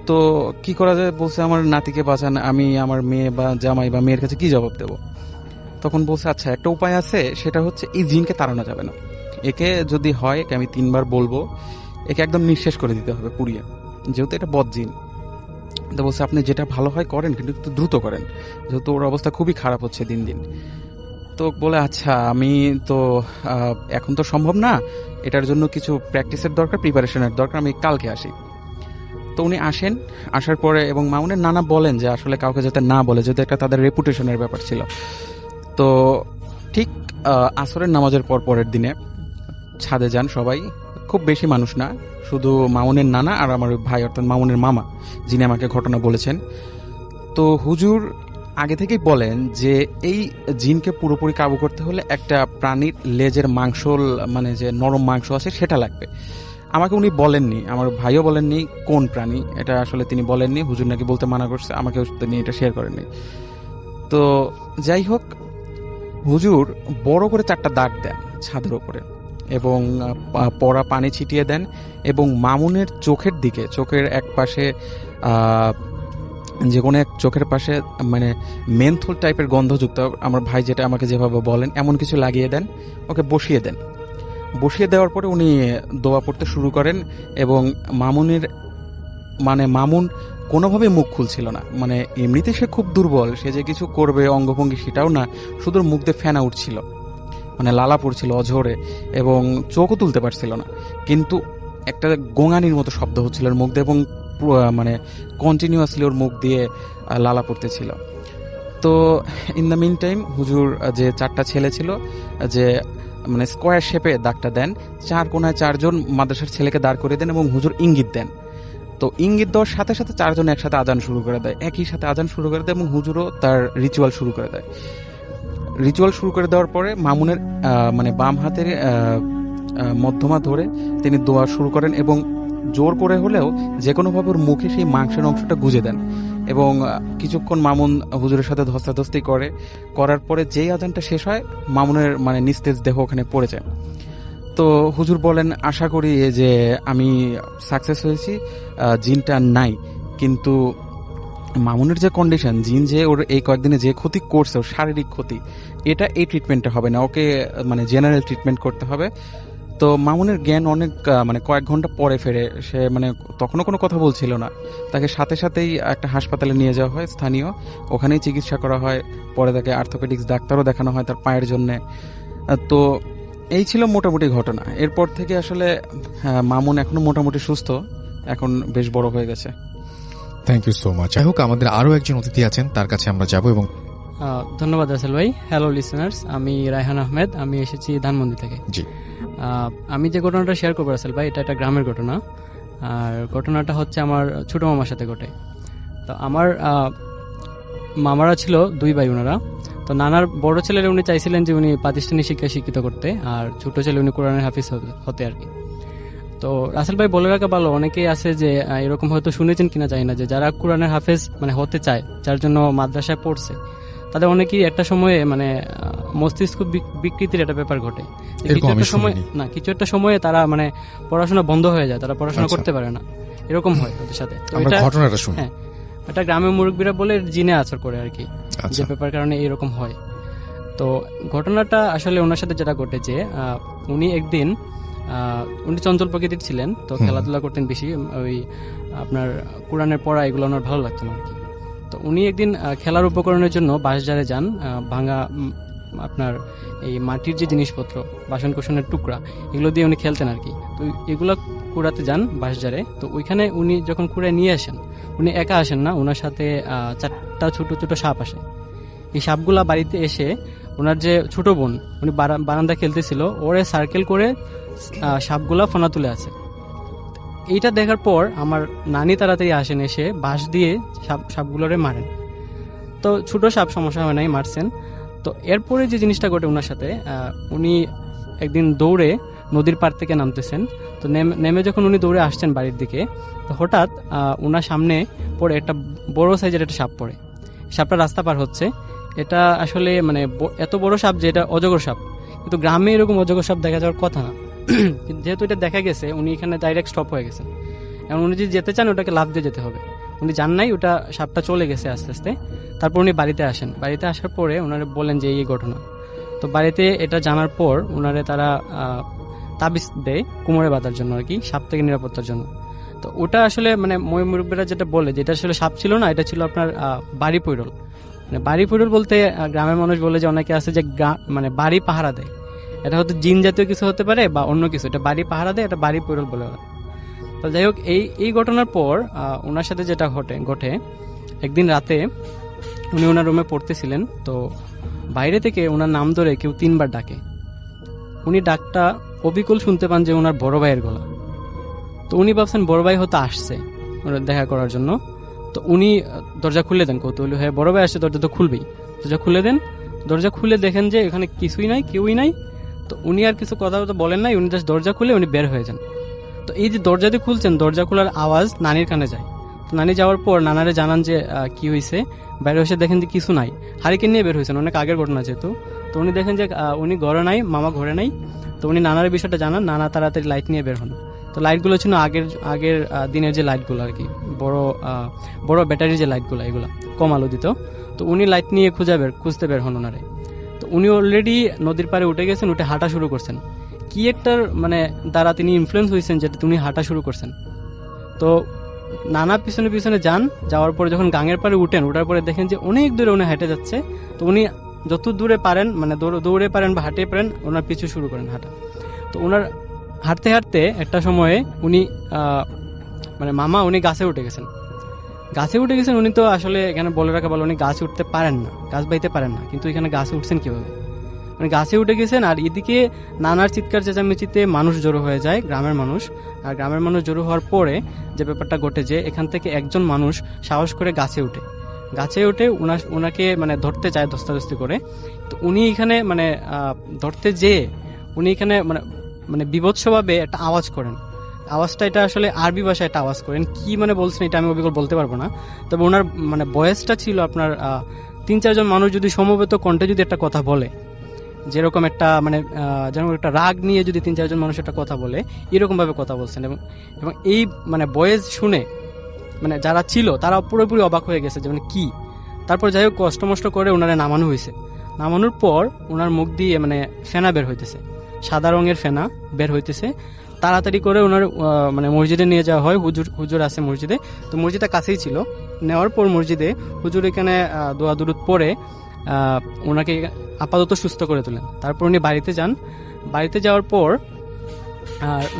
তো কি করা যায়, বলছে আমার নাতিকে বাঁচান, আমি আমার মেয়ে বা জামাই বা মেয়ের কাছে কি জবাব দেব? তখন বলছে আচ্ছা একটা উপায় আছে, সেটা হচ্ছে এই জিনকে তাড়ানো যাবে না, একে যদি হয় একে আমি 3 বার বলবো, একে একদম নিঃশেষ করে দিতে হবে পুড়িয়ে, যেহেতু এটা বদ জিন। তো বলছে আপনি যেটা ভালো হয় করেন, কিন্তু একটু দ্রুত করেন, যেহেতু ওর অবস্থা খুবই খারাপ হচ্ছে দিন দিন। তো বলে আচ্ছা আমি তো এখন তো সম্ভব না, এটার জন্য কিছু প্র্যাকটিসের দরকার, প্রিপারেশনের দরকার, আমি কালকে আসি। তো উনি আসেন, আসার পরে এবং মামুনের নানা বলেন যে আসলে কাউকে যাতে না বলে, যেহেতু একটা তাদের রেপুটেশনের ব্যাপার ছিল। তো ঠিক আসরের নামাজের পরের দিনে ছাদে যান সবাই, খুব বেশি মানুষ না, শুধু মামুনের নানা আর আমার ভাই অর্থাৎ মামুনের মামা, যিনি আমাকে ঘটনা বলেছেন। তো হুজুর আগে থেকেই বলেন যে এই জিনকে পুরোপুরি কাবু করতে হলে একটা প্রাণীর লেজের মাংস, মানে যে নরম মাংস আছে সেটা লাগবে। আমাকে উনি বলেননি, আমার ভাইও বলেননি কোন প্রাণী, এটা আসলে তিনি বলেননি, হুজুর নাকি বলতে মানা করছে, আমাকে তিনি এটা শেয়ার করেননি। তো যাই হোক, হুজুর বড় করে 4টা দাগ দেন ছাদের ওপরে এবং পড়া পানি ছিটিয়ে দেন, এবং মামুনের চোখের দিকে, চোখের এক পাশে যে কোনো এক চোখের পাশে মানে মেন্থল টাইপের গন্ধযুক্ত, আমার ভাই যেটা আমাকে যেভাবে বলেন এমন কিছু লাগিয়ে দেন, ওকে বসিয়ে দেন। বসিয়ে দেওয়ার পরে উনি দোয়া পড়তে শুরু করেন, এবং মামুন কোনোভাবে মুখ খুলছিল না, মানে এমনিতে সে খুব দুর্বল, সে যে কিছু করবে অঙ্গভঙ্গি সেটাও না, শুধু মুখ দিয়ে ফেনা উঠছিল, মানে লালা পড়ছিল অঝরে, এবং চোখও তুলতে পারছিল না। কিন্তু একটা গোঙানির মতো শব্দ হচ্ছিল ওর মুখ দিয়ে, এবং মানে কন্টিনিউয়াসলি ওর মুখ দিয়ে লালা পড়তেছিল। তো ইন দ্য মিন টাইম হুজুর যে 4টা ছেলে ছিল, যে মানে স্কোয়ার শেপে দাগটা দেন, 4 কোণায় 4 জন মাদ্রাসার ছেলেকে দাঁড় করে দেন এবং হুজুর ইঙ্গিত দেন। তো ইঙ্গিত দেওয়ার সাথে সাথে 4 জন একসাথে আজান শুরু করে দেয়, একই সাথে আজান শুরু করে দেয়, এবং হুজুরও তার রিচুয়াল শুরু করে দেয়। রিচুয়াল শুরু করে দেওয়ার পরে মামুনের মানে বাম হাতের মধ্যমা ধরে তিনি দোয়া শুরু করেন, এবং জোর করে হলেও যে কোনোভাবে ওর মুখে সেই মাংসের অংশটা গুজে দেন, এবং কিছুক্ষণ মামুন হুজুরের সাথে ধস্তাধস্তি করার পরে যেই আজানটা শেষ হয়, মামুনের মানে নিস্তেজ দেহ ওখানে পড়ে যায়। তো হুজুর বলেন, আশা করি যে আমি সাকসেস হয়েছি, জিনটা নাই। কিন্তু মামুনের যে কন্ডিশন, জিন যে ওর এই কয়েকদিনে যে ক্ষতি করছে, ওর শারীরিক ক্ষতি, এটা এই ট্রিটমেন্টে হবে না, ওকে মানে জেনারেল ট্রিটমেন্ট করতে হবে। তো মামুনের জ্ঞান অনেক মানে কয়েক ঘন্টা পরে ফেরে, সে মানে তখনও কোনো কথা বলছিল না। তাকে সাথে সাথেই একটা হাসপাতালে নিয়ে যাওয়া হয় স্থানীয়, ওখানেই চিকিৎসা করা হয়। পরে তাকে অর্থোপেডিক্স ডাক্তারও দেখানো হয় তার পায়ের জন্যে। তো এই ছিল মোটামুটি ঘটনা। এরপর থেকে আসলে মামুন এখনো মোটামুটি সুস্থ, এখন বেশ বড় হয়ে গেছে। Thank you so much. যাই হোক, আমাদের আরো একজন অতিথি আছেন, তার কাছে আমরা যাব। এবং ধন্যবাদ রাসেল ভাই। হ্যালো লিসেনার্স, আমি রায়হান আহমেদ, আমি এসেছি ধানমন্ডি থেকে। জি, আমি যে ঘটনাটা শেয়ার করবো রাসেল ভাই, এটা একটা গ্রামের ঘটনা। আর ঘটনাটা হচ্ছে আমার ছোট মামার সাথে ঘটে। তো আমার মামারা ছিল 2 ভাই, ওনারা। তো নানার বড় ছেলেরা উনি চাইছিলেন যে উনি প্রাতিষ্ঠানিক শিক্ষায় শিক্ষিত করতে, আর ছোট ছেলে উনি কোরআনের হাফিজ হতে আর কি। তো রাসেল ভাই বলে রাখা ভালো, অনেকেই আছে যে এরকম হয়তো শুনেছেন কিনা জানি না, যে যারা কোরআনের হাফেজ মানে হতে চায়, যার জন্য মাদ্রাসায় পড়ছে, তাদের অনেকেই একটা সময়ে মানে মস্তিষ্ক বিকৃতির একটা ব্যাপার ঘটে। কিছু একটা সময়ে তারা মানে পড়াশোনা বন্ধ হয়ে যায়, তারা পড়াশোনা করতে পারে না, এরকম হয় তাদের সাথে। ঘটনাটা শুনি। হ্যাঁ, এটা গ্রামের মুরব্বীরা বলে জিনে আছর করে আর কি, যে ব্যাপার কারণে এরকম হয়। তো ঘটনাটা আসলে ওনার সাথে যেটা ঘটেছে, উনি একদিন উনি চঞ্চল প্রকৃতির ছিলেন, তো খেলাধুলা করতেন বেশি, ওই আপনার কোরআনের পড়া এগুলো ওনার ভালো লাগতো না আর কি। তো উনি একদিন খেলার উপকরণের জন্য বাঁশঝাড়ে যান, ভাঙা আপনার এই মাটির যে জিনিসপত্র, বাসন কোসনের টুকরা, এগুলো দিয়ে উনি খেলতেন আর কি। তো এগুলো কুড়াতে যান বাঁশঝাড়ে। তো ওইখানে উনি যখন কুড়ায় নিয়ে আসেন, উনি একা আসেন না, ওনার সাথে 4টা ছোট ছোট সাপ আসে। এই সাপগুলা বাড়িতে এসে ওনার যে ছোট বোন, উনি বারান্দা খেলতেছিল, ওরে সার্কেল করে সাপগুলা ফোনা তুলে আছে। এইটা দেখার পর আমার নানি তাড়াতাড়ি আসেন, এসে বাঁশ দিয়ে সাপগুলোরে মারেন। তো ছোট সাপ, সমস্যা হয় নাই, মারছেন। তো এরপরে যে জিনিসটা ঘটে ওনার সাথে, উনি একদিন দৌড়ে নদীর পাড় থেকে নামতেছেন। তো নেমে যখন উনি দৌড়ে আসছেন বাড়ির দিকে, তো হঠাৎ ওনার সামনে পড়ে একটা বড় সাইজের একটা সাপ পড়ে। সাপটা রাস্তা পার হচ্ছে। এটা আসলে মানে এত বড় সাপ যে এটা অজগর সাপ, কিন্তু গ্রামে এরকম অজগর সাপ দেখা যাওয়ার কথা না। যেহেতু এটা দেখা গেছে, উনি এখানে ডাইরেক্ট স্টপ হয়ে গেছেন। এখন উনি যদি যেতে চান, ওটাকে লাফ দিয়ে যেতে হবে। উনি যান নাই, ওটা সাপটা চলে গেছে আস্তে আস্তে। তারপর উনি বাড়িতে আসেন। বাড়িতে আসার পরে ওনারা বলেন যে এই ঘটনা। তো বাড়িতে এটা জানার পর ওনারে তারা তাবিজ দেয় কোমরে বাঁধার জন্য আর কি, সাপ থেকে নিরাপত্তার জন্য। তো ওটা আসলে মানে মুরব্বীরা যেটা বলে, যেটা আসলে সাপ ছিল না, এটা ছিল আপনার বাড়ি পৈরল। মানে বাড়ি পৈরল বলতে গ্রামের মানুষ বলে যে অনেকে আছে যে মানে বাড়ি পাহারা দেয়। এটা হয়তো জিন জাতীয় কিছু হতে পারে বা অন্য কিছু, এটা বাড়ি পাহারা দেয়, এটা বাড়ি পৈরল বলে। তো যাই হোক, এই ঘটনার পর ওনার সাথে যেটা ঘটে, একদিন রাতে উনি ওনার রুমে পড়তেছিলেন। তো বাইরে থেকে ওনার নাম ধরে কেউ 3 বার ডাকে। উনি ডাকটা অবিকল শুনতে পান যে ওনার বড় ভাইয়ের গলা। তো উনি ভাবছেন বড় ভাই হয়তো আসছে ওনার দেখা করার জন্য। তো উনি দরজা খুলে দেন কৌতূহলী হয়ে, বড় ভাই আসছে, দরজা তো খুলবেই। দরজা খুলে দেন। দরজা খুলে দেখেন যে এখানে কিছুই নাই, কেউই নাই। তো উনি আর কিছু কথা বলেন নাই, উনি জাস্ট দরজা খুলে উনি বের হয়ে যান। তো এই যে দরজা দিয়ে খুলছেন, দরজা খোলার আওয়াজ নানির কানে যায়। তো নানি যাওয়ার পর নানারে জানান যে কি হয়েছে। বাইরে এসে দেখেন যে কিছু নাই, হারিকেন নিয়ে বের হয়েছেন, অনেক আগের ঘটনা যেহেতু। তো উনি দেখেন যে উনি ঘরে নাই, মামা ঘরে নাই। তো উনি নানার বিষয়টা জানান, নানা তাড়াতাড়ি লাইট নিয়ে বের হন। তো লাইটগুলো ছিল আগের দিনের যে লাইটগুলো আর কি, বড় ব্যাটারির যে লাইটগুলো, এগুলো কম আলো দিত। তো উনি লাইট নিয়ে খুঁজতে বের হন ওনারে। তো উনি অলরেডি নদীর পাড়ে উঠে গেছেন, উঠে হাঁটা শুরু করছেন। কি একটার মানে দ্বারা তিনি ইনফ্লুয়েন্স হয়েছেন যেটা উনি হাঁটা শুরু করছেন। তো নানা পিছনে পিছনে যান। যাওয়ার পরে যখন গাঙের পাড়ে উঠার পরে দেখেন যে অনেক দূরে উনি হেঁটে যাচ্ছে। তো উনি যত দূরে পারেন, মানে দৌড়ে পারেন বা হাঁটে পারেন, ওনার পিছু শুরু করেন হাঁটা। তো ওনার হাঁটতে হাঁটতে একটা সময়ে উনি মানে মামা উনি গাছে উঠে গেছেন। উনি তো আসলে এখানে বলে রাখা ভালো, উনি গাছে উঠতে পারেন না, গাছ বাইতে পারেন না, কিন্তু এখানে গাছে উঠছেন কিভাবে? মানে গাছে উঠে গেছেন। আর এদিকে নানার চিৎকার চেঁচামেচিতে মানুষ জড়ো হয়ে যায়, গ্রামের মানুষ। আর গ্রামের মানুষ জড়ো হওয়ার পরে যে ব্যাপারটা ঘটে, যে এখান থেকে একজন মানুষ সাহস করে গাছে উঠে ওনাকে মানে ধরতে চায় ধস্তাধস্তি করে। তো উনি এখানে মানে ধরতে যেয়ে উনি এখানে মানে বিভৎসভাবে একটা আওয়াজ করেন। আওয়াজটা এটা আসলে আরবি ভাষায় একটা আওয়াজ করেন, কি মানে বলছেন এটা আমি অবিকল বলতে পারবো না। তবে ওনার মানে বয়সটা ছিল আপনার 3-4 মানুষ যদি সমবেত কণ্ঠে যদি একটা কথা বলে, যেরকম একটা মানে যেরকম একটা রাগ নিয়ে যদি 3-4 মানুষ একটা কথা বলে, এরকম ভাবে কথা বলছেন। এবং এই মানে বয়েস শুনে মানে যারা ছিল তারা পুরোপুরি অবাক হয়ে গেছে যে মানে কি। তারপর যাই হোক কষ্ট করে ওনারে নামানো হয়েছে। নামানোর পর ওনার মুখ দিয়ে মানে ফেনা বের হইতেছে, সাদা রঙের ফেনা বের হইতেছে। তাড়াতাড়ি করে ওনার মানে মসজিদে নিয়ে যাওয়া হয়। হুজুর আছে মসজিদে, তো মসজিদটা কাছেই ছিল। নেওয়ার পর মসজিদে হুজুর এখানে দোয়া দুরুদ পড়ে ওনাকে আপাতত সুস্থ করে তোলেন। তারপর উনি বাড়িতে যান। বাড়িতে যাওয়ার পর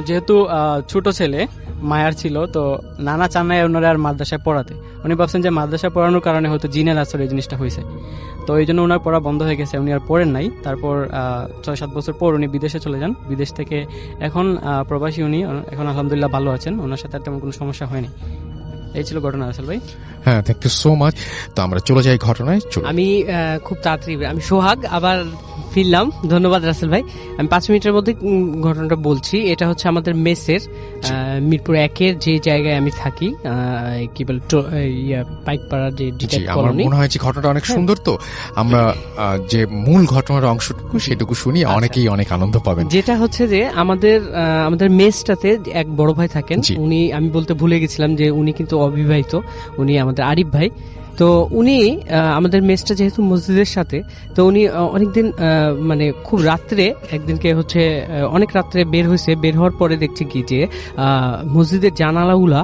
যেহেতু ছোট ছেলে মায়ার ছিল, তো নানা চান নাই ওনারা আর মাদ্রাসায় পড়াতে। উনি ভাবছেন যে মাদ্রাসায় পড়ানোর কারণে হয়তো জিনের আসর এই জিনিসটা হয়েছে, তো এই জন্য ওনার পড়া বন্ধ হয়ে গেছে, উনি আর পড়েন নাই। তারপর 6-7 বছর পর উনি বিদেশে চলে যান। বিদেশ থেকে এখন প্রবাসী উনি, এখন আলহামদুলিল্লাহ ভালো আছেন, ওনার সাথে আর তেমন কোনো সমস্যা হয়নি। এই ছিল ঘটনা রাসেল ভাই। হ্যাঁ, থ্যাংক ইউ সো মাচ। তো আমরা চলে যাই ঘটনায়। আমি খুব তাড়াতাড়ি, আমি সোহাগ আবার ফিরলাম। ধন্যবাদ রাসেল ভাই। আমি 5 মিনিটের মধ্যে ঘটনাটা বলছি। এটা হচ্ছে আমাদের মেসের মিরপুর 1-এর যে জায়গায় আমি থাকি, কি বলে পাইকপাড়া যে ডিটেইল কলোনি। আমার মনে হয় যে ঘটনাটা অনেক সুন্দর, তো আমরা যে মূল ঘটনার অংশটুকু সেটুকু শুনি, অনেকেই অনেক আনন্দ পাবেন। যেটা হচ্ছে যে আমাদের মেসটাতে এক বড় ভাই থাকেন। উনি, আমি বলতে ভুলে গেছিলাম যে উনি কিন্তু অবিবাহিত, উনি আমাদের আরিফ ভাই। তো উনি আমাদের মেসটা যেহেতু মসজিদের সাথে, তো উনি অনেকদিন মানে খুব রাত্রে একদিনকে হচ্ছে অনেক রাত্রে বের হয়েছে। বের হওয়ার পরে দেখছে কি যে মসজিদের জানালাগুলা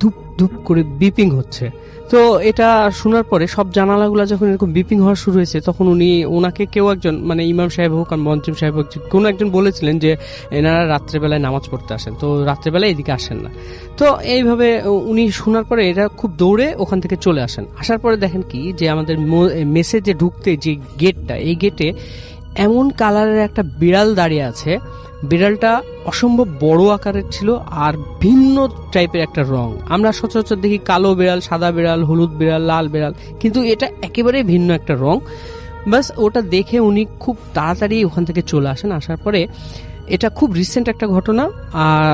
ধুপ ধুপ করে বিপিং হচ্ছে। তো এটা শোনার পরে সব জানালাগুলা যখন এরকম বিপিং হওয়া শুরু হয়েছে, তখন ওনাকে কেউ একজন, মানে ইমাম সাহেব হোক আর মঞ্চম সাহেব হোক, কোনো একজন বলেছিলেন যে এনারা রাত্রেবেলায় নামাজ পড়তে আসেন, তো রাত্রেবেলায় এদিকে আসেন না। তো এইভাবে উনি শোনার পরে এরা খুব দৌড়ে ওখান থেকে চলে আসেন। আসার পরে দেখেন কি যে আমাদের মেসে যে ঢুকতে যে গেটটা, এই গেটে এমন কালারের একটা বিড়াল দাঁড়িয়ে আছে। বিড়ালটা অসম্ভব বড় আকারের ছিল আর ভিন্ন টাইপের একটা রং। আমরা সচরাচর দেখি কালো বিড়াল, সাদা বিড়াল, হলুদ বিড়াল, লাল বিড়াল, কিন্তু এটা একেবারে ভিন্ন একটা রং। বাস ওটা দেখে উনি খুব তাড়াতাড়ি ওখান থেকে চলে আসেন। আসার পরে, এটা খুব রিসেন্ট একটা ঘটনা, আর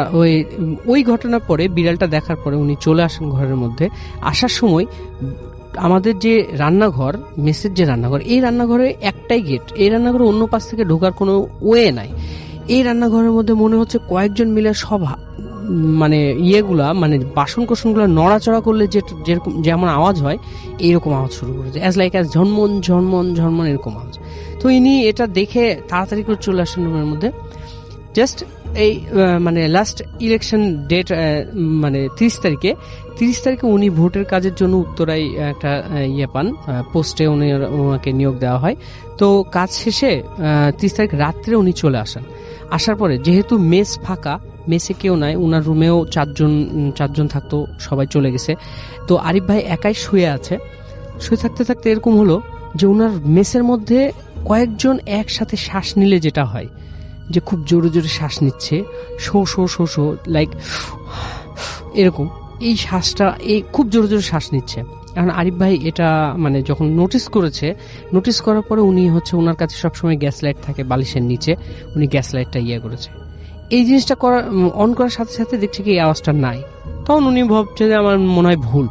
ওই ঘটনার পরে বিড়ালটা দেখার পরে উনি চলে আসেন ঘরের মধ্যে। আসার সময় আমাদের যে রান্নাঘর, মেসের যে রান্নাঘর, এই রান্নাঘরে একটাই গেট, এই রান্নাঘরে অন্য পাশ থেকে ঢোকার কোনো ওয়ে নাই। এই রান্নাঘরের মধ্যে মনে হচ্ছে কয়েকজন মিলে সব মানে ইয়েগুলা, মানে বাসন কোসনগুলো নড়াচড়া করলে যেরকম যেমন আওয়াজ হয়, এইরকম আওয়াজ শুরু করেছে, অ্যাজ লাইক অ্যাজ ঝনমন ঝনমন ঝনমন এরকম আওয়াজ। তো ইনি এটা দেখে তাড়াতাড়ি করে চলে আসেন রুমের মধ্যে। জাস্ট এই মানে লাস্ট ইলেকশন ডেট, মানে 30 তারিখে উনি ভোটের কাজের জন্য উত্তরায় একটা ইয়ে পান, পোস্টে ওনাকে নিয়োগ দেওয়া হয়। তো কাজ শেষে 30 তারিখ রাত্রে উনি চলে আসেন। আসার পরে যেহেতু মেস ফাঁকা, মেসে কেউ নাই, ওনার রুমেও চারজন থাকতো, সবাই চলে গেছে। তো আরিফ ভাই একাই শুয়ে আছে। শুয়ে থাকতে থাকতে এরকম হলো যে ওনার মেসের মধ্যে কয়েকজন একসাথে শ্বাস নিলে যেটা হয়, যে খুব জোরে জোরে শ্বাস নিচ্ছে, show show show show like এরকম, এই শ্বাসটা এই খুব জোরে জোরে শ্বাস নিচ্ছে। এখন আরিফ ভাই এটা মানে যখন নোটিস করার পরে উনি হচ্ছে, ওনার কাছে সবসময় গ্যাস লাইট থাকে বালিশের নিচে, উনি গ্যাস লাইটটা করেছে। এই জিনিসটা অন করার সাথে সাথে দেখছে কি এই আওয়াজটা নাই। তখন উনি ভাবছে যে আমার মনে হয় ভুল।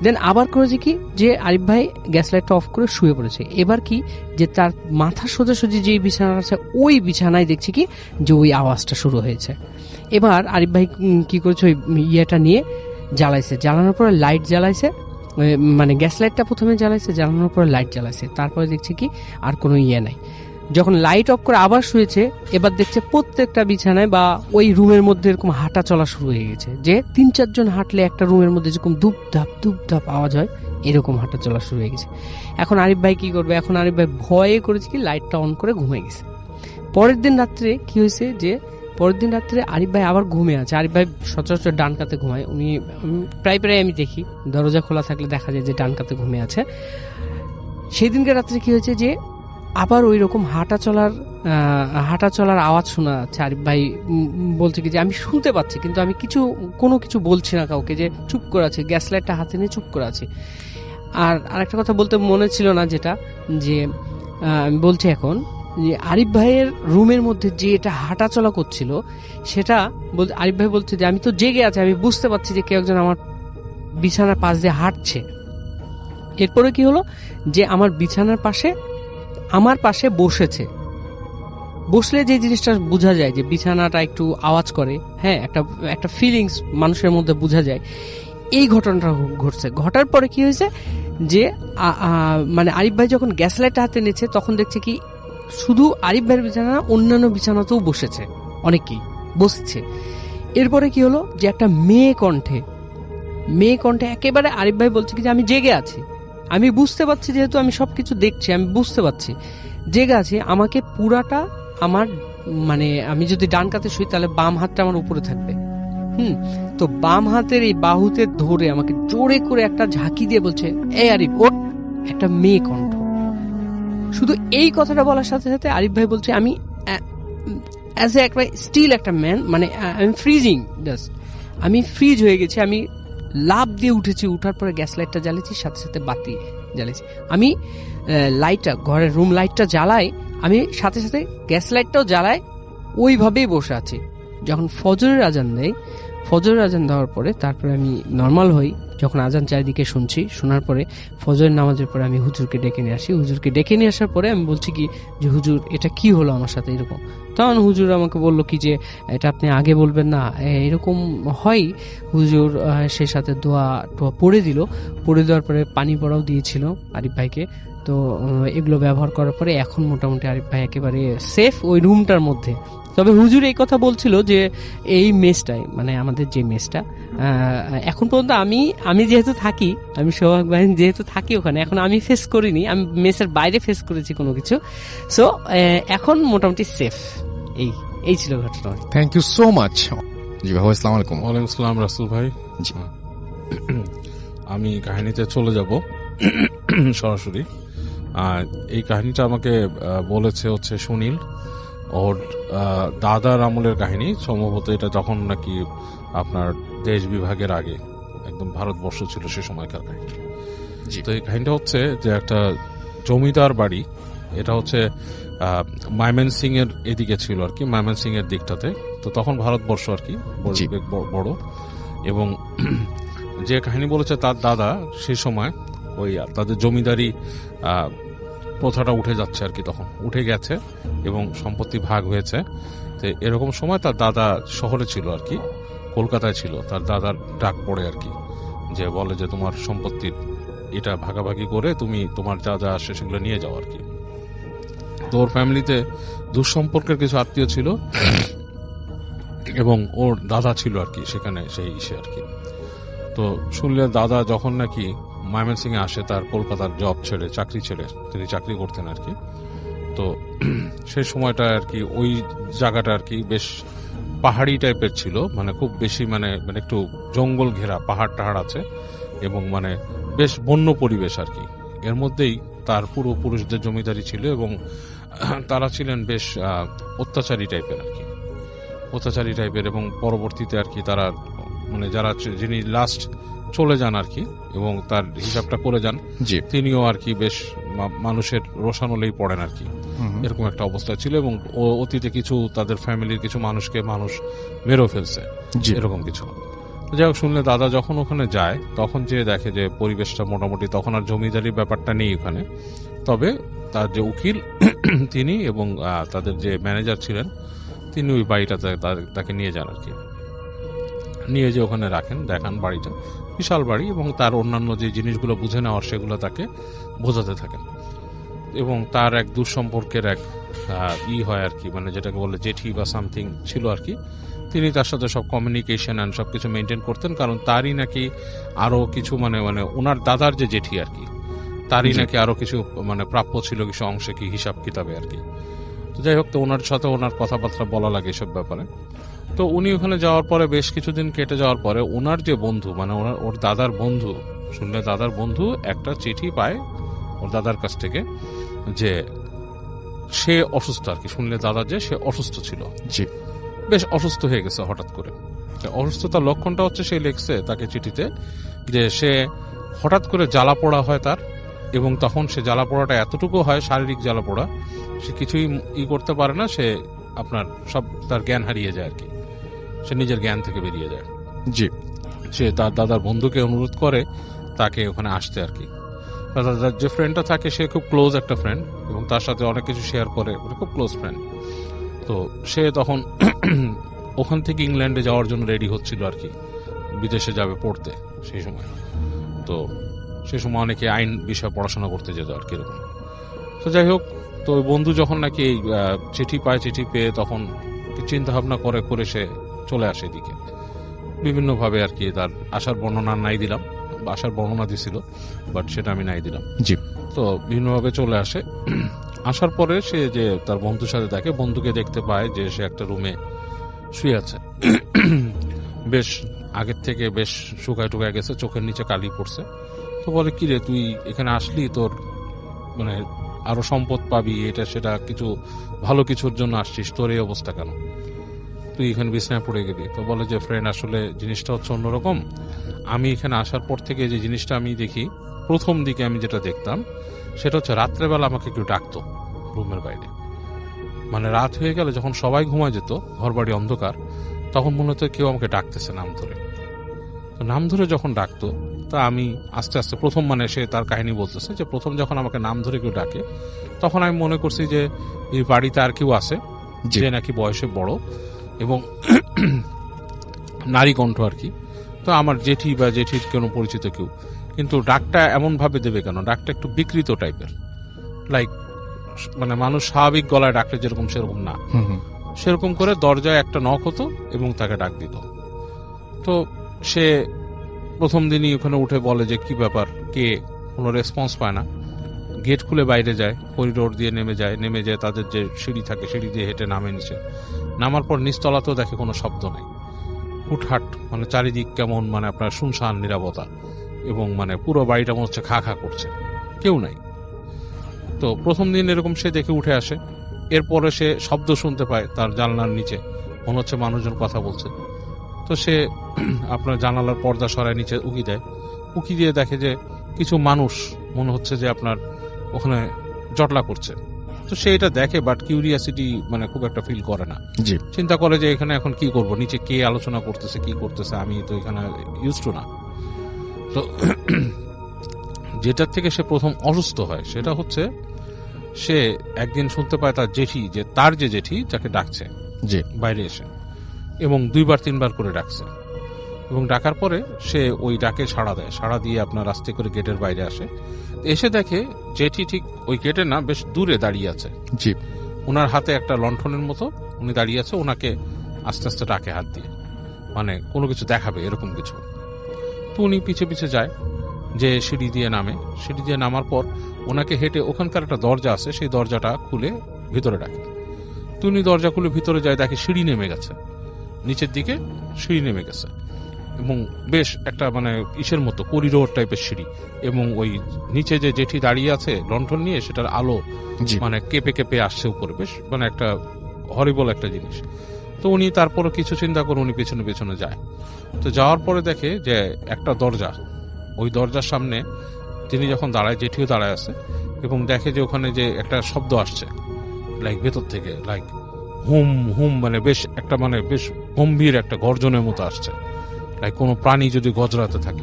দেন আবার করেছে কি যে আরিফ ভাই গ্যাস লাইটটা অফ করে শুয়ে পড়েছে। এবার কি যে তার মাথা সোজাসুজি যে বিছানা আছে, ওই বিছানায় দেখছে কি যে ওই আওয়াজটা শুরু হয়েছে। এবার আরিফ ভাই কি করেছে, ওই ইয়েটা নিয়ে জ্বালাইছে, জ্বালানোর পরে লাইট জ্বালাইছে, মানে গ্যাস লাইটটা প্রথমে জ্বালাইছে, জ্বালানোর পরে লাইট জ্বালাইছে, তারপরে দেখছে কি আর কোনো ইয়ে নাই। যখন লাইট অফ করে আবার শুয়েছে, এবার দেখছে প্রত্যেকটা বিছানায় বা ওই রুমের মধ্যে এরকম হাঁটা চলা শুরু হয়ে গেছে, যে 3-4 জন হাঁটলে একটা রুমের মধ্যে যেরকম ধুপ ধাপ আওয়াজ হয়, এরকম হাঁটা চলা শুরু হয়ে গেছে। এখন আরিফ ভাই কি করবে? এখন আরিফ ভাই ভয়ে করেছে কি লাইটটা অন করে ঘুমিয়ে গেছে। পরের দিন রাত্রে কি হয়েছে যে পরের দিন রাত্রে আরিফ ভাই আবার ঘুমে আছে। আরিফ ভাই সচরাচর ডান কাতে ঘুমায়, উনি প্রায় আমি দেখি দরজা খোলা থাকলে দেখা যায় যে ডান কাতে ঘুমে আছে। সেই দিনকে রাত্রে কি হয়েছে যে আবার ওই রকম হাঁটা চলার আওয়াজ শোনা যাচ্ছে। আরিফ ভাই বলছে কি যে আমি শুনতে পাচ্ছি কিন্তু আমি কোনো কিছু বলছি না কাউকে, যে চুপ করে আছে, গ্যাস লাইটটা হাতে নিয়ে চুপ করে আছে। আর আরেকটা কথা বলতে মনে ছিল না, যেটা যে আমি বলছি এখন, যে আরিফ ভাইয়ের রুমের মধ্যে যে এটা হাঁটা চলা করছিল সেটা আরিফ ভাই বলছে যে আমি তো জেগে আছি, আমি বুঝতে পারছি যে কেউ একজন আমার বিছানার পাশ দিয়ে হাঁটছে। এরপরে কি হলো যে আমার বিছানার পাশে আমার পাশে বসলে যে জিনিসটা বোঝা যায় যে বিছানাটা একটু আওয়াজ করে, হ্যাঁ, একটা ফিলিংস মানুষের মধ্যে বোঝা যায়। এই ঘটনাটা ঘটছে। ঘটার পরে কি হয়েছে যে মানে আরিফ ভাই যখন গ্যাস লাইটটা হাতে নিয়েছে তখন দেখছে কি শুধু আরিফ ভাইয়ের বিছানা না, অন্যান্য বিছানাতেও বসেছে, অনেকেই বসছে। এরপরে কি হলো যে একটা মেয়ে কণ্ঠে একেবারে আরিফ ভাই বলছে কি যে আমি জেগে আছি, আমি বুঝতে পারছি, যেহেতু আমি সবকিছু দেখছি, আমি বুঝতে পারছি জেগে আছি। আমাকে পুরাটা আমার মানে আমি যদি ডান কাতে শুই তাহলে বাম হাতটা আমার উপরে থাকবে, তো বাম হাতের এই বাহুতে ধরে আমাকে জোরে করে একটা ঝাঁকি দিয়ে বলছে এ আরিফ ওঠ। একটা মেয়ে কণ্ঠ। শুধু এই কথাটা বলার সাথে সাথে আরিফ ভাই বলছে আমি অ্যাজ এ একটা স্টিল একটা ম্যান, মানে আমি ফ্রিজিং, জাস্ট আমি ফ্রিজ হয়ে গেছি। আমি লাফ দিয়ে উঠেছি, উঠার পরে গ্যাস লাইটটা জ্বালিয়েছি, সাথে সাথে বাতি জ্বালিয়েছি। আমি লাইটটা, ঘরের রুম লাইটটা জ্বালাই, আমি সাথে সাথে গ্যাস লাইটটাও জ্বালাই, ওইভাবেই বসে আছি। যখন ফজরের আজান দেয়, ফজরের আজান দেওয়ার পরে তারপরে আমি নর্মাল হই। যখন আজান চারিদিকে শুনছি, শোনার পরে ফজরের নামাজের পরে আমি হুজুরকে ডেকে নিয়ে আসি। হুজুরকে ডেকে নিয়ে আসার পরে আমি বলছি কি যে হুজুর এটা কি হলো আমার সাথে এরকম। তখন হুজুর আমাকে বললো কি যে এটা আপনি আগে বলবেন না, এরকম হয়। হুজুর সে সাথে দোয়া পড়ে দেওয়ার পরে পানি পড়াও দিয়েছিল আরিফ ভাইকে। তো এগুলো ব্যবহার করার পরে এখন মোটামুটি আরিফ ভাই একেবারে সেফ ওই রুমটার মধ্যে। তবে হুজুর এই কথা বলছিল যে এই মেসটাই, মানে আমাদের যে মেসটা এখন পর্যন্ত আমি যেহেতু থাকি, আমি সোহাগ ভাই যেহেতু থাকি ওখানে, এখন আমি ফেস করিনি, আমি মেসের বাইরে ফেস করেছি কোনো কিছু। সো এখন মোটামুটি সেফ। এই ছিল ঘটনা। Thank you so much. জি ভাই, আসসালামু আলাইকুম। ওয়ালাইকুম আসসালাম রাসেল ভাই। আমি কাহিনীতে চলে যাব সরাসরি। এই কাহিনীটা আমাকে বলেছে হচ্ছে সুনীল, ওর দাদার আমলের কাহিনী। সম্ভবত এটা যখন নাকি আপনার দেশ বিভাগের আগে একদম ভারতবর্ষ ছিল সে সময়কার কাহিনী। তো এই কাহিনীটা হচ্ছে যে একটা জমিদার বাড়ি, এটা হচ্ছে ময়মনসিং এর এদিকে ছিল আর কি, ময়মনসিং এর দিকটাতে। তো তখন ভারতবর্ষ আর কি বড়। এবং যে কাহিনী বলেছে তার দাদা সেই সময় ওই তাদের জমিদারি প্রথাটা উঠে যাচ্ছে আর কি, তখন উঠে গেছে এবং সম্পত্তি ভাগ হয়েছে। তো এরকম সময় তার দাদা শহরে ছিল আর কি, কলকাতায় ছিল। তার দাদার ডাক পড়ে আর কি, যে বলে যে তোমার সম্পত্তির এটা ভাগাভাগি করে তুমি তোমার যা যা আসে সেগুলো নিয়ে যাও আর কি। তো ওর ফ্যামিলিতে দুঃসম্পর্কের কিছু আত্মীয় ছিল এবং ওর দাদা ছিল আর কি সেখানে, সেই ইসে আর কি। তো শুনলে দাদা যখন নাকি ময়মনসিং এ আসে, তার কলকাতার জব ছেড়ে, চাকরি ছেড়ে, তিনি চাকরি করতেন আর কি। তো সেই সময়টা আর কি ওই জায়গাটা আর কি বেশ পাহাড়ি টাইপের ছিল, মানে খুব বেশি মানে একটু জঙ্গল ঘেরা, পাহাড় টাহাড় আছে এবং মানে বেশ বন্য পরিবেশ আর কি। এর মধ্যেই তার পূর্বপুরুষদের জমিদারি ছিল এবং তারা ছিলেন বেশ অত্যাচারী টাইপের আর কি, অত্যাচারী টাইপের। এবং পরবর্তীতে আর কি তারা মানে যিনি লাস্ট চলে যান আর কি এবং তার হিসাবটা করে যান, তিনিও আর কি বেশ মানুষের রোষানলেই পড়েন আর কি, এরকম একটা অবস্থা ছিল। এবং অতীতে কিছু তাদের ফ্যামিলির কিছু মানুষকে মানুষ মেরেও ফেলছে, এরকম কিছু। যাই হোক, শুনলে দাদা যখন ওখানে যায় তখন যে দেখে যে পরিবেশটা মোটামুটি তখন আর জমিদারির ব্যাপারটা নেই ওখানে। তবে তার যে উকিল তিনি এবং তাদের যে ম্যানেজার ছিলেন তিনি ওই বাড়িটাতে তাকে নিয়ে যান আর কি, নিয়ে যে ওখানে রাখেন, দেখান বাড়িটা, বিশাল বাড়ি। এবং তার অন্যান্য যে জিনিসগুলো বুঝে নেওয়ার সেগুলো তাকে বোঝাতে থাকেন। এবং তার এক দুঃসম্পর্কের এক হয় আর কি, মানে যেটাকে বলে জেঠি বা সামথিং ছিল আর কি। তিনি তার সাথে সব কমিউনিকেশন অ্যান্ড সব কিছু মেনটেন করতেন, কারণ তারই নাকি আরও কিছু মানে ওনার দাদার যে জেঠি আর কি, তারই নাকি আরও কিছু মানে প্রাপ্য ছিল কিছু অংশে কি হিসাব কিতাবে আর কি। যাই হোক, তো ওনার সাথে ওনার কথাবার্তা বলা লাগে এসব ব্যাপারে। তো উনি ওখানে যাওয়ার পরে বেশ কিছুদিন কেটে যাওয়ার পরে ওনার যে বন্ধু, মানে ওর দাদার বন্ধু, শুনলে দাদার বন্ধু একটা চিঠি পায় ওর দাদার কাছ থেকে যে সে অসুস্থ আর কি। শুনলে দাদা যে সে অসুস্থ ছিল, জি, বেশ অসুস্থ হয়ে গেছে হঠাৎ করে। অসুস্থতার লক্ষণটা হচ্ছে সে লিখছে তাকে চিঠিতে যে সে হঠাৎ করে জ্বালা পোড়া হয় তার, এবং তখন সে জ্বালা পোড়াটা এতটুকু হয়, শারীরিক জ্বালা পোড়া, সে কিছুই করতে পারে না, সে আপনার সব তার জ্ঞান হারিয়ে যায় আর কি, সে নিজের জ্ঞান থেকে বেরিয়ে যায়। জি, সে তার দাদার বন্ধুকে অনুরোধ করে তাকে ওখানে আসতে আর কি। তার দাদার যে ফ্রেন্ডটা থাকে সে খুব ক্লোজ একটা ফ্রেন্ড, এবং তার সাথে অনেক কিছু শেয়ার করে, খুব ক্লোজ ফ্রেন্ড। তো সে তখন ওখান থেকে ইংল্যান্ডে যাওয়ার জন্য রেডি হচ্ছিল আর কি, বিদেশে যাবে পড়তে সেই সময়। তো সেই সময় অনেকে আইন বিষয়ে পড়াশোনা করতে যেত আর কি এরকম। তো যাই হোক, তো ওই বন্ধু যখন নাকি চিঠি পায়, চিঠি পেয়ে তখন চিন্তা ভাবনা করে করে সে চলে আসে এদিকে বিভিন্নভাবে আর কি। তার আসার বর্ণনা নাই দিলাম, আসার বর্ণনা দিছিল, বাট সেটা আমি নাই দিলাম। জি। তো বিভিন্নভাবে চলে আসে। আসার পরে সে যে তার বন্ধুর সাথে দেখে, বন্ধুকে দেখতে পায় যে সে একটা রুমে শুয়ে আছে, বেশ আগের থেকে বেশ শুকায় টুকায় গেছে, চোখের নিচে কালি পড়ছে। তো বলে, কি রে তুই এখানে আসলি, তোর মানে আরো সম্পদ পাবি, এটা সেটা কিছু ভালো কিছুর জন্য আসছিস, তোর এই অবস্থা কেন, তুই এখানে বিছনায় পড়ে গেলি? তো বলে যে ফ্রেন্ড, আসলে জিনিসটা হচ্ছে অন্যরকম। আমি এখানে আসার পর থেকে যে জিনিসটা আমি দেখি, প্রথম দিকে আমি যেটা দেখতাম সেটা হচ্ছে রাত্রেবেলা আমাকে কেউ ডাকতো রুমের বাইরে, মানে রাত হয়ে গেলে যখন সবাই ঘুমায় যেত, ঘর বাড়ি অন্ধকার, তখন মনে হতো কেউ আমাকে ডাকতেছে নাম ধরে। তো নাম ধরে যখন ডাকতো, তা আমি আস্তে আস্তে প্রথম, মানে সে তার কাহিনী বলতেছে যে প্রথম যখন আমাকে নাম ধরে কেউ ডাকে, তখন আমি মনে করছি যে এই বাড়িতে আর কেউ আছে যে নাকি বয়সে বড় এবং নারী কণ্ঠ আর কি। তো আমার জেঠি বা জেঠির কোনো পরিচিত কেউ, কিন্তু ডাকটা এমন ভাবে দেবে কেন, ডাকটা একটু বিকৃত টাইপের, লাইক মানে মানুষ স্বাভাবিক গলায় ডাকলে যেরকম সেরকম না, সেরকম করে দরজায় একটা নক হতো এবং তাকে ডাক দিত। তো সে প্রথম দিনই ওখানে উঠে বলে যে কি ব্যাপার, কে, কোনো রেসপন্স পায় না। গেট খুলে বাইরে যায়, করিডোর দিয়ে নেমে যায় তাদের যে সিঁড়ি থাকে, সিঁড়ি দিয়ে হেঁটে নামে নিচে। নামার পর নিচতলাতেও দেখে কোনো শব্দ নাই, হুটহাট, মানে চারিদিক কেমন, মানে আপনার শুনশান নীরবতা, এবং মানে পুরো বাড়িটা মনে হচ্ছে খা খা করছে, কেউ নাই। তো প্রথম দিন এরকম সে দেখে উঠে আসে। এরপরে সে শব্দ শুনতে পায় তার জানলার নিচে, মনে হচ্ছে মানুষজন কথা বলছে। তো সে আপনার জানালার পর্দা সরায় নিচে উকি দেয়, উকি দিয়ে দেখে যে কিছু মানুষ মনে হচ্ছে যে আপনার ওখানে জটলা করছে। তো সে এটা দেখে, বাট কিউরিয়াসিটি মানে খুব একটা ফিল করে না। চিন্তা করে যে এখানে এখন কি করব, নিচে কে আলোচনা করতেছে, কি করতেছে, আমি তো এখানে ইউজ টু না। তো যেটার থেকে সে প্রথম অসুস্থ হয় সেটা হচ্ছে সে একদিন শুনতে পায় তার জেঠি, যে তার যে জেঠি যাকে ডাকছে বাইরে এসে, এবং 2-3 করে ডাকছে, এবং ডাকার পরে সে ওই ডাকে সাড়া দেয়, সাড়া দিয়ে আপনার আস্তে করে গেটের বাইরে আসে। এসে দেখে জেঠি ঠিক ওই গেটে না, বেশ দূরে দাঁড়িয়ে আছে। ওনার হাতে একটা লণ্ঠনের মতো উনি দাঁড়িয়ে আছে, ওনাকে আস্তে আস্তে ডাকে হাত দিয়ে, মানে কোনো কিছু দেখাবে এরকম কিছু। তো উনি পিছে পিছে যায়, যে সিঁড়ি দিয়ে নামে, সিঁড়ি দিয়ে নামার পর ওনাকে হেঁটে ওখানকার একটা দরজা আছে, সেই দরজাটা খুলে ভিতরে ডাকে। তো উনি দরজা খুলে ভিতরে যায়, দেখে সিঁড়ি নেমে গেছে, নিচের দিকে সিঁড়ি নেমে গেছে, এবং বেশ একটা মানে ইসের মতো করিডোর টাইপের সিঁড়ি, এবং ওই নিচে যে জেঠি দাঁড়িয়ে আছে লণ্ঠন নিয়ে, সেটার আলো মানে কেঁপে কেঁপে আসছে উপরে, বেশ মানে একটা হরিবল একটা জিনিস। তো উনি তারপরে কিছু চিন্তা করে উনি পেছনে পেছনে যায়। তো যাওয়ার পরে দেখে যে একটা দরজা, ওই দরজার সামনে তিনি যখন দাঁড়ায়, জেঠিও দাঁড়ায় আছে, এবং দেখে যে ওখানে যে একটা শব্দ আসছে লাইক ভেতর থেকে, লাইক হুম হুম, মানে বেশ একটা মানে বেশ গম্ভীর একটা গর্জনের মতো আসছে, লাইক কোনো প্রাণী যদি গজরাতে থাকে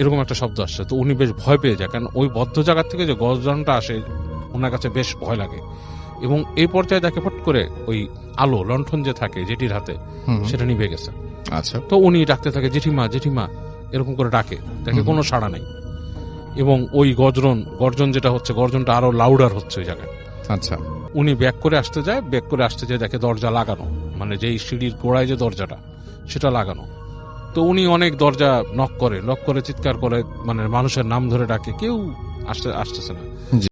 এরকম একটা শব্দ আসছে। তো উনি বেশ ভয় পেয়ে যায়, কারণ ওই বদ্ধ জায়গা থেকে যে গর্জনটা আসে ওনার কাছে বেশ ভয় লাগে। এবং এই পর্যায়ে দেখে ফট করে ওই আলো লণ্ঠন যে থাকে জেঠির হাতে, সেটা নিভে গেছে। আচ্ছা। তো উনি ডাকতে থাকে জেঠিমা জেঠিমা, এরকম করে ডাকে, দেখে কোনো সাড়া নেই, এবং ওই গর্জন যেটা হচ্ছে, গর্জনটা আরো লাউডার হচ্ছে ওই জায়গায়। আচ্ছা। উনি ব্যাক করে আসতে যায়, দেখে দরজা লাগানো, মানে যেই সিঁড়ির গোড়ায় যে দরজাটা সেটা লাগানো। তো উনি অনেক দরজা নক করে চিৎকার করে, মানে মানুষের নাম ধরে ডাকে, কেউ আসতেছে না।